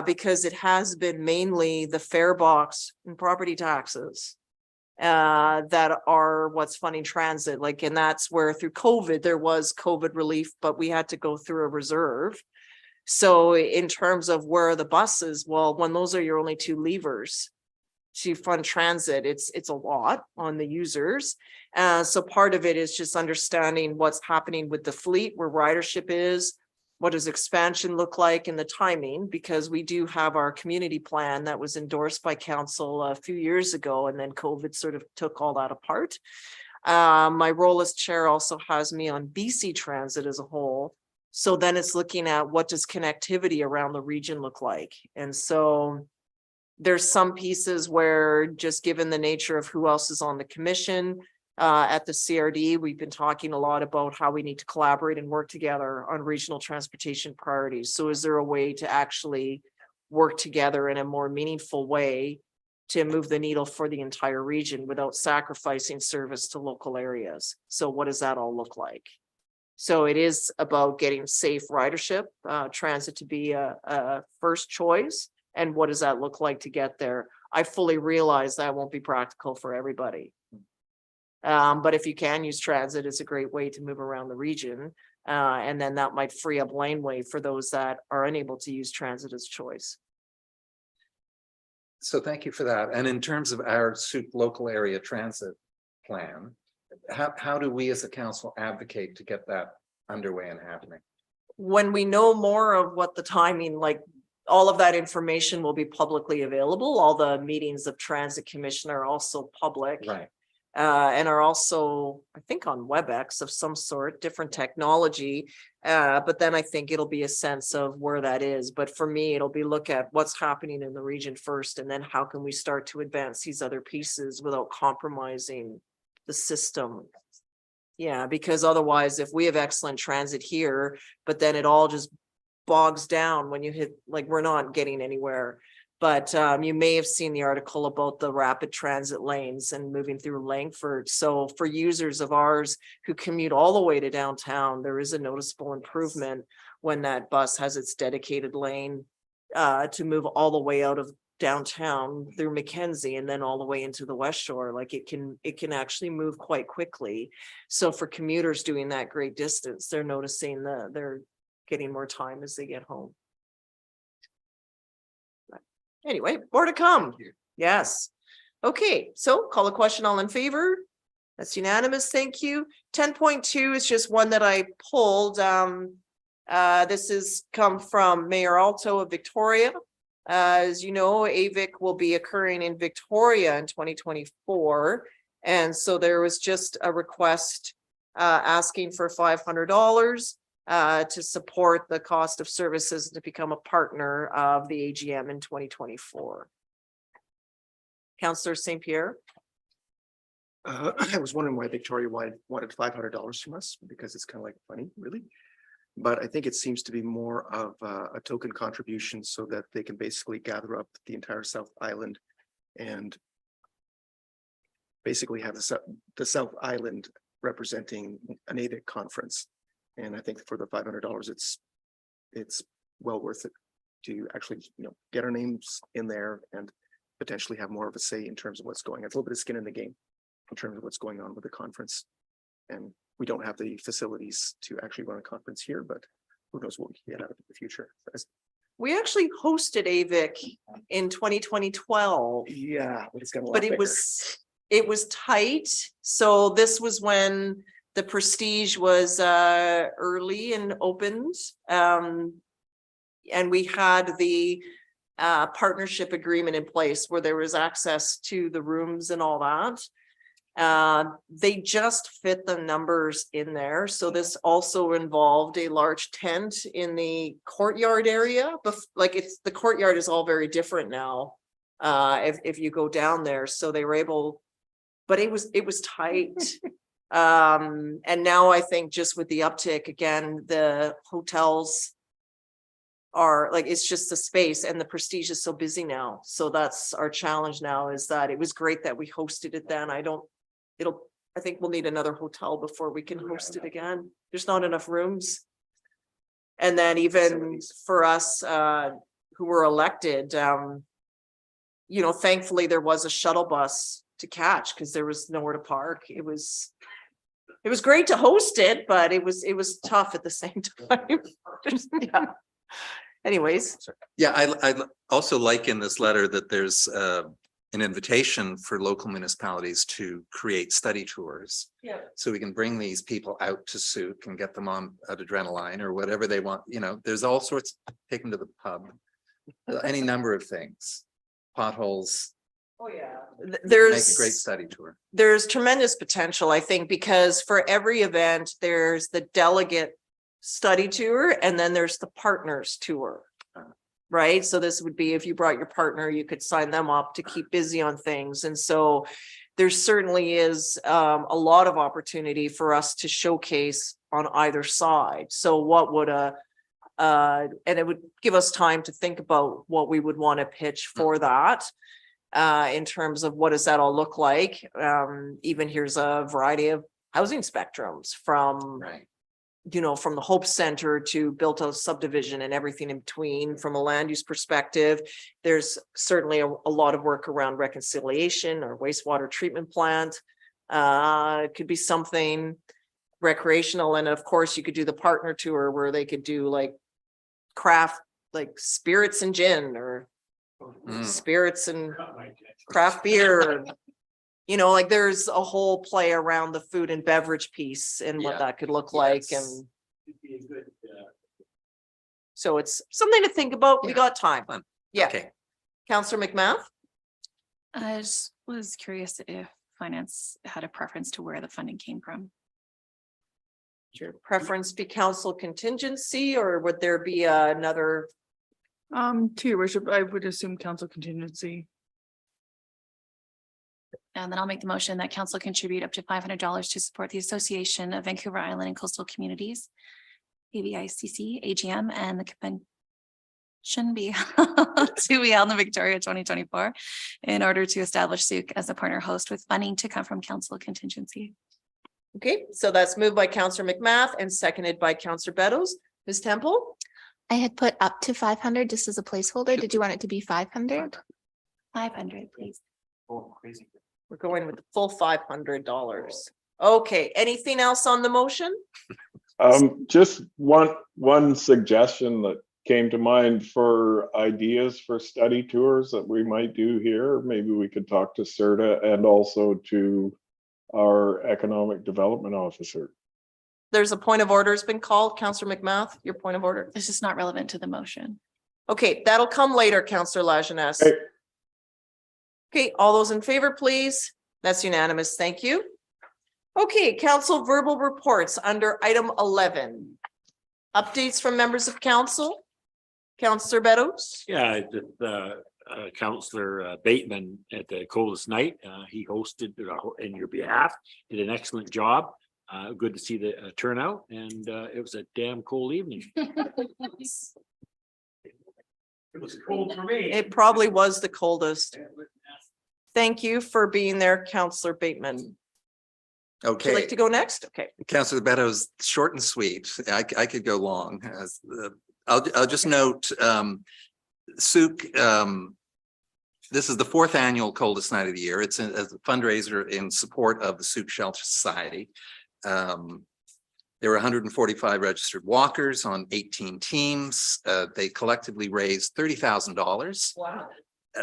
Speaker 1: because it has been mainly the fare box and property taxes that are what's funding transit. Like, and that's where through COVID, there was COVID relief, but we had to go through a reserve. So in terms of where are the buses, well, when those are your only two levers to fund transit, it's a lot on the users. So part of it is just understanding what's happening with the fleet, where ridership is, what does expansion look like, and the timing, because we do have our community plan that was endorsed by council a few years ago, and then COVID sort of took all that apart. My role as chair also has me on BC Transit as a whole. So then it's looking at what does connectivity around the region look like. And so there's some pieces where just given the nature of who else is on the commission, at the CRD, we've been talking a lot about how we need to collaborate and work together on regional transportation priorities. So is there a way to actually work together in a more meaningful way to move the needle for the entire region without sacrificing service to local areas? So what does that all look like? So it is about getting safe ridership, transit to be a first choice. And what does that look like to get there? I fully realize that won't be practical for everybody. But if you can use transit, it's a great way to move around the region. And then that might free up laneway for those that are unable to use transit as choice.
Speaker 12: So thank you for that. And in terms of our local area transit plan, how do we as a council advocate to get that underway and happening?
Speaker 1: When we know more of what the timing, like all of that information will be publicly available. All the meetings of Transit Commission are also public.
Speaker 12: Right.
Speaker 1: And are also, I think, on WebEx of some sort, different technology. But then I think it'll be a sense of where that is. But for me, it'll be look at what's happening in the region first, and then how can we start to advance these other pieces without compromising the system. Yeah, because otherwise, if we have excellent transit here, but then it all just bogs down when you hit, like, we're not getting anywhere. But you may have seen the article about the rapid transit lanes and moving through Langford. So for users of ours who commute all the way to downtown, there is a noticeable improvement when that bus has its dedicated lane to move all the way out of downtown through Mackenzie and then all the way into the West Shore. Like it can actually move quite quickly. So for commuters doing that great distance, they're noticing that they're getting more time as they get home. Anyway, more to come. Yes. Okay, so call a question, all in favor? That's unanimous, thank you. 10.2 is just one that I pulled. This has come from Mayor Alto of Victoria. As you know, AVIC will be occurring in Victoria in 2024. And so there was just a request asking for $500 to support the cost of services to become a partner of the AGM in 2024. Councillor St. Pierre.
Speaker 13: I was wondering why Victoria wanted $500 from us, because it's kind of like funny, really. But I think it seems to be more of a token contribution so that they can basically gather up the entire South Island and basically have the South Island representing an AVIC conference. And I think for the $500, it's well worth it to actually, get our names in there and potentially have more of a say in terms of what's going on. It's a little bit of skin in the game in terms of what's going on with the conference. And we don't have the facilities to actually run a conference here, but who knows what we can get out of it in the future.
Speaker 1: We actually hosted AVIC in 2012.
Speaker 13: Yeah, but it's got a lot
Speaker 1: But
Speaker 13: bigger.
Speaker 1: it was tight. So this was when the Prestige was early and opened. And we had the partnership agreement in place where there was access to the rooms and all that. They just fit the numbers in there. So this also involved a large tent in the courtyard area. But like the courtyard is all very different now. If you go down there, so they were able, but it was tight. And now I think just with the uptick again, the hotels are like, it's just the space, and the Prestige is so busy now. So that's our challenge now, is that it was great that we hosted it then. I think we'll need another hotel before we can host it again. There's not enough rooms. And then even for us who were elected, thankfully there was a shuttle bus to catch because there was nowhere to park. It was great to host it, but it was tough at the same time. Yeah. Anyways.
Speaker 12: Yeah, I also like in this letter that there's an invitation for local municipalities to create study tours.
Speaker 1: Yeah.
Speaker 12: So we can bring these people out to Souk and get them on at Adrenaline or whatever they want. There's all sorts, take them to the pub, any number of things, potholes.
Speaker 1: Oh, yeah.
Speaker 12: Make
Speaker 1: There's
Speaker 12: a great study tour.
Speaker 1: There's tremendous potential, I think, because for every event, there's the delegate study tour and then there's the partners tour. Right. So this would be if you brought your partner, you could sign them up to keep busy on things. And so there certainly is a lot of opportunity for us to showcase on either side. So what would and it would give us time to think about what we would want to pitch for that. In terms of what does that all look like? Even here's a variety of housing spectrums from you know, from the Hope Center to built out subdivision and everything in between from a land use perspective. There's certainly a lot of work around reconciliation or wastewater treatment plant. It could be something recreational. And of course you could do the partner tour where they could do like craft, like spirits and gin or spirits and craft beer. You know, like there's a whole play around the food and beverage piece and what that could look like. And so it's something to think about. We got time. Yeah.
Speaker 12: Okay.
Speaker 1: Counselor McMath?
Speaker 15: I just was curious if finance had a preference to where the funding came from.
Speaker 1: Your preference be council contingency, or would there be another?
Speaker 14: To your worship, I would assume council contingency.
Speaker 15: And then I'll make the motion that council contribute up to $500 to support the Association of Vancouver Island and Coastal Communities, AVICC, AGM, and the convention be to be held in Victoria 2024 in order to establish Souk as a partner host with funding to come from council contingency.
Speaker 1: Okay, so that's moved by Counselor McMath and seconded by Counselor Beddoes. Ms. Temple?
Speaker 7: I had put up to 500 just as a placeholder. Did you want it to be 500?
Speaker 15: 500, please.
Speaker 18: Oh, crazy.
Speaker 1: We're going with the full $500. Okay, anything else on the motion?
Speaker 17: Just one suggestion that came to mind for ideas for study tours that we might do here. Maybe we could talk to CERTA and also to our economic development officer.
Speaker 1: There's a point of order has been called. Counselor McMath, your point of order.
Speaker 15: It's just not relevant to the motion.
Speaker 1: Okay, that'll come later, Counselor Lajeunesse.
Speaker 17: Okay.
Speaker 1: Okay, all those in favor, please. That's unanimous. Thank you. Okay, council verbal reports under item 11. Updates from members of council. Counselor Beddoes.
Speaker 16: Yeah, Councillor Bateman at the Coldest Night, he hosted in your behalf, did an excellent job. Good to see the turnout, and it was a damn cold evening. It was cold for me.
Speaker 1: It probably was the coldest. Thank you for being there, Counselor Bateman. Would you
Speaker 12: Okay,
Speaker 1: like to go next? Okay.
Speaker 12: Councillor Beddoes, short and sweet. I could go long. I'll just note, Souk, this is the 4th annual Coldest Night of the Year. It's a fundraiser in support of the Souk Shelter Society. There were 145 registered walkers on 18 teams. They collectively raised $30,000.
Speaker 1: Wow.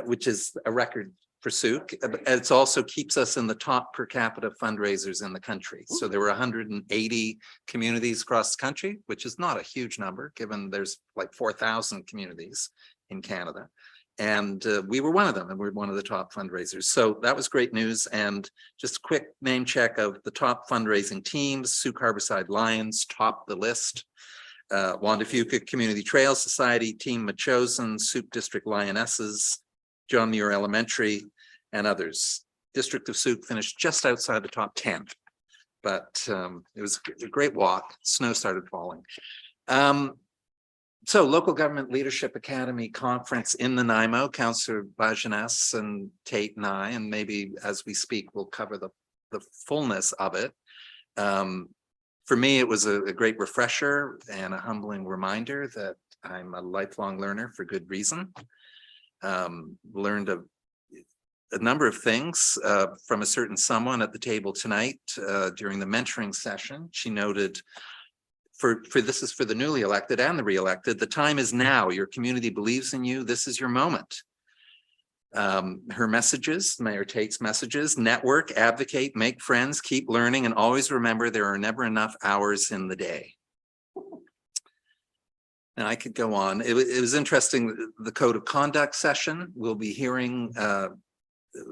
Speaker 12: Which is a record for Souk. It also keeps us in the top per capita fundraisers in the country. So there were 180 communities across the country, which is not a huge number, given there's like 4,000 communities in Canada. And we were one of them, and we're one of the top fundraisers. So that was great news. And just a quick name check of the top fundraising teams. Souk Harborside Lions topped the list. Wanda Fuca Community Trail Society, Team Machosen, Souk District Lionesses, John Muir Elementary, and others. District of Souk finished just outside the top 10, but it was a great walk. Snow started falling. So Local Government Leadership Academy Conference in Nanaimo, Councillor Lajeunesse and Tate and I, and maybe as we speak, we'll cover the fullness of it. For me, it was a great refresher and a humbling reminder that I'm a lifelong learner for good reason. Learned a number of things from a certain someone at the table tonight during the mentoring session. She noted, for this is for the newly elected and the re-elected, the time is now. Your community believes in you. This is your moment. Her messages, Mayor Tate's messages: network, advocate, make friends, keep learning, and always remember there are never enough hours in the day. And I could go on. It was interesting. The code of conduct session, we'll be hearing,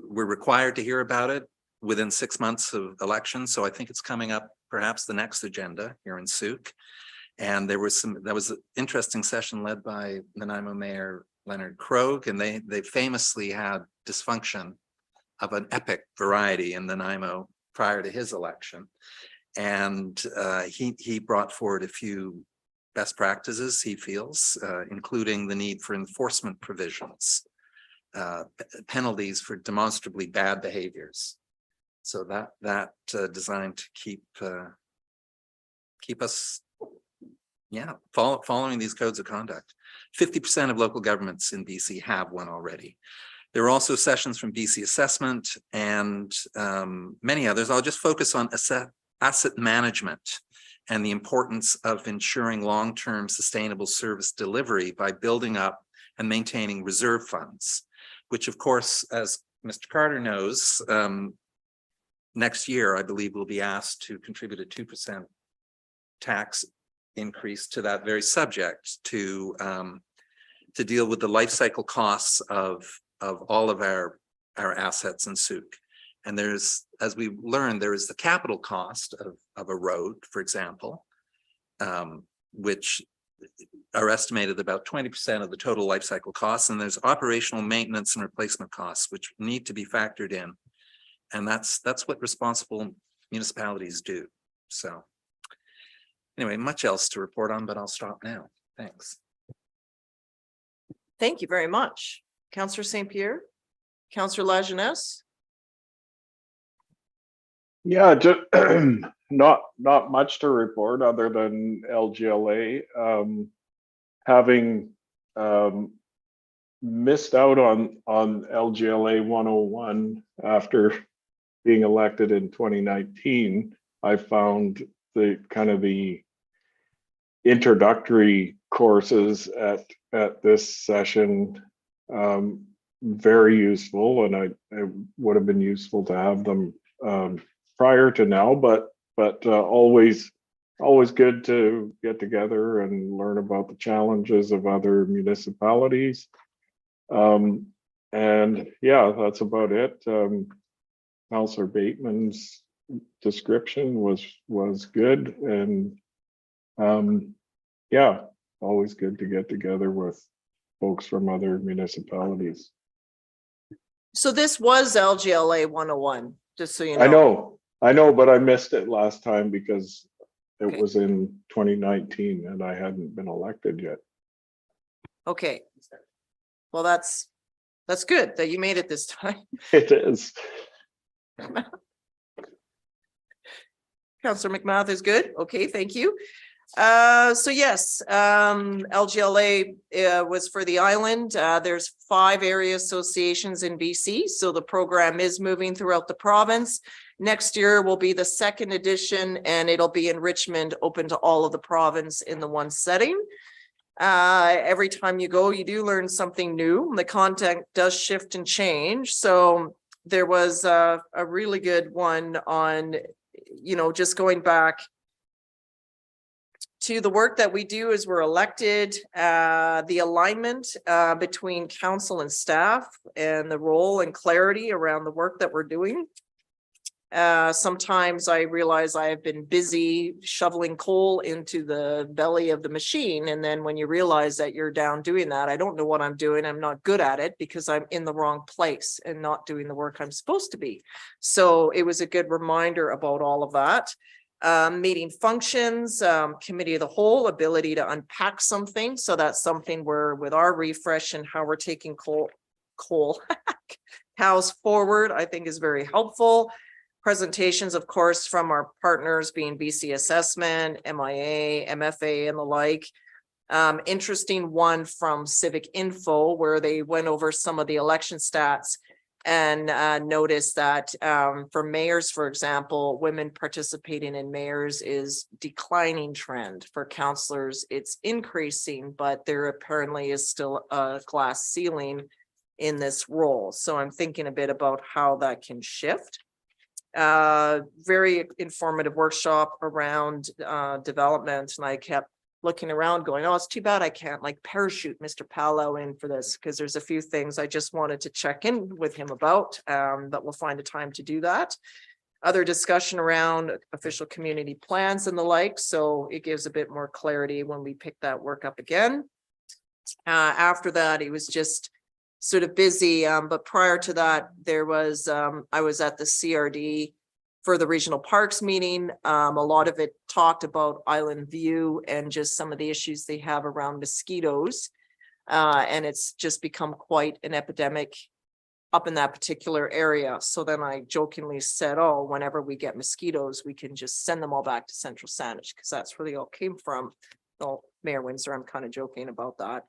Speaker 12: we're required to hear about it within 6 months of election. So I think it's coming up perhaps the next agenda here in Souk. And that was an interesting session led by Nanaimo Mayor Leonard Krogh, and they famously had dysfunction of an epic variety in Nanaimo prior to his election. And he brought forward a few best practices, he feels, including the need for enforcement provisions, penalties for demonstrably bad behaviors. So that designed to keep us Yeah, following these codes of conduct. 50% of local governments in BC have one already. There are also sessions from BC Assessment and many others. I'll just focus on asset management and the importance of ensuring long-term sustainable service delivery by building up and maintaining reserve funds, which of course, as Mr. Carter knows, next year, I believe we'll be asked to contribute a 2% tax increase to that very subject to deal with the life cycle costs of all of our assets in Sooke. And there's, as we learned, there is the capital cost of a road, for example, which are estimated about 20% of the total life cycle costs. And there's operational maintenance and replacement costs, which need to be factored in. And that's what responsible municipalities do. So anyway, much else to report on, but I'll stop now. Thanks.
Speaker 1: Thank you very much. Councillor St. Pierre, Councillor Lajeunesse.
Speaker 17: Yeah, just not much to report other than LGLA having missed out on LGLA 101 after being elected in 2019. I found the introductory courses at this session very useful, and it would have been useful to have them prior to now, but always good to get together and learn about the challenges of other municipalities. And yeah, that's about it. Councillor Bateman's description was good, and yeah, always good to get together with folks from other municipalities.
Speaker 1: So this was LGLA 101, just so you know.
Speaker 17: I know, but I missed it last time because it was in 2019 and I hadn't been elected yet.
Speaker 1: Okay. Well, that's good that you made it this time.
Speaker 17: It is.
Speaker 1: Councillor McMath is good. Okay, thank you. So yes, LGLA was for the island. There's 5 area associations in BC, so the program is moving throughout the province. Next year will be the 2nd edition, and it'll be in Richmond, open to all of the province in the one setting. Every time you go, you do learn something new. The content does shift and change. So there was a really good one on, just going back to the work that we do as we're elected, the alignment between council and staff, and the role and clarity around the work that we're doing. Sometimes I realize I have been busy shoveling coal into the belly of the machine. And then when you realize that you're down doing that, I don't know what I'm doing. I'm not good at it because I'm in the wrong place and not doing the work I'm supposed to be. So it was a good reminder about all of that. Meeting functions, committee of the whole, ability to unpack something. So that's something where with our refresh and how we're taking cows forward, I think is very helpful. Presentations, of course, from our partners being BC Assessment, MIA, MFA, and the like. Interesting one from Civic Info where they went over some of the election stats and noticed that for mayors, for example, women participating in mayors is declining trend. For councillors, it's increasing, but there apparently is still a glass ceiling in this role. So I'm thinking a bit about how that can shift. Very informative workshop around development, and I kept looking around going, oh, it's too bad I can't like parachute Mr. Paolo in for this, because there's a few things I just wanted to check in with him about, but we'll find a time to do that. Other discussion around official community plans and the like, so it gives a bit more clarity when we pick that work up again. After that, it was just sort of busy, but prior to that, there was I was at the CRD for the regional parks meeting. A lot of it talked about Island View and just some of the issues they have around mosquitoes, and it's just become quite an epidemic up in that particular area. So then I jokingly said, oh, whenever we get mosquitoes, we can just send them all back to Central Saanich because that's where they all came from. well, Mayor Windsor, I'm kind of joking about that.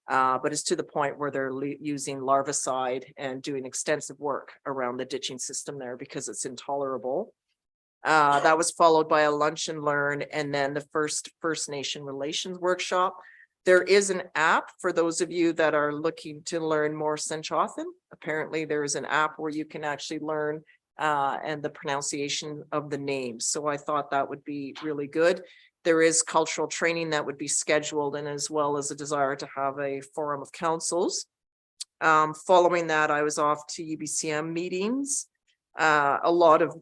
Speaker 1: But it's to the point where they're using larvicide and doing extensive work around the ditching system there because it's intolerable. That was followed by a lunch and learn and then the first First Nation relations workshop. There is an app for those of you that are looking to learn more Senchothan. Apparently there is an app where you can actually learn and the pronunciation of the names. So I thought that would be really good. There is cultural training that would be scheduled and as well as a desire to have a forum of councils. Following that, I was off to UBCM meetings. A lot of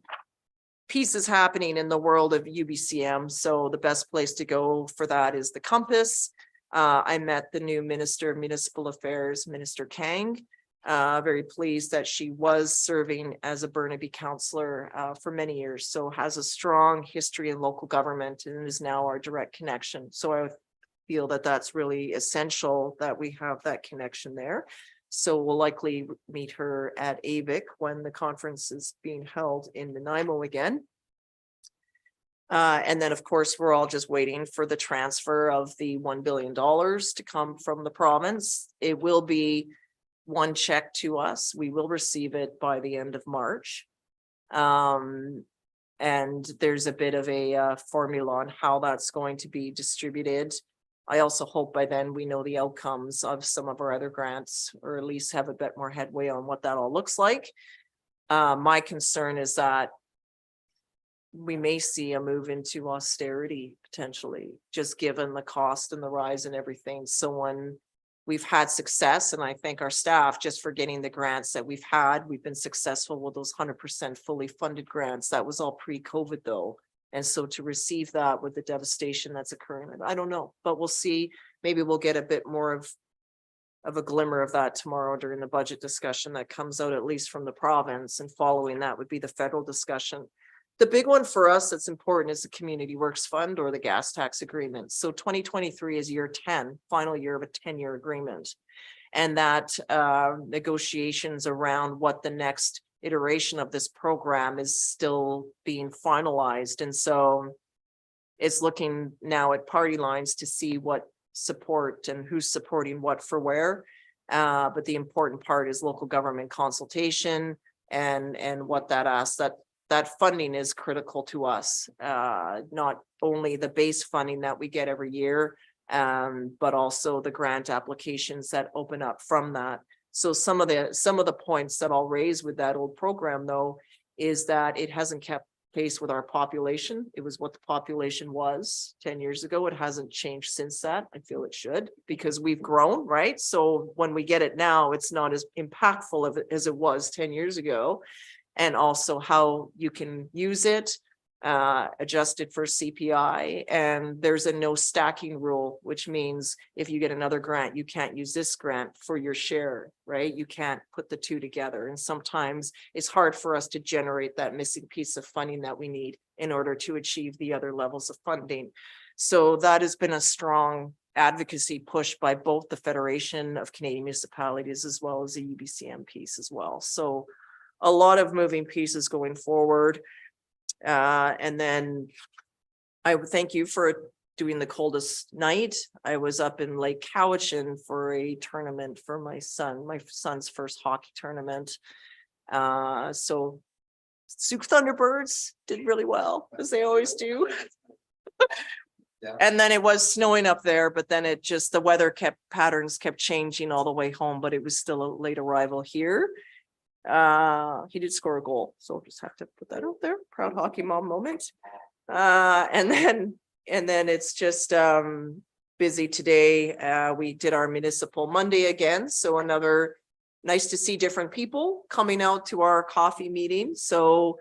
Speaker 1: pieces happening in the world of UBCM. So the best place to go for that is the Compass. I met the new Minister of Municipal Affairs, Minister Kang. Very pleased that she was serving as a Burnaby councillor for many years, so has a strong history in local government and is now our direct connection. So I feel that that's really essential that we have that connection there. So we'll likely meet her at AVIC when the conference is being held in Nanaimo again. And then, of course, we're all just waiting for the transfer of the $1 billion to come from the province. It will be one check to us. We will receive it by the end of March. And there's a bit of a formula on how that's going to be distributed. I also hope by then we know the outcomes of some of our other grants, or at least have a bit more headway on what that all looks like. My concern is that we may see a move into austerity potentially, just given the cost and the rise and everything. So when we've had success, and I thank our staff just for getting the grants that we've had, we've been successful with those 100% fully funded grants. That was all pre-COVID though. And so to receive that with the devastation that's occurring, I don't know, but we'll see. Maybe we'll get a bit more of a glimmer of that tomorrow during the budget discussion that comes out, at least from the province, and following that would be the federal discussion. The big one for us that's important is the Community Works Fund or the gas tax agreement. So 2023 is year 10, final year of a 10-year agreement. And that negotiations around what the next iteration of this program is still being finalized. And so it's looking now at party lines to see what support and who's supporting what for where. But the important part is local government consultation and what that asks. That funding is critical to us, not only the base funding that we get every year, but also the grant applications that open up from that. So some of the points that I'll raise with that old program, though, is that it hasn't kept pace with our population. It was what the population was 10 years ago. It hasn't changed since that. I feel it should, because we've grown, right? So when we get it now, it's not as impactful as it was 10 years ago. And also how you can use it, adjusted for CPI. And there's a no stacking rule, which means if you get another grant, you can't use this grant for your share, right? You can't put the two together. And sometimes it's hard for us to generate that missing piece of funding that we need in order to achieve the other levels of funding. So that has been a strong advocacy push by both the Federation of Canadian Municipalities as well as the UBCM piece as well. So a lot of moving pieces going forward. And then I would thank you for doing the coldest night. I was up in Lake Cowichan for a tournament for my son's first hockey tournament. So Sooke Thunderbirds did really well, as they always do. Yeah. And then it was snowing up there, but then the weather patterns kept changing all the way home, but it was still a late arrival here. He did score a goal, so I'll just have to put that out there. Proud hockey mom moment. And then it's just busy today. We did our Municipal Monday again, so another nice to see different people coming out to our coffee meeting. So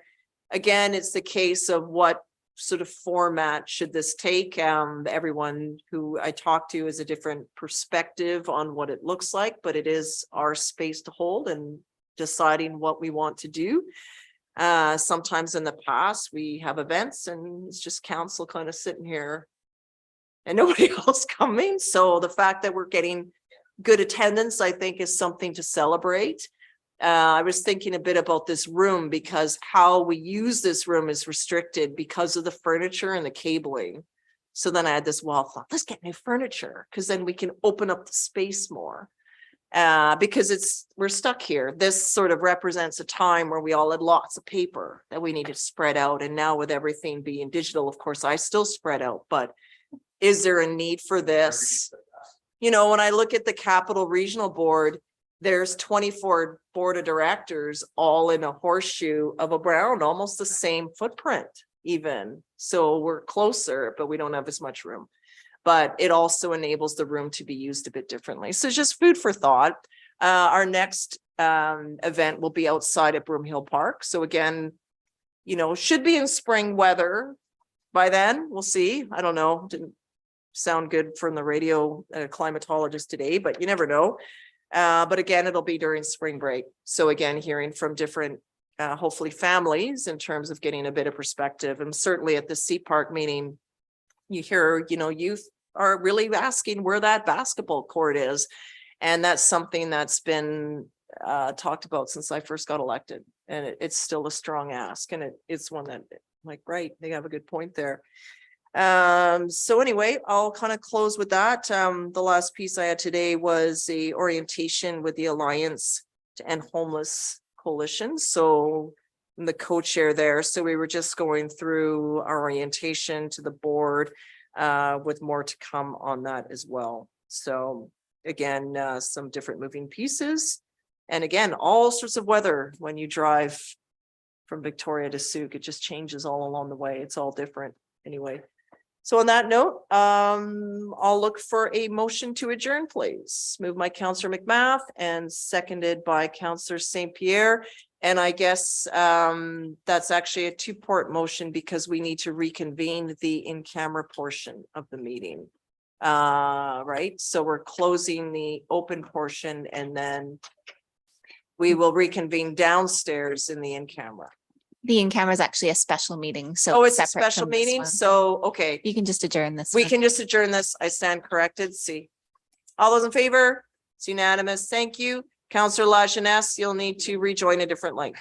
Speaker 1: again, it's the case of what sort of format should this take. Everyone who I talk to is a different perspective on what it looks like, but it is our space to hold and deciding what we want to do. Sometimes in the past we have events and it's just council kind of sitting here and nobody else coming. So the fact that we're getting good attendance, I think, is something to celebrate. I was thinking a bit about this room because how we use this room is restricted because of the furniture and the cabling. So then I had this wild thought, let's get new furniture, because then we can open up the space more. Because we're stuck here. This sort of represents a time where we all had lots of paper that we needed to spread out. And now with everything being digital, of course, I still spread out, but is there a need for this? You know, when I look at the Capital Regional Board, there's 24 board of directors all in a horseshoe of around almost the same footprint even. So we're closer, but we don't have as much room. But it also enables the room to be used a bit differently. So just food for thought. Our next event will be outside at Broomhill Park. So again, you know, should be in spring weather by then. We'll see. I don't know. Didn't sound good from the radio climatologist today, but you never know. But again, it'll be during spring break. So again, hearing from different, hopefully families in terms of getting a bit of perspective. And certainly at the Sea Park meeting, you hear, you know, youth are really asking where that basketball court is. And that's something that's been talked about since I first got elected. And it's still a strong ask. And it's one that, like, right, they have a good point there. So anyway, I'll kind of close with that. The last piece I had today was a orientation with the Alliance to End Homeless Coalition. So I'm the co-chair there. So we were just going through our orientation to the board with more to come on that as well. So again, some different moving pieces. And again, all sorts of weather when you drive from Victoria to Sooke, it just changes all along the way. It's all different anyway. So on that note, I'll look for a motion to adjourn, please. Moved by Councillor McMath and seconded by Councillor St. Pierre. And I guess that's actually a two-part motion because we need to reconvene the in-camera portion of the meeting. Right, so we're closing the open portion and then we will reconvene downstairs in the in-camera.
Speaker 20: The in-camera is actually a special meeting, so.
Speaker 1: Oh, it's a
Speaker 20: separate
Speaker 1: special
Speaker 20: from this
Speaker 1: meeting,
Speaker 20: one.
Speaker 1: so, okay.
Speaker 20: You can just adjourn this.
Speaker 1: We
Speaker 20: one.
Speaker 1: can just adjourn this. I stand corrected. See. All those in favor? It's unanimous. Thank you. Councillor Lajeunesse, you'll need to rejoin a different link.